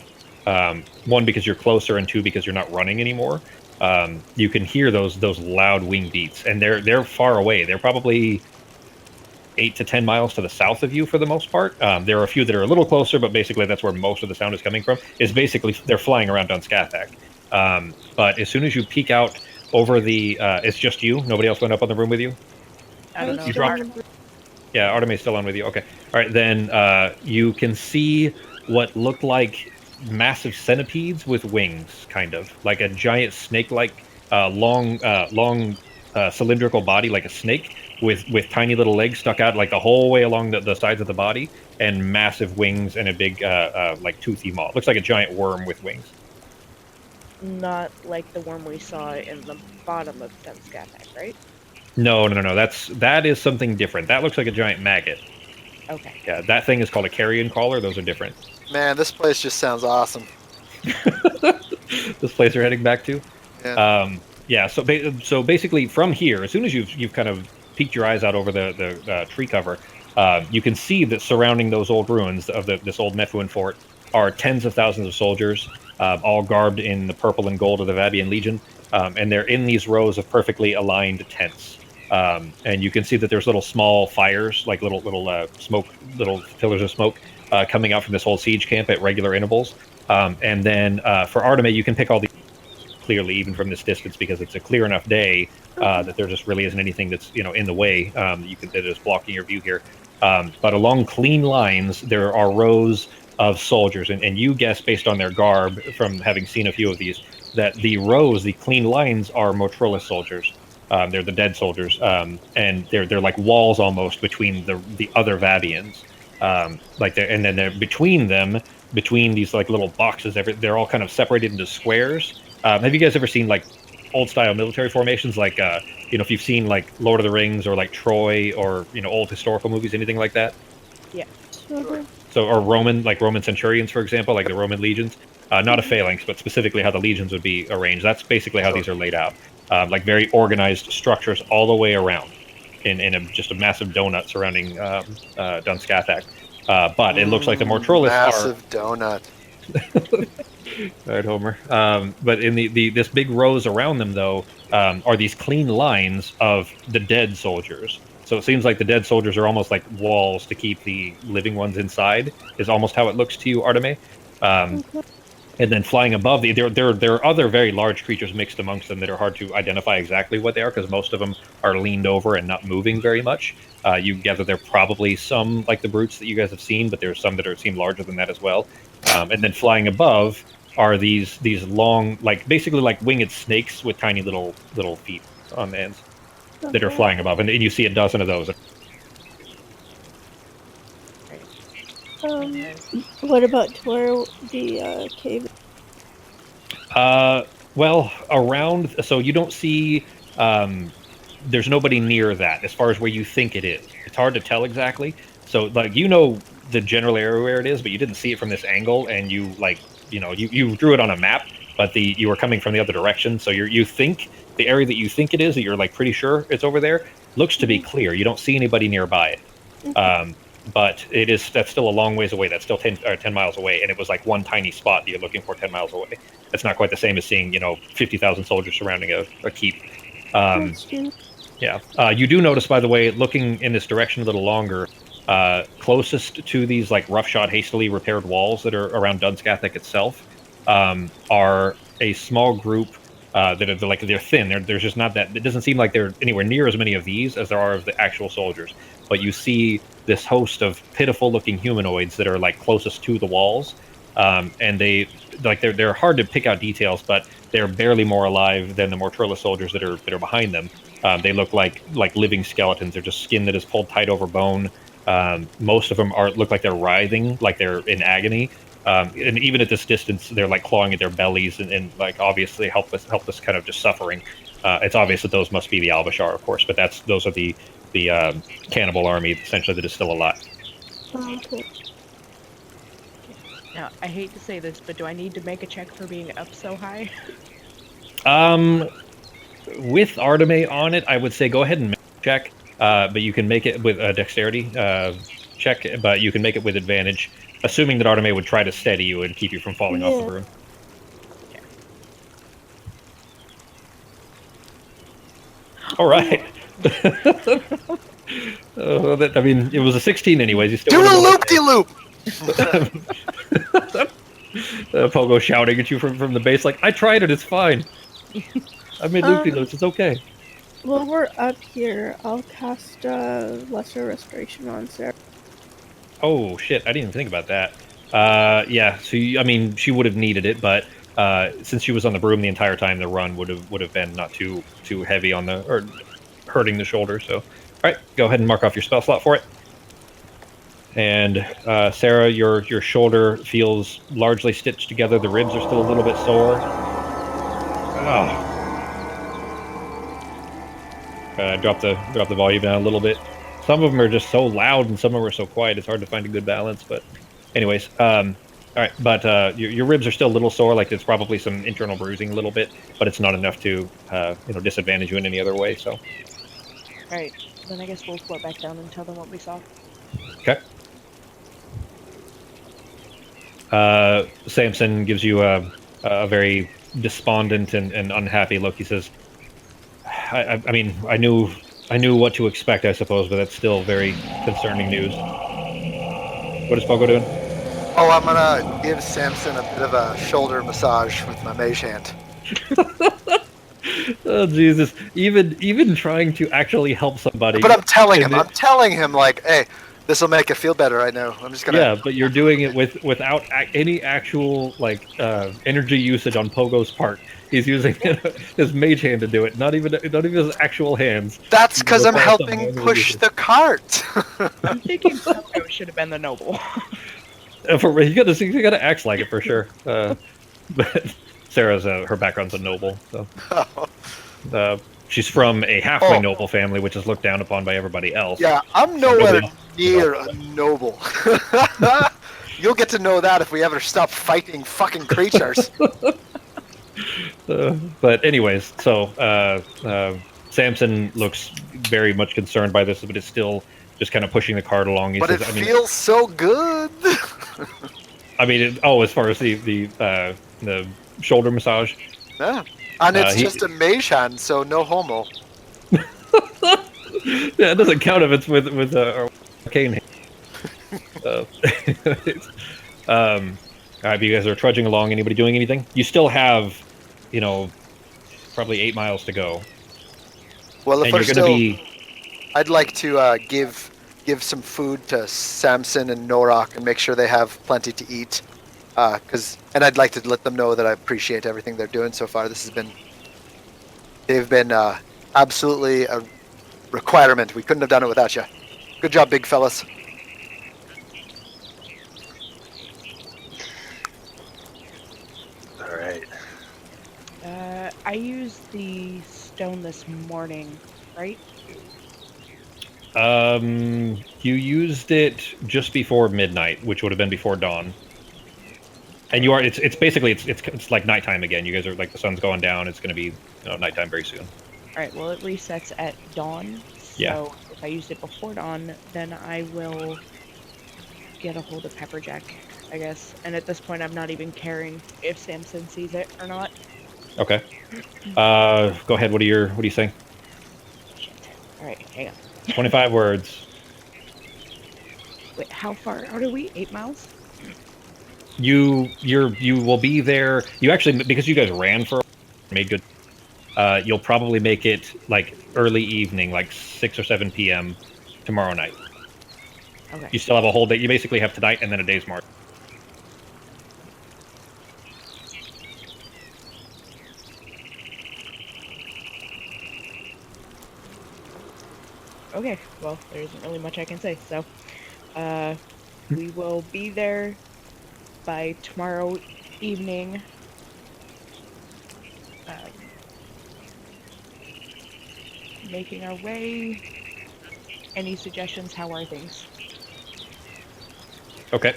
One, because you're closer, and two, because you're not running anymore. You can hear those loud wing beats, and they're far away. They're probably 8 to 10 miles to the south of you for the most part. There are a few that are a little closer, but basically that's where most of the sound is coming from. Is basically they're flying around Dunskathak. But as soon as you peek out over the, it's just you. Nobody else went up on the room with you. I don't know. You dropped. Yeah, Artemis still on with you. Okay. All right, then you can see what looked like massive centipedes with wings, kind of like a giant snake-like, long cylindrical body, like a snake, with tiny little legs stuck out like the whole way along the sides of the body, and massive wings and a big like toothy maw. It looks like a giant worm with wings. Not like the worm we saw in the bottom of Dunskathak, right? No. That is something different. That looks like a giant maggot. Okay. Yeah, that thing is called a carrion crawler. Those are different. Man, this place just sounds awesome. This place you're heading back to? Yeah. Yeah. So basically, from here, as soon as you've kind of peeked your eyes out over the tree cover, you can see that surrounding those old ruins of this old Nephuan fort are tens of thousands of soldiers, all garbed in the purple and gold of the Vabian Legion, and they're in these rows of perfectly aligned tents. And you can see that there's little small fires, like little smoke, little pillars of smoke, coming out from this old siege camp at regular intervals. And then for Artemis, you can pick all these clearly, even from this distance, because it's a clear enough day that there just really isn't anything that's in the way. That is blocking your view here. But along clean lines, there are rows of soldiers, and you guess based on their garb, from having seen a few of these, that the rows, the clean lines, are Motrolis soldiers. They're the dead soldiers, and they're like walls almost between the other Vabians. And then they're between them, between these like little boxes. They're all kind of separated into squares. Have you guys ever seen like old style military formations, like if you've seen like Lord of the Rings or like Troy or old historical movies, anything like that? Yeah. Sure. So, or Roman centurions, for example, like the Roman legions, not a phalanx, but specifically how the legions would be arranged. That's basically how these are laid out, like very organized structures all the way around, in just a massive donut surrounding Dunskathak. But it looks like the Mortrolis massive donut. All right, Homer. But in this big rows around them, though, are these clean lines of the dead soldiers. So it seems like the dead soldiers are almost like walls to keep the living ones inside, is almost how it looks to you, Artemis. And then flying above, there are other very large creatures mixed amongst them that are hard to identify exactly what they are, because most of them are leaned over and not moving very much. You gather they're probably some like the brutes that you guys have seen, but there's some that seem larger than that as well. And then flying above are these long, like basically like winged snakes with tiny little feet on the ends that are flying above, and you see a dozen of those. What about where the cave? Well, around, so you don't see. There's nobody near that as far as where you think it is. It's hard to tell exactly. So like the general area where it is, but you didn't see it from this angle, and you drew it on a map, but you were coming from the other direction. So you think the area that you think it is, that you're like pretty sure it's over there, looks to be clear. You don't see anybody nearby it. But that's still a long ways away. That's still 10 miles away, and it was like one tiny spot that you're looking for 10 miles away. That's not quite the same as seeing 50,000 soldiers surrounding a keep. Yeah. You do notice, by the way, looking in this direction a little longer, closest to these like roughshod, hastily repaired walls that are around Dunskathak itself, are a small group they're thin. There's just not that. It doesn't seem like there are anywhere near as many of these as there are of the actual soldiers. But you see this host of pitiful-looking humanoids that are like closest to the walls, and they're hard to pick out details, but they're barely more alive than the Mortrola soldiers that are behind them. They look like living skeletons. They're just skin that is pulled tight over bone. Most of them look like they're writhing, like they're in agony. And even at this distance, they're like clawing at their bellies and like obviously helpless, kind of just suffering. It's obvious that those must be the Albashar, of course, but those are the cannibal army essentially that is still alive. Okay. Now, I hate to say this, but do I need to make a check for being up so high? With Arteme on it, I would say go ahead and make a check, but you can make it with a dexterity check, but you can make it with advantage, assuming that Arteme would try to steady you and keep you from falling off the broom. Yeah. All right. I mean, it was a 16 anyways. You still Do a loop-de-loop! Pogo shouting at you from the base, like, I tried it, it's fine. I made loop-de-loops, it's okay. While we're up here, I'll cast Lesser Restoration on Sarah. Oh, shit, I didn't even think about that. Yeah, so, I mean, she would have needed it, but since she was on the broom the entire time, the run would have been not too heavy on the, or hurting the shoulder, so. Alright, go ahead and mark off your spell slot for it. And Sarah, your shoulder feels largely stitched together. The ribs are still a little bit sore. Drop the volume down a little bit. Some of them are just so loud, and some of them are so quiet. It's hard to find a good balance. But, anyways, all right. But your ribs are still a little sore. Like there's probably some internal bruising a little bit, but it's not enough to disadvantage you in any other way. So. All right. Then I guess we'll float back down and tell them what we saw. Okay. Samson gives you a very despondent and unhappy look. He says, I mean, I knew what to expect, I suppose, but that's still very concerning news. What is Pogo doing? Oh, I'm gonna give Samson a bit of a shoulder massage with my mage hand. Oh Jesus! Even trying to actually help somebody. But I'm telling him, like, hey, this will make you feel better right now. I'm just gonna. Yeah, but you're doing it without any actual energy usage on Pogo's part. He's using his mage hand to do it, not even his actual hands. That's because I'm helping push the cart. I'm thinking Pogo should have been the noble. You gotta act like it for sure. But Sarah's her background's a noble, so she's from a halfling noble family, which is looked down upon by everybody else. Yeah, I'm nowhere near a noble. You'll get to know that if we ever stop fighting fucking creatures. But anyways, so Samson looks very much concerned by this, but it's still just kind of pushing the cart along. But it feels so good. I mean, as far as the shoulder massage. Yeah, and it's just a mage hand, so no homo. Yeah, it doesn't count if it's with a arcane hand. All right, you guys are trudging along. Anybody doing anything? You still have, probably 8 miles to go. Well, if and you're going to be. I'd like to give some food to Samson and Norak and make sure they have plenty to eat. And I'd like to let them know that I appreciate everything they're doing so far. They've been absolutely a requirement. We couldn't have done it without you. Good job, big fellas. All right. I used the stone this morning, right? You used it just before midnight, which would have been before dawn. And it's basically it's like nighttime again. You guys are like the sun's going down. It's going to be nighttime very soon. All right. Well, it resets at dawn. Yeah. So if I used it before dawn, then I will get a hold of Pepperjack, I guess. And at this point, I'm not even caring if Samson sees it or not. Okay. Go ahead. What are you saying? Shit. All right. Hang on. 25 words. Wait, how far out are we? 8 miles? You will be there. You actually, because you guys ran for made good. You'll probably make it like early evening, like 6 or 7 p.m. tomorrow night. Okay. You still have a whole day. You basically have tonight and then a day's march. Okay, well, there isn't really much I can say. So, we will be there by tomorrow evening. Making our way. Any suggestions? How are things? Okay.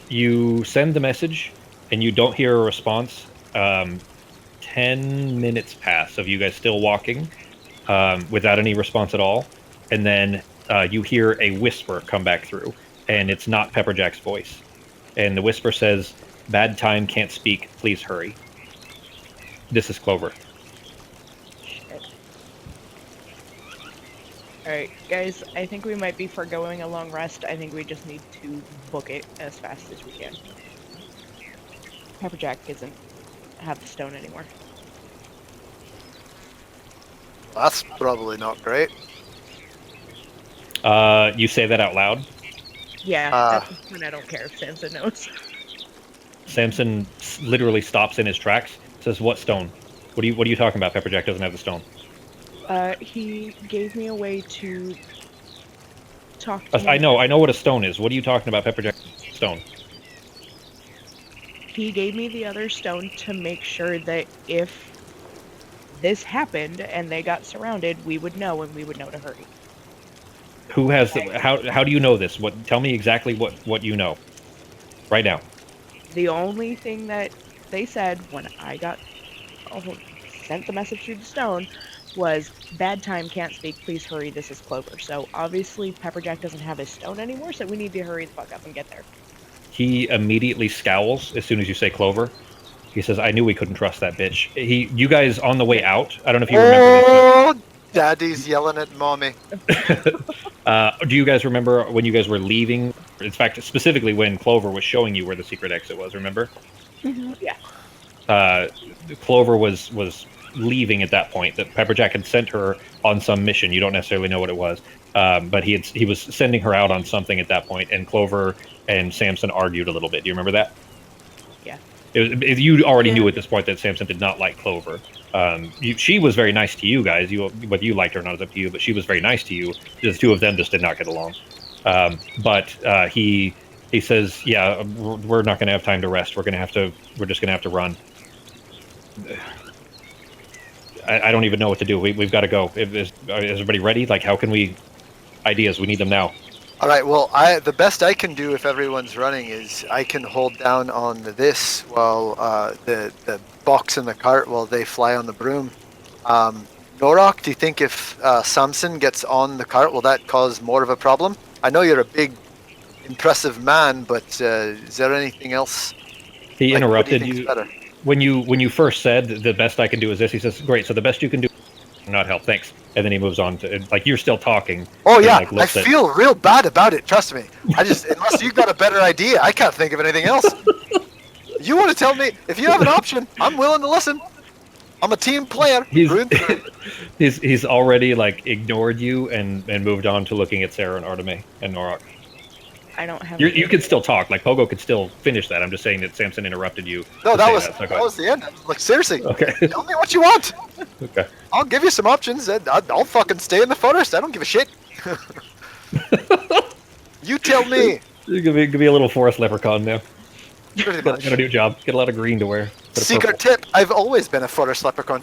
You send the message, and you don't hear a response. 10 minutes pass of you guys still walking, without any response at all, and then you hear a whisper come back through, and it's not Pepperjack's voice. And the whisper says, "Bad time, can't speak, please hurry." This is Clover. Alright, guys, I think we might be foregoing a long rest. I think we just need to book it as fast as we can. Pepperjack doesn't have the stone anymore. That's probably not great. You say that out loud. Yeah, at this point I don't care if Samson knows. Samson literally stops in his tracks, says, "What stone? What are you talking about? Pepperjack doesn't have the stone." He gave me a way to talk to him. I know what a stone is. What are you talking about, Pepperjack? Stone. He gave me the other stone to make sure that if this happened and they got surrounded, we would know and we would know to hurry. Who has the, how do you know this? Tell me exactly what you know. Right now. The only thing that they said when I got sent the message through the stone was, "Bad time, can't speak, please hurry, this is Clover." So obviously Pepperjack doesn't have his stone anymore, so we need to hurry the fuck up and get there. He immediately scowls as soon as you say Clover. He says, "I knew we couldn't trust that bitch." You guys on the way out, I don't know if you remember this. Oh, Daddy's yelling at mommy. Do you guys remember when you guys were leaving? In fact, specifically when Clover was showing you where the secret exit was, remember? Mm-hmm. Yeah. Clover was leaving at that point. That Pepperjack had sent her on some mission. You don't necessarily know what it was, but he was sending her out on something at that point, and Clover and Samson argued a little bit. Do you remember that? Yeah. You already knew at this point that Samson did not like Clover. She was very nice to you guys. Whether you liked her or not is up to you, but she was very nice to you. The two of them just did not get along. But he says, "Yeah, we're not going to have time to rest. We're just going to have to run." I don't even know what to do. We've got to go. Is everybody ready? Like, how can we... Ideas, we need them now. All right, well, the best I can do if everyone's running is I can hold down on this while the box in the cart while they fly on the broom. Norok, do you think if Samson gets on the cart, will that cause more of a problem? I know you're a big, impressive man, but is there anything else? He interrupted what do you. Better? When you first said the best I can do is this. He says, "Great, so the best you can do is not help, thanks." And then he moves on to, like, you're still talking. Oh yeah, I feel real bad about it. Trust me. Unless you got a better idea, I can't think of anything else. You want to tell me if you have an option? I'm willing to listen. I'm a team player. He's already like ignored you and moved on to looking at Sarah and Arteme and Norok. I don't have. You can still talk. Like, Pogo could still finish that. I'm just saying that Samson interrupted you. No, that was the end. Like, seriously. Okay. Tell me what you want. Okay. I'll give you some options. And I'll fucking stay in the forest. I don't give a shit. You tell me. Give me a little forest leprechaun now. Pretty much. Got a new job. Get a lot of green to wear. Secret tip: I've always been a forest leprechaun.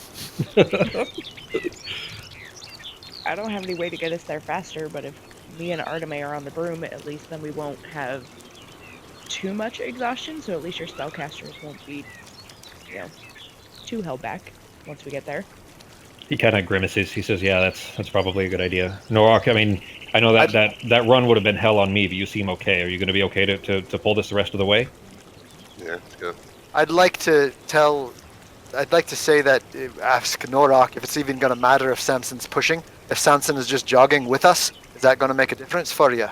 I don't have any way to get us there faster, but if me and Arteme are on the broom, at least then we won't have too much exhaustion, so at least your spellcasters won't be, too held back once we get there. He kind of grimaces. He says, "Yeah, that's probably a good idea." Norok, I mean, I know that run would have been hell on me, but you seem okay. Are you going to be okay to pull this the rest of the way? Yeah, it's good. I'd like to say that ask Norok if it's even going to matter if Samson's pushing. If Samson is just jogging with us, is that going to make a difference for you?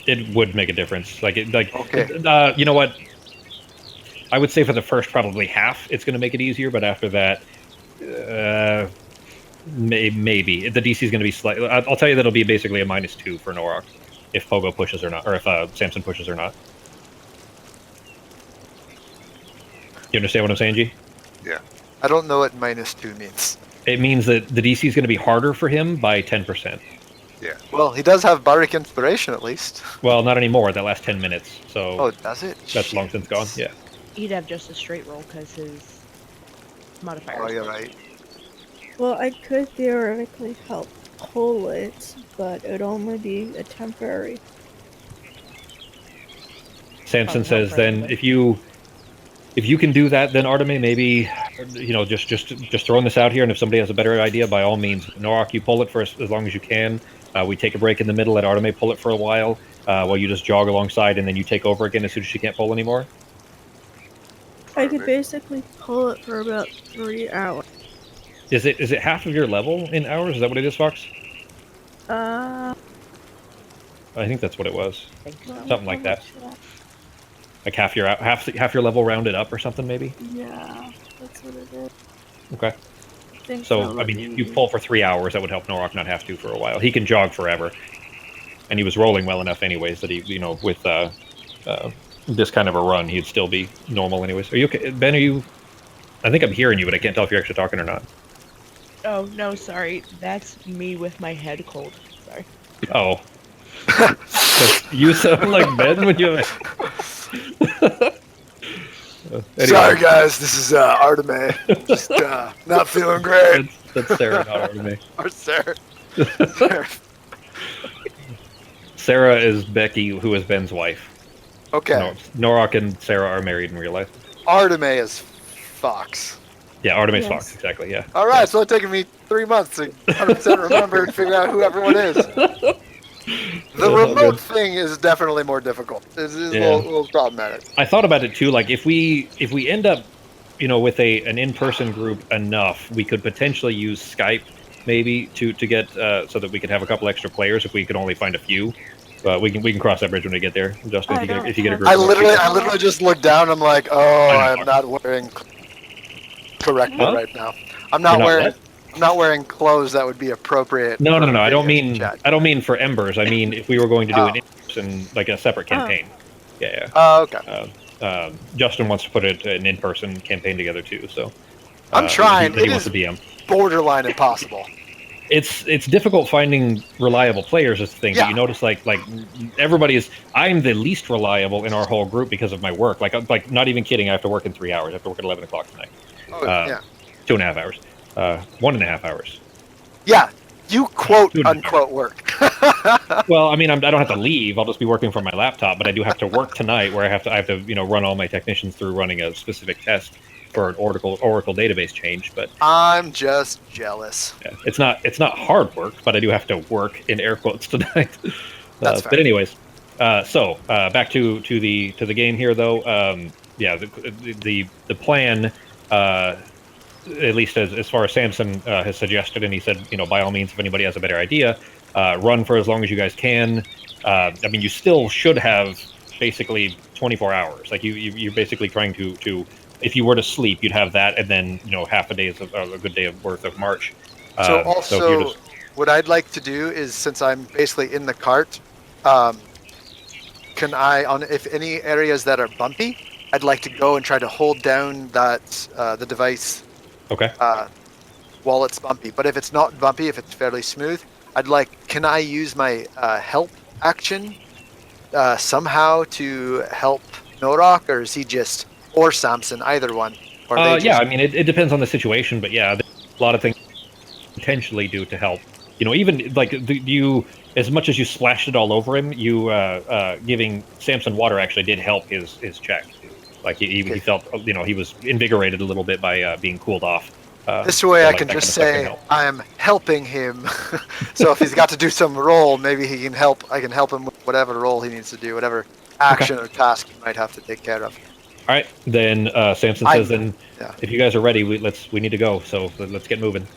It would make a difference. Okay. You know what? I would say for the first probably half, it's going to make it easier, but after that, maybe the DC is going to be slightly. I'll tell you that it'll be basically a -2 for Norok if Pogo pushes or not, or if Samson pushes or not. You understand what I'm saying, G? Yeah. I don't know what -2 means. It means that the DC is going to be harder for him by 10%. Yeah. Well, he does have bardic inspiration at least. Well, not anymore. That last 10 minutes. So Oh, does it? that's long since gone. Yeah. He'd have just a straight roll because his modifier. Oh, is you're plus right. Well, I could theoretically help pull it, but it would only be a temporary. Samson Oh, says, no then problem. if you can do that, then Arteme, maybe, just throwing this out here, and if somebody has a better idea, by all means, Norak, you pull it for as long as you can. We take a break in the middle, let Arteme pull it for a while you just jog alongside, and then you take over again as soon as she can't pull anymore. I could basically pull it for about 3 hours. Is it half of your level in hours? Is that what it is, Fox? Uh, I think that's what it was. well, Something like how that. much left? Like half your level rounded up or something, maybe. Yeah, that's what it is. Okay. I think So, that'll I mean, let you me- pull for 3 hours. That would help Norak not have to for a while. He can jog forever, and he was rolling well enough, anyways, that he, with this kind of a run, he'd still be normal, anyways. Are you okay, Ben? Are you? I think I'm hearing you, but I can't tell if you're actually talking or not. Oh, no, sorry. That's me with my head cold. Sorry. Oh, you sound like Ben when you. Anyway, Sorry, guys. This is Arteme. Just not feeling great. that's Sarah, not Arteme. Or Sarah. Sarah is Becky, who is Ben's wife. Okay. Norak and Sarah are married in real life. Arteme is Fox. Yeah, Artemis Yes. Fox, exactly, yeah. All right, so it's taken me 3 months to 100% remember and figure out who everyone is. The remote thing is definitely more difficult. It's a little problematic. I thought about it too, like if we end up, with an in-person group enough, we could potentially use Skype maybe to get so that we could have a couple extra players if we could only find a few. But we can cross that bridge when we get there. Justin, if you get a group. I literally just looked down. I'm like, oh, I'm not wearing correctly right now. I'm not wearing clothes that would be appropriate. No. for I don't video mean chat. I don't mean for Embers. I mean if we were going to do an in-person, like a separate campaign. Yeah. Oh, okay. Justin wants to put an in-person campaign together too. So I'm trying. He wants It to is DM. borderline impossible. It's difficult finding reliable players is the thing. Yeah. But you notice like I'm the least reliable in our whole group because of my work. Like not even kidding. I have to work in 3 hours. I have to work at 11 o'clock tonight. Oh, yeah. 2.5 hours. 1.5 hours. Yeah. You quote 2.5 unquote work. Well, I mean, I don't have to leave. I'll just be working from my laptop, but I do have to work tonight, where I have to run all my technicians through running a specific test for an Oracle database change. But I'm just jealous. yeah, it's not hard work, but I do have to work in air quotes tonight. That's fair. But anyways, so back to the game here, though. The plan. At least as far as Samson has suggested, and he said, by all means, if anybody has a better idea, run for as long as you guys can. I mean, you still should have basically 24 hours. Like you're basically trying to, if you were to sleep, you'd have that, and then half a day of a good day of worth of march. So also, if you're just, what I'd like to do is, since I'm basically in the cart, can I, if any areas that are bumpy, I'd like to go and try to hold down that the device. okay. While it's bumpy, but if it's not bumpy, if it's fairly smooth, can I use my help action somehow to help Norak, or is he just, or Samson, either one? Or they just, Yeah, I mean, it depends on the situation, but yeah, there's a lot of things potentially do to help. Even like you, as much as you splashed it all over him, you giving Samson water actually did help his check. Like he felt, he was invigorated a little bit by being cooled off. this way I like can that just kind of stuff can say help. I am helping him. So if he's got to do some role, maybe he can help. I can help him with whatever role he needs to do, whatever action or task he might have to take care of. All right, then Samson says, then if you guys are ready, we need to go. So let's get moving.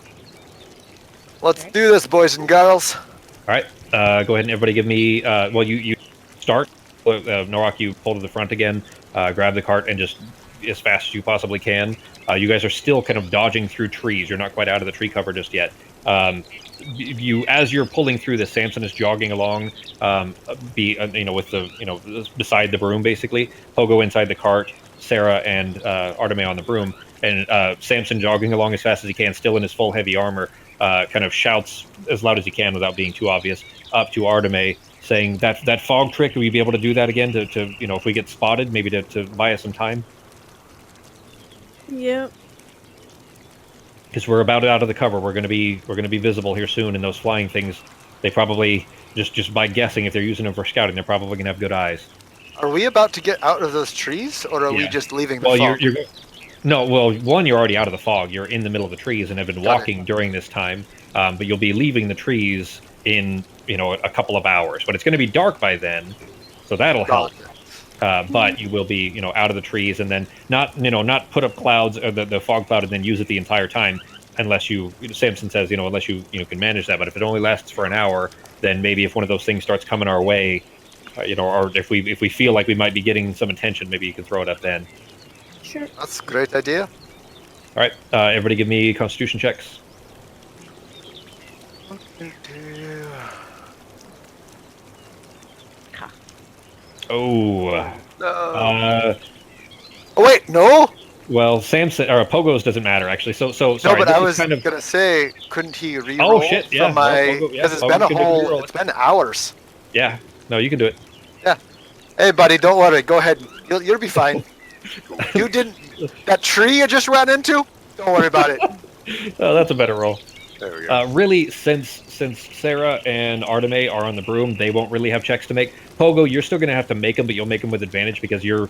Let's do this, boys and girls. All right, go ahead and everybody give me. You start. Norak, you pull to the front again. Grab the cart and just as fast as you possibly can. You guys are still kind of dodging through trees. You're not quite out of the tree cover just yet. As you're pulling through this, Samson is jogging along. With the beside the broom basically. Pogo inside the cart. Sarah and Arteme on the broom. and Samson, jogging along as fast as he can, still in his full heavy armor, kind of shouts as loud as he can without being too obvious up to Arteme, saying that fog trick. Will you be able to do that again? To if we get spotted, maybe to buy us some time. Yep. Because we're about out of the cover. We're gonna be visible here soon, and those flying things, they probably just by guessing, if they're using them for scouting, they're probably gonna have good eyes. Are we about to get out of those trees, or are we Yeah. just leaving the Well, fog? no. Well, one, you're already out of the fog. You're in the middle of the trees and have been walking during this time. But you'll be leaving the trees in a couple of hours. But it's going to be dark by then, so that'll help. But you will be out of the trees, and then not put up clouds or the fog cloud and then use it the entire time, unless Samson says unless you can manage that. But if it only lasts for an hour, then maybe if one of those things starts coming our way, or if we feel like we might be getting some attention, maybe you can throw it up then. Sure. That's a great idea. All right, everybody, give me Constitution checks. Oh. No. Oh wait, no. Well, Samson or Pogo's doesn't matter actually. So sorry. No, but I was kind of gonna say, couldn't he re-roll? Oh shit! Yeah, from my Pogo, because it's Pogo been a can whole. It's been hours. Yeah, no, you can do it. Yeah. Hey, buddy, don't worry. Go ahead. You'll be fine. You didn't. That tree you just ran into. Don't worry about it. Oh, that's a better roll. There we go. Really, since Sarah and Arteme are on the broom, they won't really have checks to make. Pogo, you're still going to have to make them, but you'll make them with advantage because your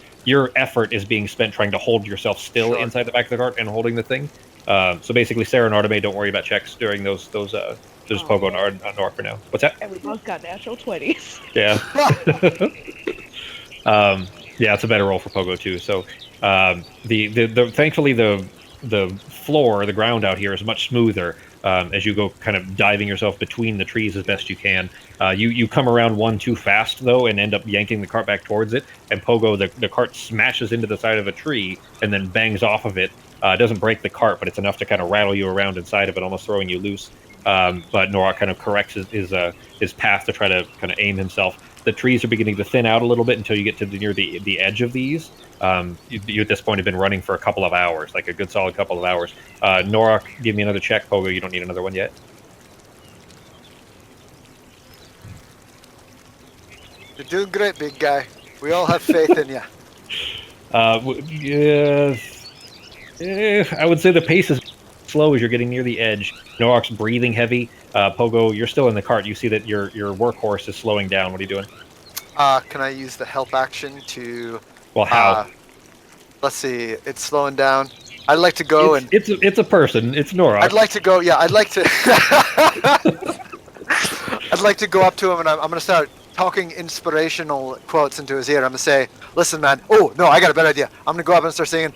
effort is being spent trying to hold yourself still inside the back of the cart and holding the thing. So basically, Sarah and Arteme, don't worry about checks during those Pogo and Nor for now. What's that? And we both got natural 20s. Yeah. Yeah, it's a better roll for Pogo too. So the thankfully the floor, the ground out here is much smoother. As you go kind of diving yourself between the trees as best you can. You come around one too fast, though, and end up yanking the cart back towards it. And Pogo, the cart smashes into the side of a tree and then bangs off of it. It doesn't break the cart, but it's enough to kind of rattle you around inside of it, almost throwing you loose. But Nora kind of corrects his path to try to kind of aim himself. The trees are beginning to thin out a little bit until you get to near the edge of these. You at this point have been running for a couple of hours, like a good solid couple of hours. Nora, give me another check. Pogo, you don't need another one yet. You're doing great, big guy. We all have faith in you. I would say the pace is slow as you're getting near the edge. Norak's breathing heavy. Pogo, you're still in the cart. You see that your workhorse is slowing down. What are you doing? Can I use the help action to? Well, how? Let's see. It's slowing down. I'd like to go It's a person. It's Norak. I'd like to go. Yeah, I'd like to. I'd like to go up to him and I'm going to start talking inspirational quotes into his ear. I'm going to say, "Listen, man. Oh no, I got a better idea. I'm going to go up and start singing.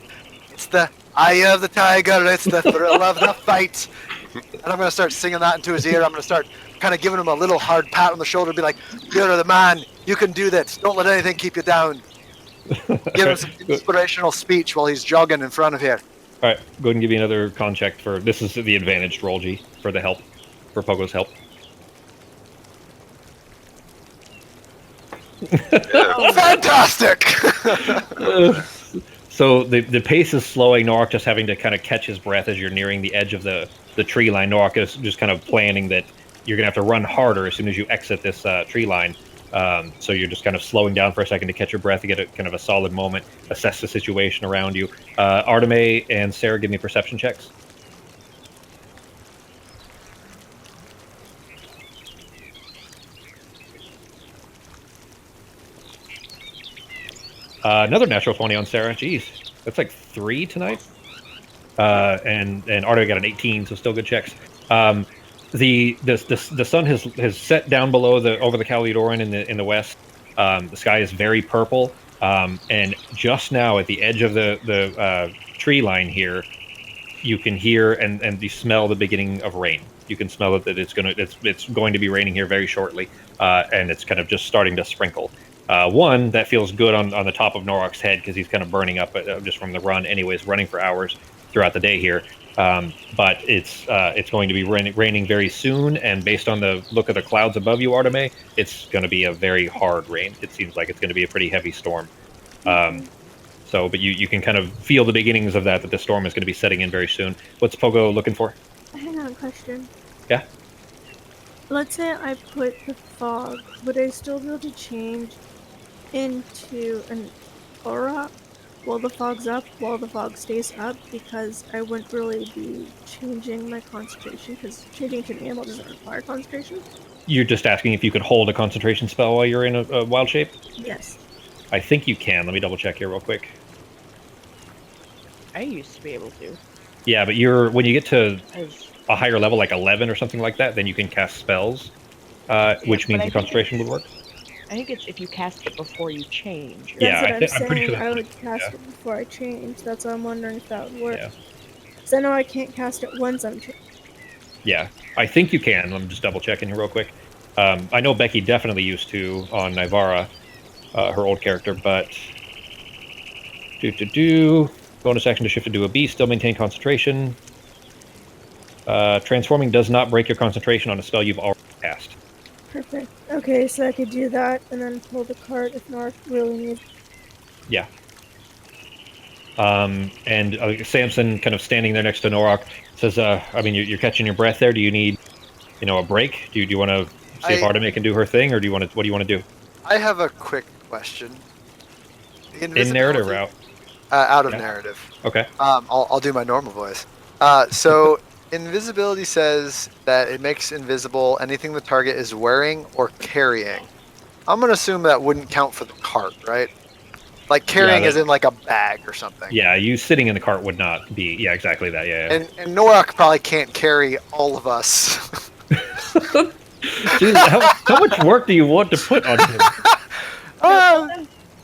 It's the eye of the tiger. It's the thrill of the fight." And I'm going to start singing that into his ear. I'm going to start kind of giving him a little hard pat on the shoulder, be like, "You're the man. You can do this. Don't let anything keep you down." Give him some inspirational speech while he's jogging in front of here. All right, go ahead and give me another con check for this. Is the advantaged roll, G, for the help, for Pogo's help. Fantastic! So the pace is slowing. Norak just having to kind of catch his breath as you're nearing the edge of the tree line. Norak is just kind of planning that you're going to have to run harder as soon as you exit this tree line. So you're just kind of slowing down for a second to catch your breath, to get a kind of a solid moment, assess the situation around you. Arteme and Sarah, give me perception checks. Another natural 20 on Sarah. Jeez, that's like 3 tonight. And Arteme got an 18, so still good checks. The sun has set down below over the Caledonian in the west. The sky is very purple, and just now at the edge of the tree line here, you can hear and you smell the beginning of rain. You can smell it, that it's going to be raining here very shortly, and it's kind of just starting to sprinkle. One, that feels good on the top of Norak's head because he's kind of burning up just from the run. Anyways, running for hours throughout the day here. But it's going to be raining very soon, and based on the look of the clouds above you, Arteme, it's going to be a very hard rain. It seems like it's going to be a pretty heavy storm. So, but you can kind of feel the beginnings of that the storm is going to be setting in very soon. What's Pogo looking for? Hang on, question. Yeah. Let's say I put the fog. Would I still be able to change into an aura while the fog's up, while the fog stays up? Because I wouldn't really be changing my concentration, because changing to an animal doesn't require concentration. You're just asking if you could hold a concentration spell while you're in a wild shape? Yes. I think you can. Let me double check here real quick. I used to be able to. Yeah, but when you get to a higher level, like 11 or something like that, then you can cast spells, which means the concentration would work. I think it's if you cast it before you change. Yeah, That's what I'm pretty I'm saying. sure I that's would cast it before I change. That's why I'm wondering if that would work. Yeah. Because I know I can't cast it once I'm changed. Yeah, I think you can. I'm just double checking here real quick. I know Becky definitely used to on Nivara, her old character, but bonus action to shift into a beast, still maintain concentration. Transforming does not break your concentration on a spell you've already cast. Perfect. Okay, so I could do that and then pull the cart if Narc really needs. Yeah. And Samson, kind of standing there next to Norok, says, I mean, you're catching your breath there. Do you need, a break? Do you want to see if Artemis can do her thing, or what do you want to do? I have a quick question. In narrative or out? Out of narrative. Okay. I'll do my normal voice. So invisibility says that it makes invisible anything the target is wearing or carrying. I'm gonna assume that wouldn't count for the cart, right? Like carrying as in like a bag or something. Yeah, you sitting in the cart would not be. Yeah, exactly that. Yeah. And Norak probably can't carry all of us. Jeez, how much work do you want to put on him?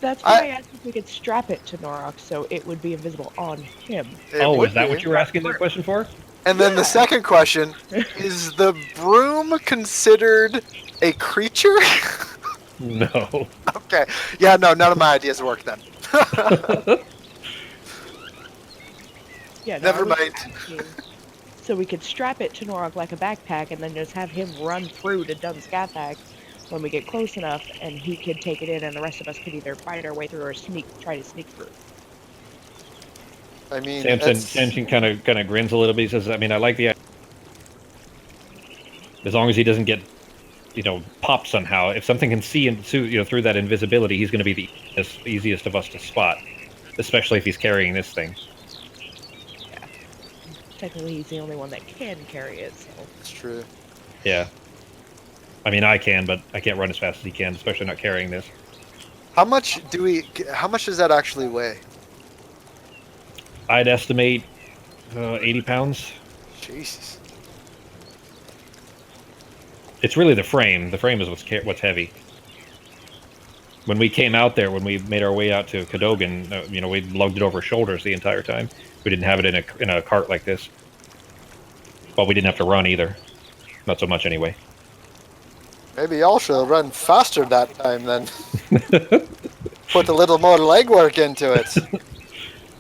That's why I asked if we could strap it to Norok so it would be invisible on him. Is that what you were asking that question for? And then the second question, is the broom considered a creature? No. Okay. Yeah, no, none of my ideas work then. Yeah, no, Never mind. So we could strap it to Norok like a backpack and then just have him run through to Dunskathak when we get close enough, and he could take it in, and the rest of us could either fight our way through or try to sneak through. I mean, Samson kind of grins a little bit. He says, "I mean, I like the idea. As long as he doesn't get, popped somehow. If something can see through that invisibility, he's going to be the easiest of us to spot, especially if he's carrying this thing." Yeah. Technically, he's the only one that can carry it. So. It's true. Yeah. I mean, I can, but I can't run as fast as he can, especially not carrying this. How much does that actually weigh? I'd estimate 80 pounds. Jesus. It's really the frame. The frame is what's heavy. When we came out there, when we made our way out to Cadogan, we lugged it over our shoulders the entire time. We didn't have it in a cart like this. But we didn't have to run either. Not so much anyway. Maybe y'all should run faster that time then. Put a little more legwork into it.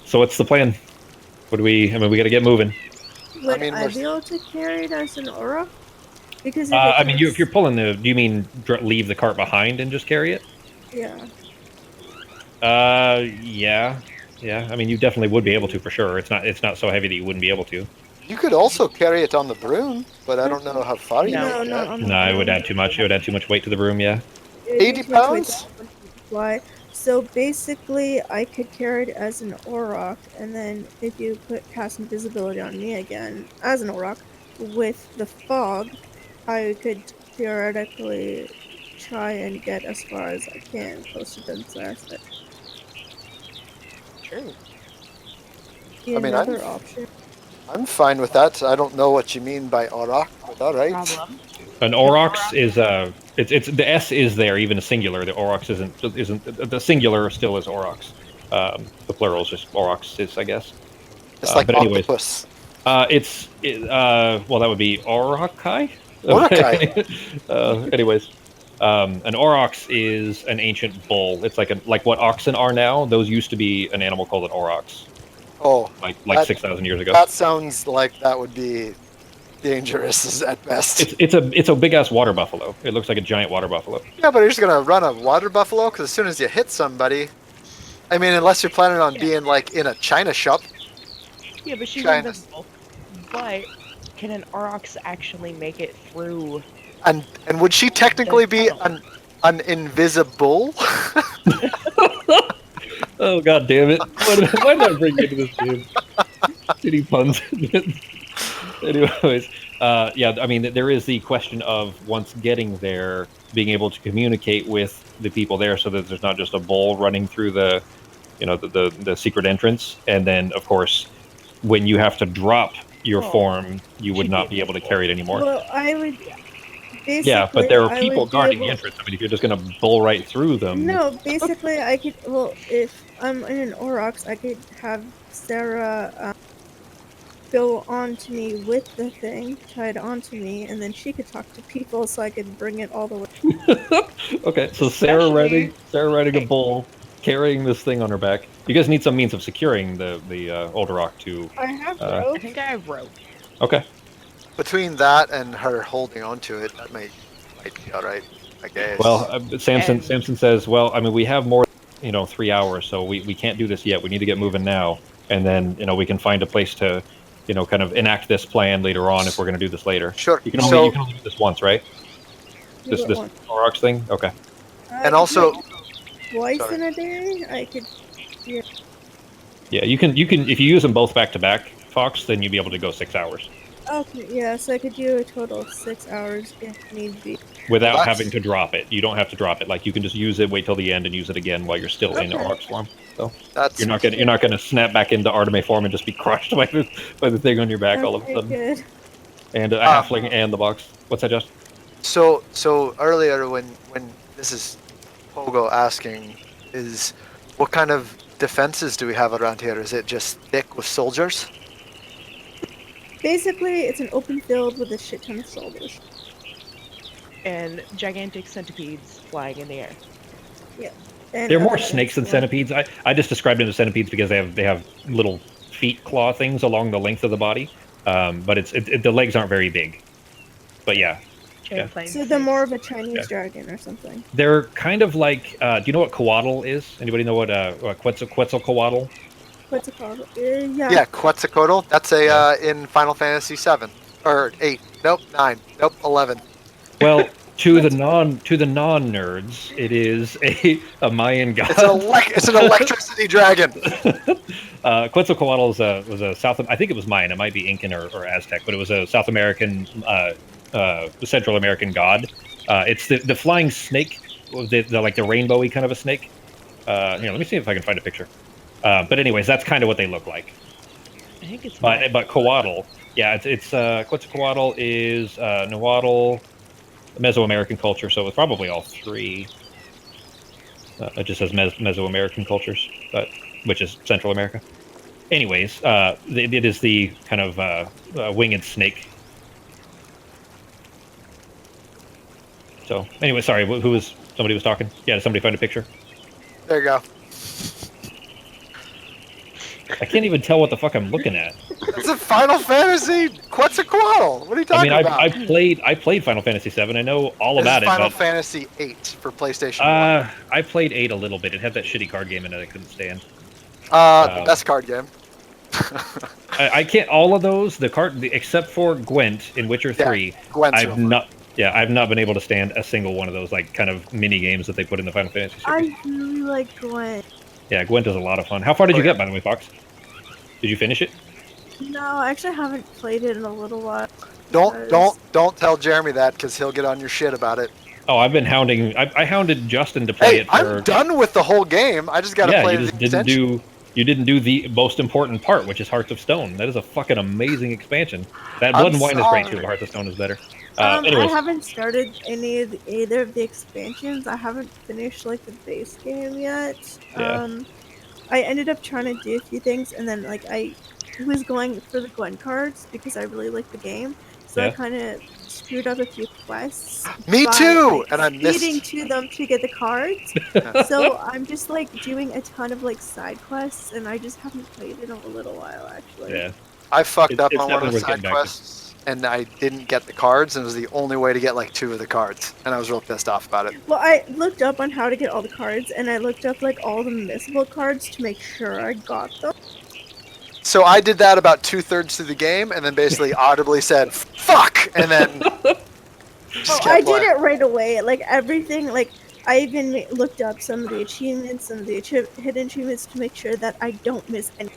So what's the plan? We got to get moving. Would I be able to carry it as an aura? Because if you're pulling do you mean leave the cart behind and just carry it? Yeah. Yeah. I mean, you definitely would be able to for sure. It's not so heavy that you wouldn't be able to. You could also carry it on the broom, but I don't know how far you can get. No, it would add too much. It would add too much weight to the broom. Yeah. 80 pounds. Why? So basically, I could carry it as an Auroch, and then if you cast invisibility on me again as an Auroch with the fog, I could theoretically try and get as far as I can close to Dunskathak. True. Another option. I'm fine with that. I don't know what you mean by Auroch, but all right. Problem. An Aurochs is it's the S is there, even a singular. The Aurochs isn't the singular still is Aurochs. The plural is just Aurochs, I guess. It's like but anyways, octopus. Well, that would be Aurochai. Aurochai. Anyways, an Aurochs is an ancient bull. It's like what oxen are now. Those used to be an animal called an Aurochs. Oh, like 6,000 years ago. That sounds like that would be dangerous at best. It's a big ass water buffalo. It looks like a giant water buffalo. Yeah, but you're just gonna run a water buffalo because as soon as you hit somebody, I mean, unless you're planning on being like in a china shop. Yeah, but she's China. invisible. But can an Aurochs actually make it through? And would she technically be an invisible? Oh god damn it! Why did I bring you into this game? Shitty puns. Anyways, yeah, I mean, there is the question of once getting there, being able to communicate with the people there, so that there's not just a bull running through the, the secret entrance, and then of course, when you have to drop your form, you would not be able to carry it anymore. Well, I would. Basically, Yeah, but there are I people would be guarding the able- entrance. I mean, if you're just gonna bull right through them, No, basically, I could. Well, if I'm in an Aurochs, I could have Sarah go onto me with the thing tied onto me, and then she could talk to people, so I could bring it all the way. Okay, so Sarah riding a bull, carrying this thing on her back. You guys need some means of securing the older rock to. I have I rope. think I have rope. Okay. Between that and her holding onto it, that might be all right, I guess. Well, Samson says, well, I mean, we have more, 3 hours, so we can't do this yet. We need to get moving now, and then we can find a place to, kind of enact this plan later on if we're going to do this later. Sure. You can only do this once, right? This Once. Aurochs thing. Okay. And also, twice in a day, I could. Yeah, you can if you use them both back to back, Fox, then you'd be able to go 6 hours. Okay, yeah, so I could do a total of 6 hours if need be. Without having to drop it. You don't have to drop it. Like, you can just use it, wait till the end, and use it again while you're still in Aurochs form. So you're not gonna snap back into Arteme form and just be crushed by the thing on your back all of a sudden. Good. And a halfling and the box. What's that, Just? So earlier when this is Pogo asking, is what kind of defenses do we have around here? Is it just thick with soldiers? Basically, it's an open field with a shit ton of soldiers. And gigantic centipedes flying in the air. Yeah. And They're more snakes than centipedes. I just described them as centipedes because they have little feet claw things along the length of the body. But the legs aren't very big. But yeah. So they're more of a Chinese dragon or something. They're kind of like. Do you know what Coatl is? Anybody know what Quetzalcoatl? Quetzalcoatl. Yeah. Yeah, Quetzalcoatl. That's in Final Fantasy 7 or 8. Nope, 9. Nope, 11. Well, to the non nerds, it is a Mayan god. It's an electricity dragon. Quetzalcoatl was a South. I think it was Mayan. It might be Incan or Aztec, but it was a South American, Central American god. It's the flying snake, the rainbowy kind of a snake. Here, let me see if I can find a picture. But anyways, that's kind of what they look like. I think it's. But Coatl, yeah, it's Quetzalcoatl is Nahuatl, Mesoamerican culture, so it's probably all three. It just says Mesoamerican cultures, which is Central America. Anyways, it is the kind of winged snake. So, anyway, sorry, somebody was talking? Yeah, did somebody find a picture? There you go. I can't even tell what the fuck I'm looking at. It's a Final Fantasy Quetzalcoatl. What are you talking about? I played Final Fantasy 7. I know all about it. Final Fantasy 8 for PlayStation 1. I played 8 a little bit. It had that shitty card game in it I couldn't stand. The best card game. I can't. All of those, except for Gwent in Witcher 3. Gwent's I've not been able to stand a single one of those kind of mini games that they put in the Final Fantasy series. I really like Gwent. Yeah, Gwent is a lot of fun. How far did you get, by the way, Fox? Did you finish it? No, I actually haven't played it in a little while. Don't tell Jeremy that, because he'll get on your shit about it. Oh, I've been hounding. I hounded Justin to play it. I'm done with the whole game. I just got to play the extension. You didn't do the most important part, which is Hearts of Stone. That is a fucking amazing expansion. That Blood and Wine is great too, but Hearts of Stone is better. I haven't started either of the expansions. I haven't finished the base game yet. Yeah. I ended up trying to do a few things, and then I was going for the Gwen cards because I really like the game. So I kind of screwed up a few quests. Me too, and I missed speeding to them to get the cards. So I'm just doing a ton of side quests, and I just haven't played it in a little while actually. Yeah. I fucked up on one of the side quests and I didn't get the cards, and it was the only way to get like 2 of the cards, and I was real pissed off about it. Well, I looked up on how to get all the cards, and I looked up like all the missable cards to make sure I got them. So I did that about 2/3 through the game, and then basically audibly said "fuck," and then just kept I did playing. it right away. Like everything, like I even looked up some of the achievements, some of the hidden achievements to make sure that I don't miss any.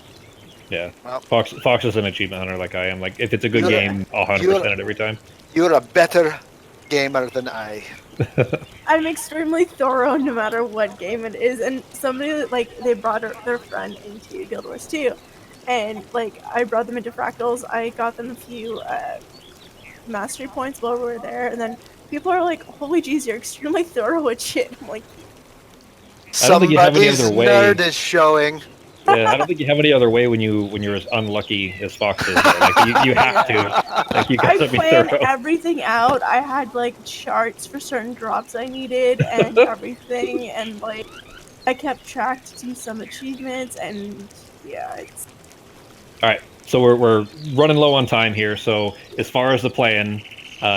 Yeah. Well, Fox is an achievement hunter like I am. Like if it's a good You're- game, I'll 100% it every time. You're a better gamer than I. I'm extremely thorough no matter what game it is. And somebody like they brought their friend into Guild Wars 2, and like I brought them into Fractals. I got them a few mastery points while we were there, and then people are like, "Holy jeez, you're extremely thorough at shit." I'm like, I don't think you have any Somebody's other way. nerd is showing. Yeah, I don't think you have any other way when you're as unlucky as Fox is. Though. Like you have to. Like you I gotta be planned thorough. everything out. I had like charts for certain drops I needed and everything, and like I kept track to do some achievements, and yeah, it's All right, so we're running low on time here. So as far as the plan,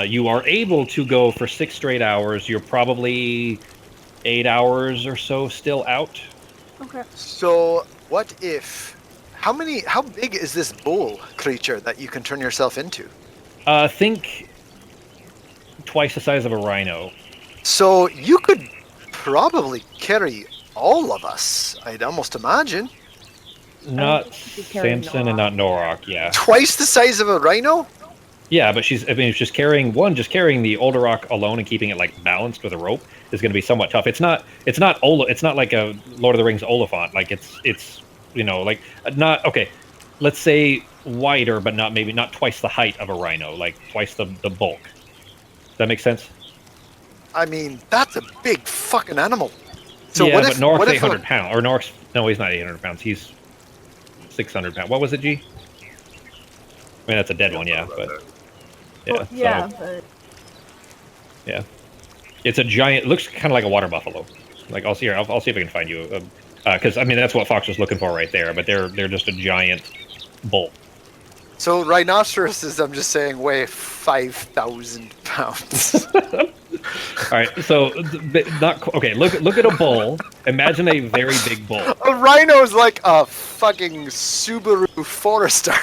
you are able to go for 6 straight hours. You're probably 8 hours or so still out. okay. So what if? How big is this bull creature that you can turn yourself into? Think twice the size of a rhino. So you could probably carry all of us, I'd almost imagine. Not you could carry Samson and not Norok, yeah. Twice the size of a rhino? Yeah, but it's just carrying the Olderok alone and keeping it like balanced with a rope is going to be somewhat tough. It's not like a Lord of the Rings Oliphant. Like it's like not okay. Let's say wider, but maybe not twice the height of a rhino, like twice the bulk. Does that make sense? I mean, that's a big fucking animal. So yeah, what but if, Nork's what if 800 pounds. Or Nork's no, he's not 800 pounds. He's 600 pounds. What was it, G? I mean, that's a dead one, yeah, but yeah, Well, yeah, so, but yeah, it's a giant. It looks kind of like a water buffalo. Like I'll see if I can find you, because I mean that's what Fox was looking for right there. But they're just a giant bull. So rhinoceroses, I'm just saying, weigh 5,000 pounds. All right, so not okay. Look at a bull. Imagine a very big bull. A rhino's like a fucking Subaru Forester.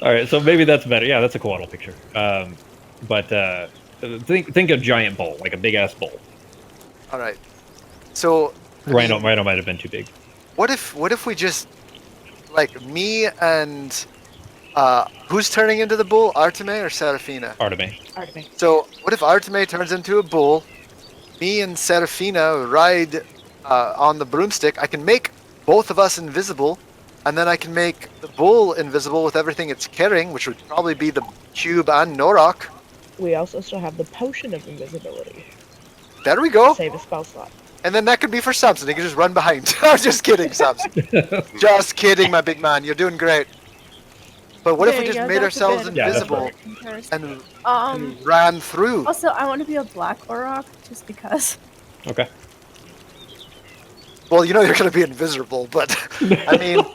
All right, so maybe that's better. Yeah, that's a cool picture. But think a giant bull, like a big ass bull. All right. So Rhino might have been too big. what if we just like me and who's turning into the bull, Arteme or Serafina? Arteme. So what if Arteme turns into a bull? Me and Serafina ride on the broomstick. I can make both of us invisible, and then I can make the bull invisible with everything it's carrying, which would probably be the cube and Norok. We also still have the potion of invisibility. There we go. Save a spell slot. And then that could be for Samson. He can just run behind. I'm just kidding, Samson. Just kidding, my big man. You're doing great. But what if we There you just go, made that's a ourselves bit invisible comparison. and ran through? Also, I want to be a black Orok just because. Okay. Well, you know you're going to be invisible, but I mean,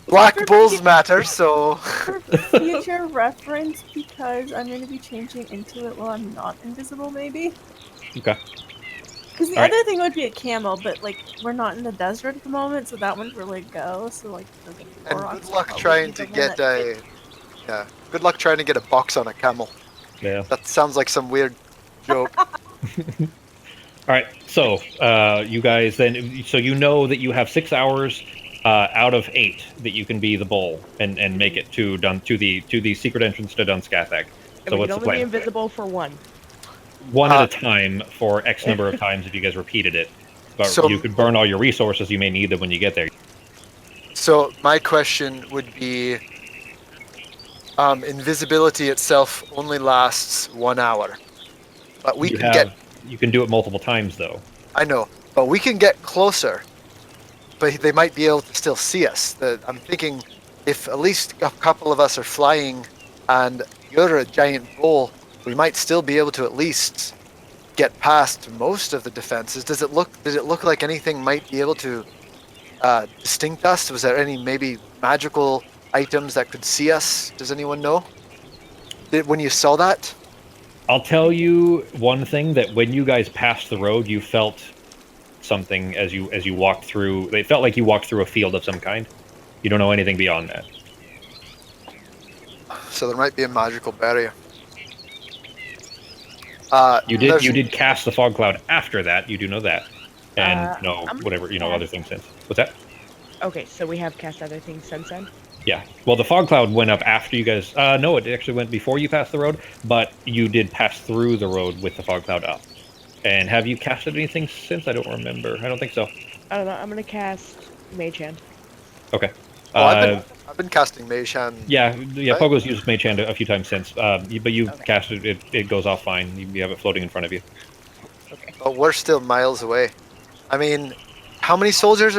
black bulls matter, so. For future reference, because I'm going to be changing into it while I'm not invisible, maybe. Okay. Because the All right. other thing would be a camel, but like we're not in the desert at the moment, so that wouldn't really go. So like, And Oroc's good luck probably trying the to one get that a. Yeah. Good luck trying to get a box on a camel. Yeah. That sounds like some weird joke. All right, so you guys then, so you know that you have 6 hours out of 8 that you can be the bull and make it to the secret entrance to Dunskathak. And So we what's can the only be plan? invisible for one. One at a time for X number of times if you guys repeated it. But So- you could burn all your resources. You may need them when you get there. So my question would be, invisibility itself only lasts 1 hour, but we You can do it multiple times though. I know, but we can get closer, but they might be able to still see us. I'm thinking if at least a couple of us are flying and you're a giant bull, we might still be able to at least get past most of the defenses. Did it look like anything might be able to distinct us? Was there any maybe magical items that could see us? Does anyone know? When you saw that? I'll tell you one thing, that when you guys passed the road, you felt something as you walked through. It felt like you walked through a field of some kind. You don't know anything beyond that. So there might be a magical barrier. You did cast the fog cloud after that. You do know that, and other things since. What's that? Okay, so we have cast other things since then. Yeah. Well, the fog cloud went up after you guys. No, it actually went before you passed the road, but you did pass through the road with the fog cloud up. And have you casted anything since? I don't remember. I don't think so. I don't know. I'm gonna cast Mage Hand. Okay. I've been casting Mage Hand. Yeah. Right? Pogo's used Mage Hand a few times since, but you casted it. It goes off fine. You have it floating in front of you. Okay. But we're still miles away. I mean, how many soldiers?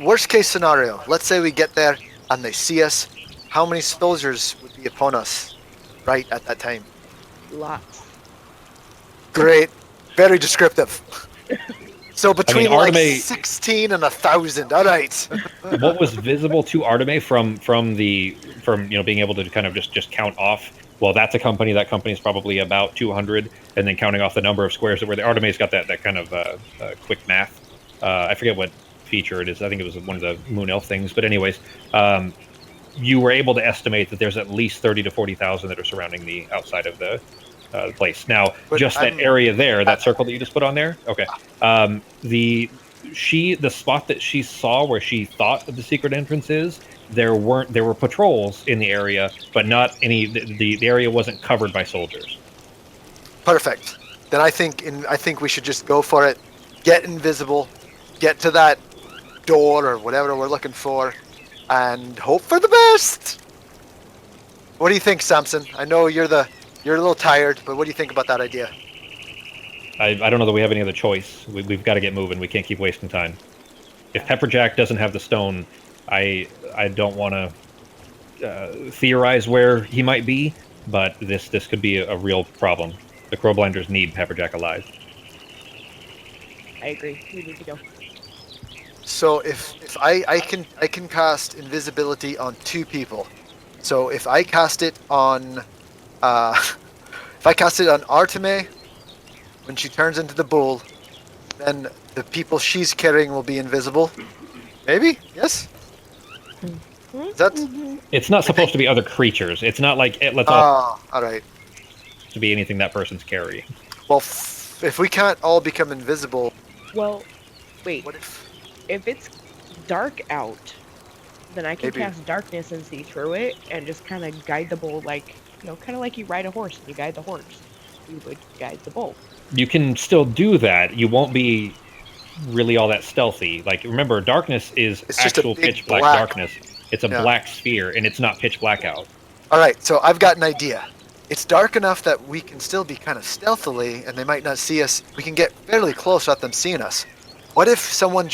Worst case scenario. Let's say we get there and they see us. How many soldiers would be upon us, right at that time? Lots. Great. Very descriptive. So between Arteme, 16 and 1,000. All right. What was visible to Arteme from being able to kind of just count off? Well, that's a company. That company is probably about 200, and then counting off the number of squares that were there. Arteme's got that kind of quick math. I forget what feature it is. I think it was one of the Moon Elf things. But anyways, you were able to estimate that there's at least 30 to 40,000 that are surrounding the outside of the place. Now, that area there, that circle that you just put on there, okay. The spot that she saw where she thought that the secret entrance is, there were patrols in the area, but not any. The area wasn't covered by soldiers. Perfect. Then I think we should just go for it. Get invisible. Get to that door or whatever we're looking for, and hope for the best. What do you think, Samson? I know you're a little tired, but what do you think about that idea? I don't know that we have any other choice. We've got to get moving. We can't keep wasting time. If Pepperjack doesn't have the stone, I don't want to theorize where he might be, but this could be a real problem. The Crowblinders need Pepperjack alive. I agree. We need to go. So if I can cast invisibility on 2 people. So if I cast it on Arteme when she turns into the bull, then the people she's carrying will be invisible. Maybe? Yes? Is that? It's not supposed to be other creatures. It's not like all right. To be anything that person's carrying. Well, if we can't all become invisible. Well, wait. What if it's dark out, then I can cast darkness and see through it and just kind of guide the bull, kind of like you ride a horse and you guide the horse. You would guide the bull. You can still do that. You won't be really all that stealthy. Like, remember, darkness is actual pitch black darkness. It's a black sphere, and it's not pitch black out. All right, so I've got an idea. It's dark enough that we can still be kind of stealthily, and they might not see us. We can get fairly close without them seeing us. What if someone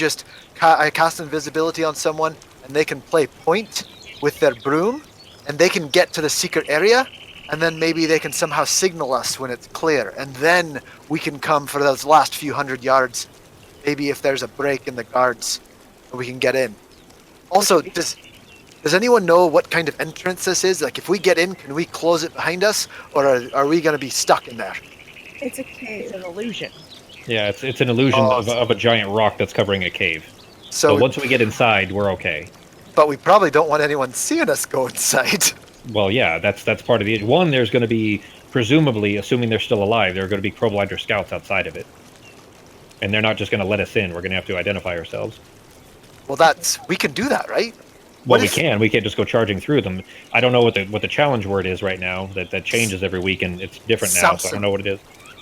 I cast invisibility on someone, and they can play point with their broom, and they can get to the secret area, and then maybe they can somehow signal us when it's clear, and then we can come for those last few 100 yards. Maybe if there's a break in the guards, we can get in. Also, does anyone know what kind of entrance this is? Like, if we get in, can we close it behind us, or are we going to be stuck in there? It's a cave. It's an illusion. Yeah, it's an illusion of a giant rock that's covering a cave. So once we get inside, we're okay. But we probably don't want anyone seeing us go inside. Well, yeah, that's part of the... One, there's going to be, presumably, assuming they're still alive, there are going to be Crowblinder scouts outside of it. And they're not just going to let us in. We're going to have to identify ourselves. Well, we can do that, right? Well, we can. We can't just go charging through them. I don't know what the challenge word is right now. That changes every week, and it's different now, so I don't know what it is.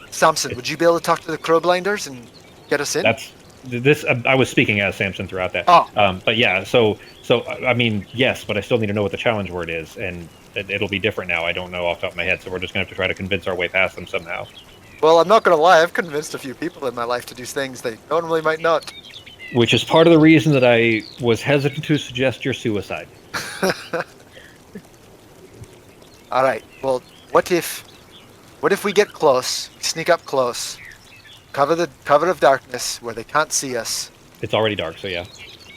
Samson, would you be able to talk to the Crowblinders and get us in? I was speaking as Samson throughout that. Oh. But yeah, so I mean, yes, but I still need to know what the challenge word is, and it'll be different now. I don't know off the top of my head, so we're just going to have to try to convince our way past them somehow. Well, I'm not going to lie. I've convinced a few people in my life to do things they normally might not. Which is part of the reason that I was hesitant to suggest your suicide. All right. Well, what if we get close, sneak up close, cover the cover of darkness where they can't see us? It's already dark, so yeah.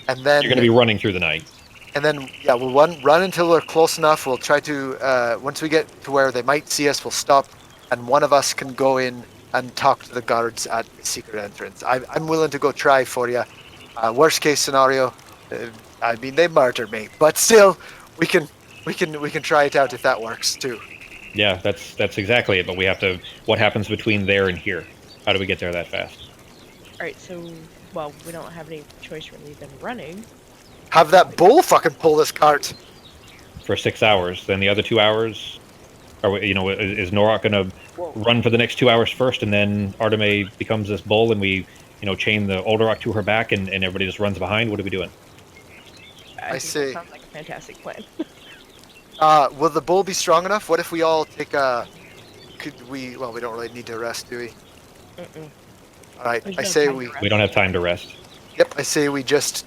And then you're going to be running through the night. and then yeah, we'll run until we're close enough. We'll try to once we get to where they might see us, we'll stop, and one of us can go in and talk to the guards at the secret entrance. I'm willing to go try for you. Worst case scenario, I mean they murder me, but still, we can try it out if that works too. Yeah, that's exactly it. But we have to. What happens between there and here? How do we get there that fast? All right, so well, we don't have any choice really than running. Have that bull fucking pull this cart. For 6 hours. Then the other 2 hours, is Norok gonna run for the next 2 hours first, and then Arteme becomes this bull, and we, chain the Olderok to her back, and everybody just runs behind? What are we doing? I think see. That sounds like a fantastic plan. Will the bull be strong enough? What if we all take a? Could we? Well, we don't really need to rest, do we? Mm-mm. All right. There's I no say time we. to rest. We don't have time to rest. Yep. I say we just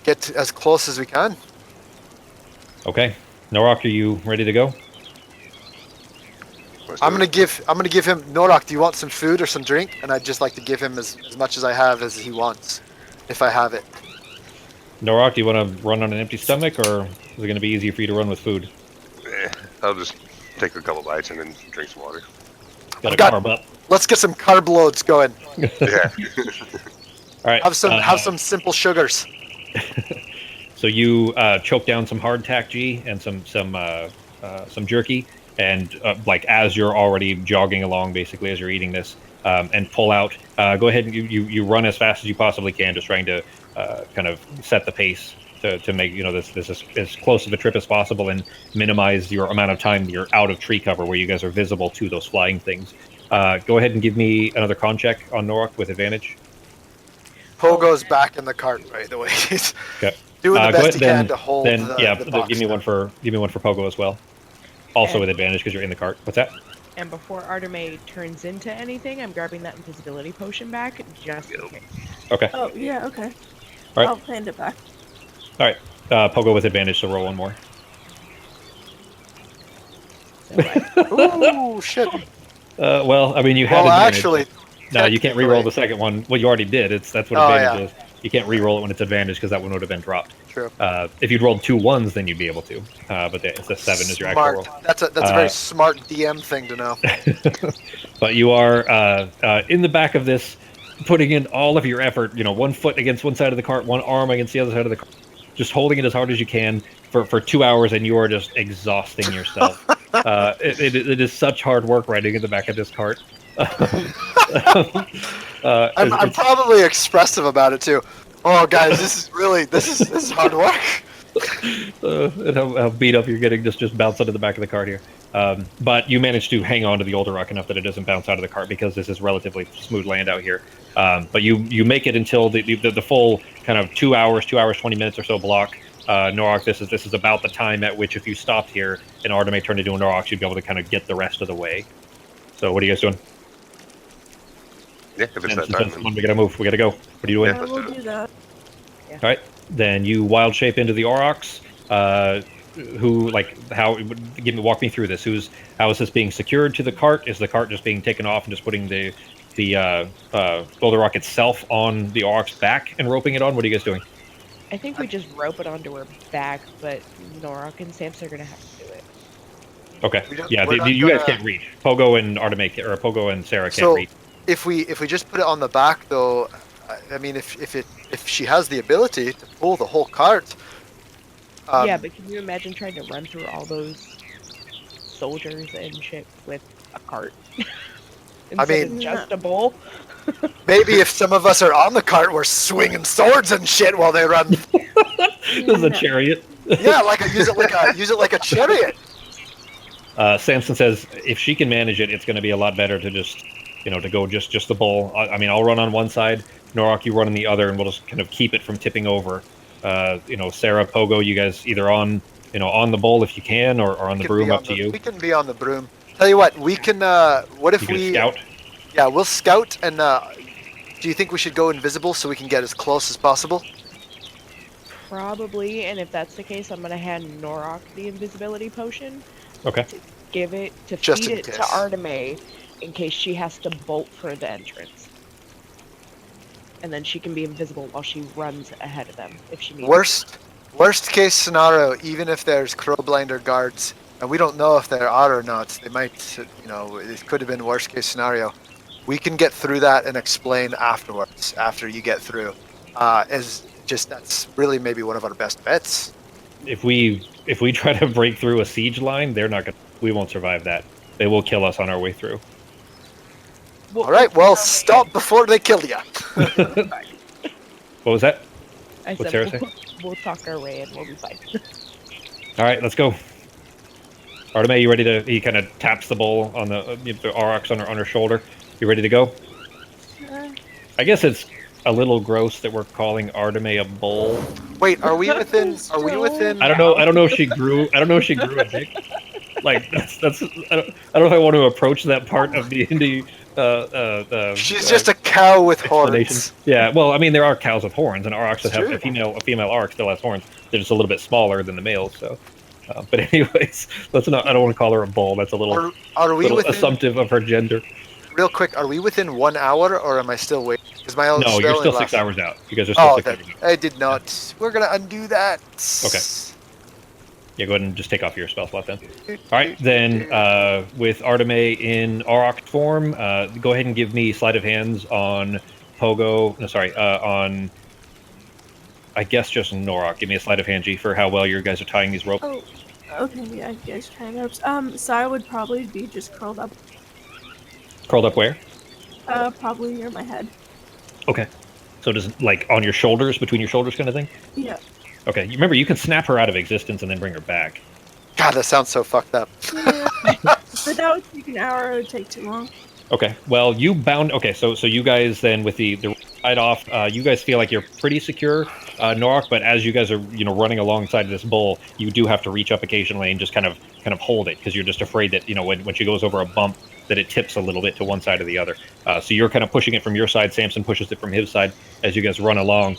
get as close as we can. Okay, Norok, are you ready to go? I'm gonna give him Norok. Do you want some food or some drink? And I'd just like to give him as much as I have as he wants, if I have it. Norok, do you want to run on an empty stomach, or is it going to be easier for you to run with food? I'll just take a couple bites and then drink some water. Got a Got- carb up. Let's get some carb loads going. Yeah. All right. Have some simple sugars. So you choke down some hardtack G and some jerky, and like as you're already jogging along, basically as you're eating this, and pull out. Go ahead and you run as fast as you possibly can, just trying to kind of set the pace to make this as close of a trip as possible and minimize your amount of time you're out of tree cover where you guys are visible to those flying things. Go ahead and give me another con check on Norok with advantage. Pogo's back in the cart, by the way. He's Okay. doing the Go best ahead, he can to hold the box. give me one for Pogo as well. Also with advantage because you're in the cart. What's that? And before Arteme turns into anything, I'm grabbing that invisibility potion back just in case. Okay. Oh, yeah, okay. All right. I'll hand it back. All right. Pogo with advantage, so roll one more. So I- Ooh, shit. Well, I mean, you had Well, advantage. actually, No, you can't re-roll the second one. Well, you already did. That's what advantage is. You can't re-roll it when it's advantage because that one would have been dropped. True. If you'd rolled 2 1s, then you'd be able to. But it's a 7 is your actual Smart. roll. That's a very smart DM thing to know. But you are in the back of this, putting in all of your effort. 1 foot against one side of the cart, 1 arm against the other side of the cart, just holding it as hard as you can for 2 hours, and you are just exhausting yourself. It is such hard work riding in the back of this cart. I'm probably expressive about it too. Oh, guys, this is hard work. And how beat up you're getting, just bounce out of the back of the cart here. But you managed to hang on to the Olderok enough that it doesn't bounce out of the cart because this is relatively smooth land out here. But you make it until the full kind of 2 hours, 20 minutes or so block. Norok, this is about the time at which if you stopped here and Arteme turned into a Norok, you'd be able to kind of get the rest of the way. So what are you guys doing? Yeah, if it's that time. We gotta move. We gotta go. What are you doing? Yeah. I will do that. All right. Then you wild shape into the Aurochs. Walk me through this. How is this being secured to the cart? Is the cart just being taken off and just putting the Goldenrock itself on the Auroch's back and roping it on? What are you guys doing? I think we just rope it onto her back, but Norok and Samps are gonna have to do it. Okay. We don't- Yeah, we're not you guys gonna- can't reach. Pogo and Arteme, or Pogo and Sarah can't So reach. if we just put it on the back, though, I mean, if she has the ability to pull the whole cart. Yeah, but can you imagine trying to run through all those soldiers and shit with a cart? Instead mean- of just a bull? Maybe if some of us are on the cart, we're swinging swords and shit while they run. This is a chariot. Yeah, use it like a chariot. Samson says if she can manage it, it's going to be a lot better to just, to go just the bull. I mean, I'll run on one side, Norok, you run on the other, and we'll just kind of keep it from tipping over. Sarah, Pogo, you guys either on the bull if you can, or on the broom, up to you. We can be on the broom. Tell you what, we can. What if You can we scout. Yeah, we'll scout. And do you think we should go invisible so we can get as close as possible? Probably, and if that's the case, I'm gonna hand Norok the invisibility potion. Okay. To give it, to Just feed in it case. to Arteme in case she has to bolt for the entrance. And then she can be invisible while she runs ahead of them if she needs. Worst case scenario, even if there's Crowblinder guards, and we don't know if there are or not, they might, it could have been worst case scenario. We can get through that and explain afterwards, after you get through. That's really maybe one of our best bets. If we try to break through a siege line, we won't survive that. They will kill us on our way through. All right, well, stop before they kill you. What was that? I What's said Sarah we'll talk our way and we'll be fine. All right, let's go. Arteme, you ready to? He kind of taps the bowl on the aurochs on her shoulder. You ready to go? Sure. I guess it's a little gross that we're calling Arteme a bull. Wait, are we within? Are we within? I don't know. I don't know if she grew. I don't know if she grew a dick. Like that's. I don't know if I want to approach that part of the indie. She's just a cow with horns. Yeah. Well, I mean, there are cows with horns, and aurochs that have True. a female auroch still has horns. They're just a little bit smaller than the males. So, but anyways, let's not. I don't want to call her a bull. That's a little. Are we little within? assumptive of her gender. Real quick, are we within 1 hour, or am I still waiting? Because my own. No, you're still 6 hours out. You guys are still 6 hours out. I did not. We're gonna undo that. Okay. Yeah, go ahead and just take off your spell slot then. All right, then with Arteme in auroch form, go ahead and give me sleight of hands on Pogo. No, sorry, on. I guess just Norok. Give me a sleight of hand, G, for how well you guys are tying these ropes. Oh, okay, yeah, you guys trying ropes. So I would probably be just curled up. Curled up where? Probably near my head. Okay. So does like on your shoulders, between your shoulders kind of thing? Yeah. Okay, remember, you can snap her out of existence and then bring her back. God, that sounds so fucked up. Yeah. But that would take an hour. It would take too long. Okay, well, you bound... Okay, so you guys then, with the ride off, you guys feel like you're pretty secure, Norok, but as you guys are, running alongside this bull, you do have to reach up occasionally and just kind of hold it, because you're just afraid that, when she goes over a bump, that it tips a little bit to one side or the other. So you're kind of pushing it from your side, Samson pushes it from his side as you guys run along.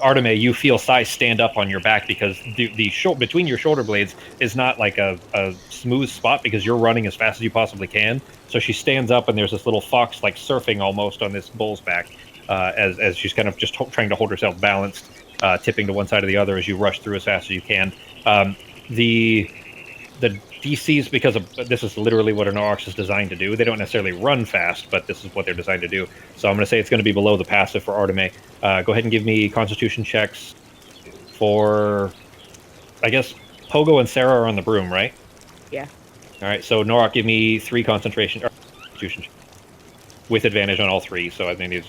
Arteme, you feel Sai stand up on your back because the between your shoulder blades is not like a smooth spot because you're running as fast as you possibly can. So she stands up and there's this little fox like surfing almost on this bull's back as she's kind of just trying to hold herself balanced, tipping to one side or the other as you rush through as fast as you can. The DCs, because this is literally what an aurochs is designed to do. They don't necessarily run fast, but this is what they're designed to do. So I'm going to say it's going to be below the passive for Arteme. Go ahead and give me Constitution checks for, I guess, Pogo and Sarah are on the broom, right? Yeah. All right, so Norok, give me 3 Constitution checks with advantage on all 3. So I think it's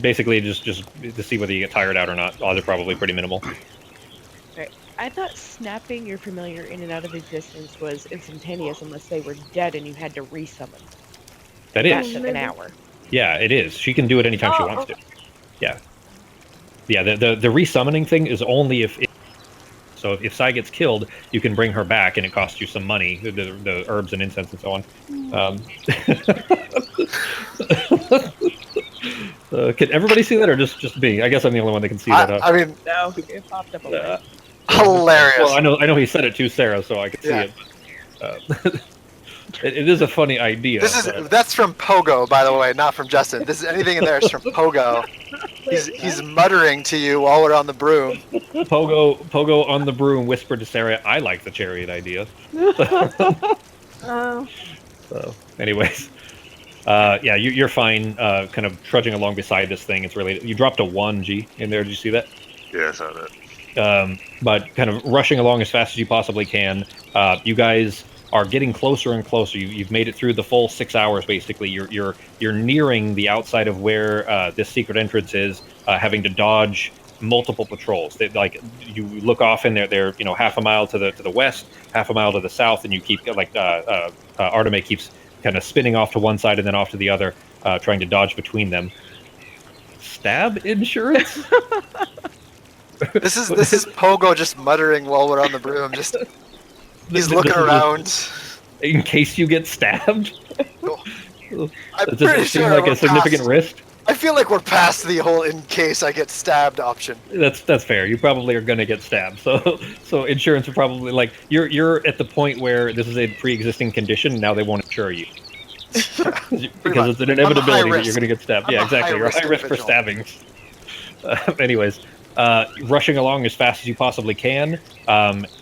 basically just to see whether you get tired out or not. Odds are probably pretty minimal. I thought snapping your familiar in and out of existence was instantaneous unless they were dead and you had to resummon. That is. That took an hour. Yeah, it is. She can do it anytime she wants to. Yeah. Yeah, the resummoning thing is only if Sai gets killed, you can bring her back and it costs you some money, the herbs and incense and so on. Can everybody see that or just me? I guess I'm the only one that can see that. I mean, No, it popped up. hilarious. Well, I know he said it to Sarah, so I could see it. It is a funny idea. That's from Pogo, by the way, not from Justin. Anything in there is from Pogo. He's muttering to you while we're on the broom. Pogo on the broom whispered to Sarah, "I like the chariot idea." Oh. So, anyways, yeah, you're fine. Kind of trudging along beside this thing. It's really you dropped a 1 G in there. Did you see that? Yeah, I saw that. But kind of rushing along as fast as you possibly can. You guys are getting closer and closer. You've made it through the full 6 hours. Basically, you're nearing the outside of where this secret entrance is, having to dodge multiple patrols. You look off and they're half a mile to the west, half a mile to the south, and you keep Arteme keeps kind of spinning off to one side and then off to the other, trying to dodge between them. Stab insurance. This is Pogo just muttering while we're on the broom. He's looking around. In case you get stabbed? I'm Does pretty it seem sure like a significant risk? I feel like we're past the whole in case I get stabbed option. That's fair. You probably are going to get stabbed. So insurance are probably like you're at the point where this is a pre-existing condition. Now they won't insure you because it's an inevitability that you're going to get stabbed. Yeah, exactly. You're high risk for stabbings. Anyways, rushing along as fast as you possibly can.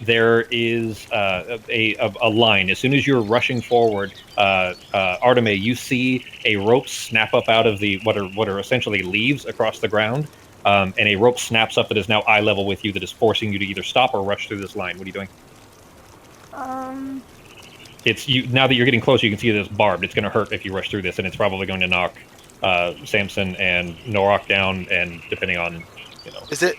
There is a line. As soon as you're rushing forward, Arteme, you see a rope snap up out of the what are essentially leaves across the ground, and a rope snaps up that is now eye level with you, that is forcing you to either stop or rush through this line. What are you doing? It's you now that you're getting closer. You can see that it's barbed. It's going to hurt if you rush through this, and it's probably going to knock Samson and Norok down, and depending on, you know. Is it?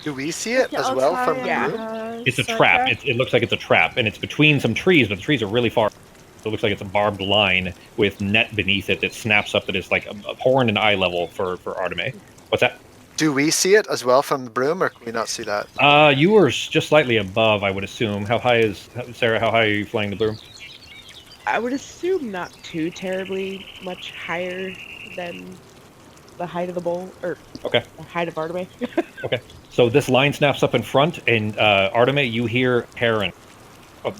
Do we see it as well from the room? It's a trap. It looks like it's a trap, and it's between some trees, but the trees are really far. So it looks like it's a barbed line with net beneath it that snaps up, that is like a horn and eye level for Arteme. What's that? Do we see it as well from the broom, or can we not see that? You were just slightly above, I would assume. How high is Sarah? How high are you flying the broom? I would assume not too terribly much higher than the height of the bowl, or okay, the height of Arteme. Okay, so this line snaps up in front, and Arteme, you hear heron. A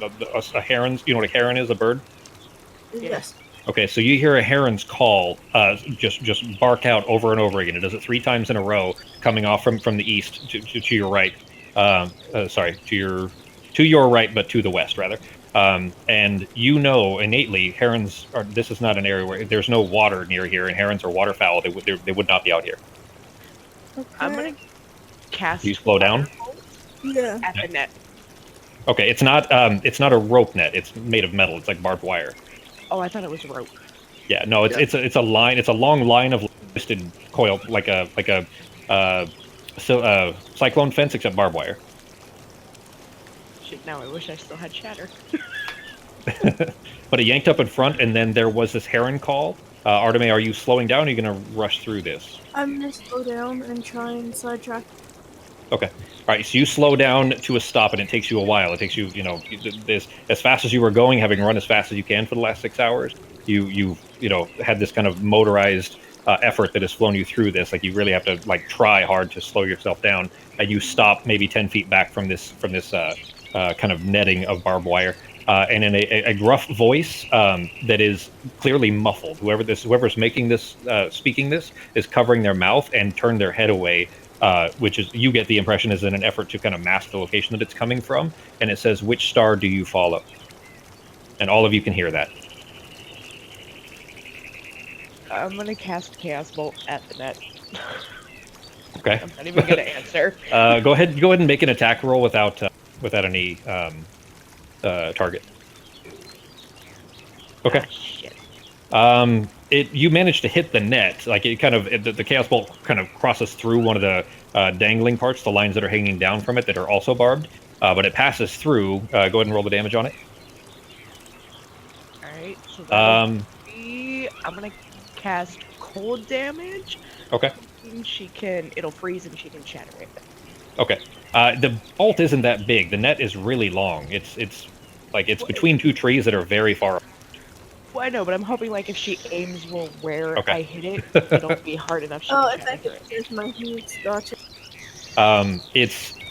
heron's. You know what a heron is? A bird. Yes. Okay, so you hear a heron's call, just bark out over and over again. It does it 3 times in a row, coming off from the east to your right. Sorry, to your right, but to the west rather. And you know innately, herons are. This is not an area where there's no water near here, and herons are waterfowl. They would not be out here. Okay. I'm gonna cast. Do you slow down? Yeah. At the net. Okay, it's not a rope net. It's made of metal. It's like barbed wire. Oh, I thought it was rope. Yeah, no, it's a line. It's a long line of twisted coil, like a cyclone fence, except barbed wire. Shit, now I wish I still had chatter. But it yanked up in front, and then there was this heron call. Arteme, are you slowing down, or are you going to rush through this? I'm gonna slow down and try and sidetrack. Okay. All right, so you slow down to a stop, and it takes you a while. It takes you, this as fast as you were going, having run as fast as you can for the last 6 hours. You had this kind of motorized effort that has flown you through this. Like, you really have to try hard to slow yourself down, and you stop maybe 10 feet back from this kind of netting of barbed wire. And in a gruff voice that is clearly muffled. Whoever's making this, speaking this, is covering their mouth and turned their head away, which is, you get the impression, is in an effort to kind of mask the location that it's coming from. And it says, "Which star do you follow?" And all of you can hear that. I'm gonna cast Chaos Bolt at the net. Okay. I'm not even gonna answer. Go ahead and make an attack roll without any target. Okay. Ah, shit. You managed to hit the net. The Chaos Bolt kind of crosses through one of the dangling parts, the lines that are hanging down from it that are also barbed. But it passes through. Go ahead and roll the damage on it. Alright, so I'm gonna cast cold damage. Okay. It'll freeze and she can shatter it. Okay. The bolt isn't that big. The net is really long. It's between 2 trees that are very far. Well, I know, but I'm hoping if she aims where Okay. I hit it, it'll be hard enough. If I could use my heat, gotcha.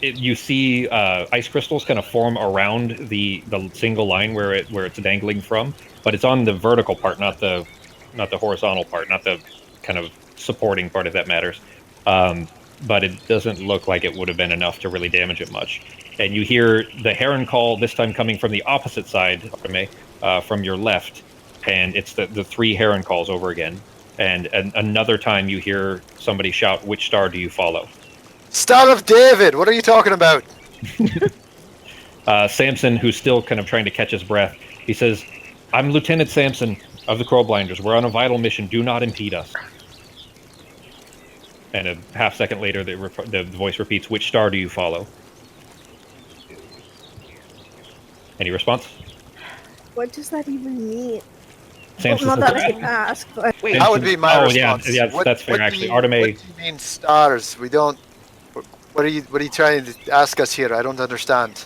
You see ice crystals kind of form around the single line where it's dangling from, but it's on the vertical part, not the horizontal part, not the kind of supporting part, if that matters. But it doesn't look like it would have been enough to really damage it much. And you hear the heron call, this time coming from the opposite side, from your left, and it's the 3 heron calls over again. And another time you hear somebody shout, "Which star do you follow?" Star of David! What are you talking about? Samson, who's still kind of trying to catch his breath, he says, "I'm Lieutenant Samson of the Crowblinders. We're on a vital mission. Do not impede us." And a half second later, the voice repeats, "Which star do you follow?" Any response? What does that even mean? Samson Not says, that I can ask, but Wait, That would be my response. Yeah, that's fair, actually. Arteme, What do you mean stars? We don't... What are you trying to ask us here? I don't understand.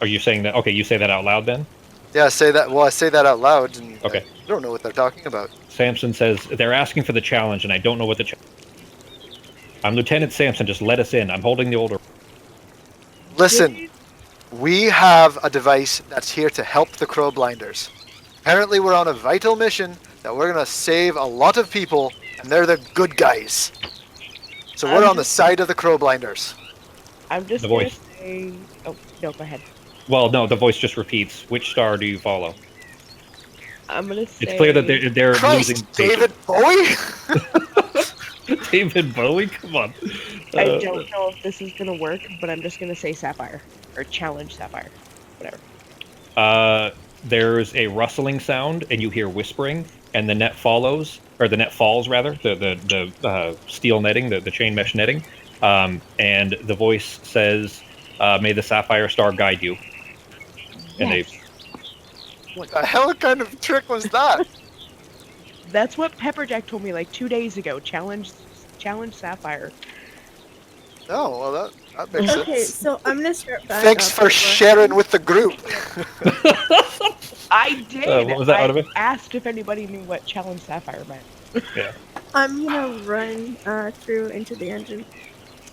are you saying that? Okay, you say that out loud then? Yeah, say that. Well, I say that out loud, and Okay. I don't know what they're talking about. Samson says, "They're asking for the challenge, and I don't know what the challenge." "I'm Lieutenant Samson. Just let us in. I'm holding the older." Listen, we have a device that's here to help the Crowblinders. Apparently, we're on a vital mission that we're gonna save a lot of people, and they're the good guys. So we're on the side of the Crowblinders. I'm just The gonna voice. say. Oh no, go ahead. Well, no, the voice just repeats. Which star do you follow? I'm gonna say. It's clear that they're losing Christ, David Bowie? David Bowie. Come on. I don't know if this is gonna work, but I'm just gonna say Sapphire or challenge Sapphire, whatever. There's a rustling sound, and you hear whispering, and the net follows, or the net falls rather. The steel netting, the chain mesh netting, and the voice says, "May the Sapphire Star guide you." And they. What the hell kind of trick was that? That's what Pepperjack told me like 2 days ago. Challenge Sapphire. Oh, well, that makes Okay, sense. so I'm gonna start back Thanks up for with sharing with the group. I did. What was that, I Ottoman? asked if anybody knew what challenge Sapphire meant. Yeah. I'm gonna run through into the engine.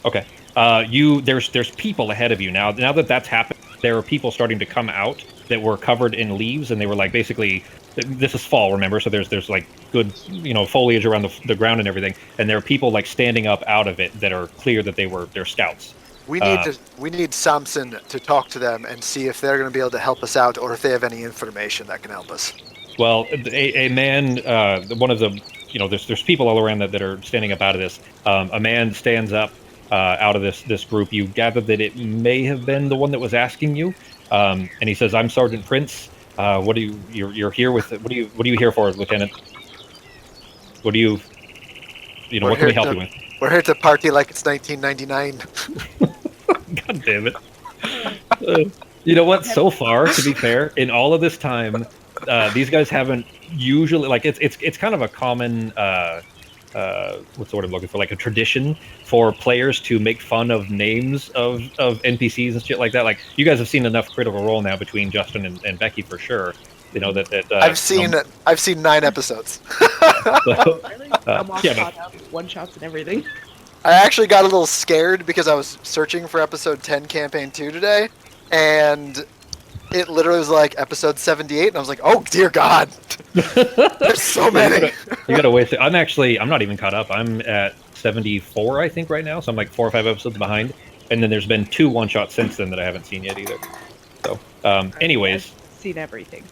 Okay. There's people ahead of you now. Now that that's happened, there are people starting to come out that were covered in leaves, and they were like basically. This is fall, remember? So there's like good foliage around the ground and everything, and there are people like standing up out of it that are clear that they're scouts. We need Samson to talk to them and see if they're going to be able to help us out, or if they have any information that can help us. Well, a man, one of the there's people all around that are standing up out of this. A man stands up out of this group. You gather that it may have been the one that was asking you, and he says, "I'm Sergeant Prince. What do you're here with? What are you here for, Lieutenant? What do you what can we help you with?" We're here to party like it's 1999. God damn it! You know what? So far, to be fair, in all of this time, these guys haven't usually it's kind of a common what's the word I'm looking for? Like a tradition for players to make fun of names of NPCs and shit like that. Like you guys have seen enough Critical Role now between Justin and Becky for sure. I've seen 9 episodes. I'm all caught up, one shots and everything. I actually got a little scared because I was searching for episode 10 campaign 2 today, and it literally was like episode 78, and I was like, oh dear God, there's so many. You gotta wait. I'm not even caught up. I'm at 74, I think, right now. So I'm like 4 or 5 episodes behind. And then there's been 2 one-shots since then that I haven't seen yet either. So, anyways. I've seen everything.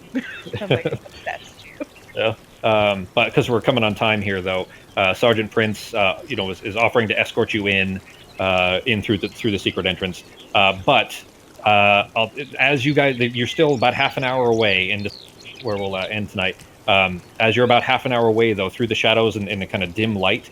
I'm like, that's true. Yeah. But because we're coming on time here, though, Sergeant Prince, is offering to escort you in through the secret entrance. But as you guys, you're still about half an hour away, and where we'll end tonight. As you're about half an hour away, though, through the shadows and in the kind of dim light,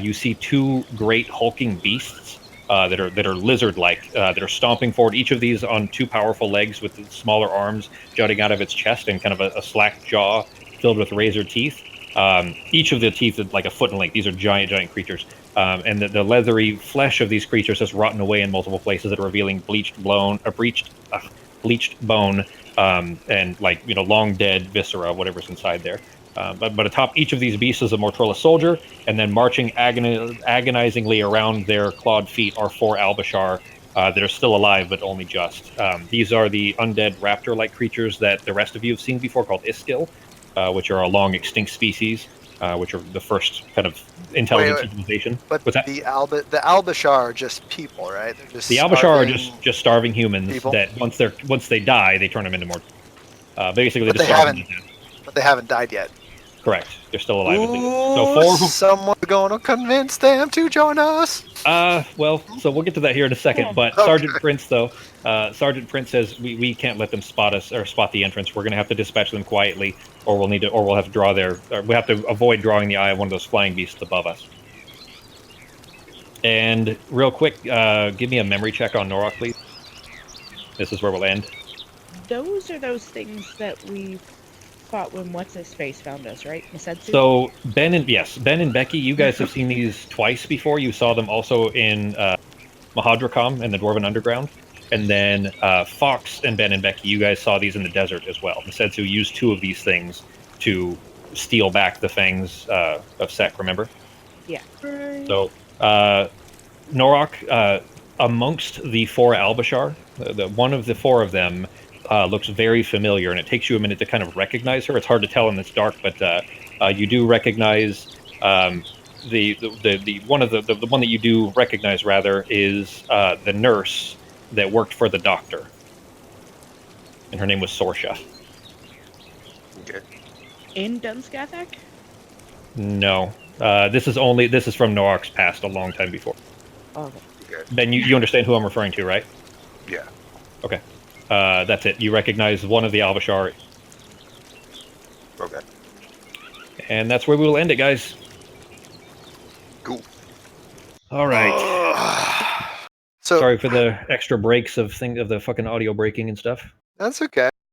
you see 2 great hulking beasts that are lizard-like, that are stomping forward. Each of these on 2 powerful legs with smaller arms jutting out of its chest and kind of a slack jaw filled with razor teeth. Each of the teeth is like a foot in length. These are giant creatures. And the leathery flesh of these creatures has rotten away in multiple places that are revealing bleached bone, and long dead viscera, whatever's inside there. But atop each of these beasts is a Mortrola soldier, and then marching agonizingly around their clawed feet are 4 Albashar that are still alive, but only just. These are the undead raptor-like creatures that the rest of you have seen before, called Iskil, which are a long extinct species, which are the first kind of intelligent civilization. But what's that? the Albashar are just people, right? The Albashar are just starving humans people that once they die, they turn them into more. Basically, but they haven't died yet. Correct. They're still alive. Ooh, so 4 of them. Someone's gonna convince them to join us. Well, so we'll get to that here in a second. But okay. Sergeant Prince, though, Sergeant Prince says we can't let them spot us or spot the entrance. We're gonna have to dispatch them quietly, or we'll have to draw we have to avoid drawing the eye of one of those flying beasts above us. And real quick, give me a memory check on Norok, please. This is where we'll end. Those are those things that we fought when What's-His-Face found us, right? Masetsu? So, Ben and Becky, you guys have seen these twice before. You saw them also in Mahadrakam and the Dwarven Underground. And then Fox and Ben and Becky, you guys saw these in the desert as well. Masetsu used 2 of these things to steal back the fangs of Sek, remember? Yeah. So, Norok, amongst the 4 Albashar, one of the 4 of them looks very familiar, and it takes you a minute to kind of recognize her. It's hard to tell in this dark, but you do recognize the one of the one that you do recognize rather is the nurse that worked for the doctor, and her name was Sorsha. Okay. In Dunskathak? No, this is from Noark's past, a long time before. Okay. Okay. Ben, you understand who I'm referring to, right? Yeah. Okay, that's it. You recognize one of the Alvashar, Okay. and that's where we will end it, guys. Cool. All right. So Sorry for the extra breaks of the fucking audio breaking and stuff. that's okay.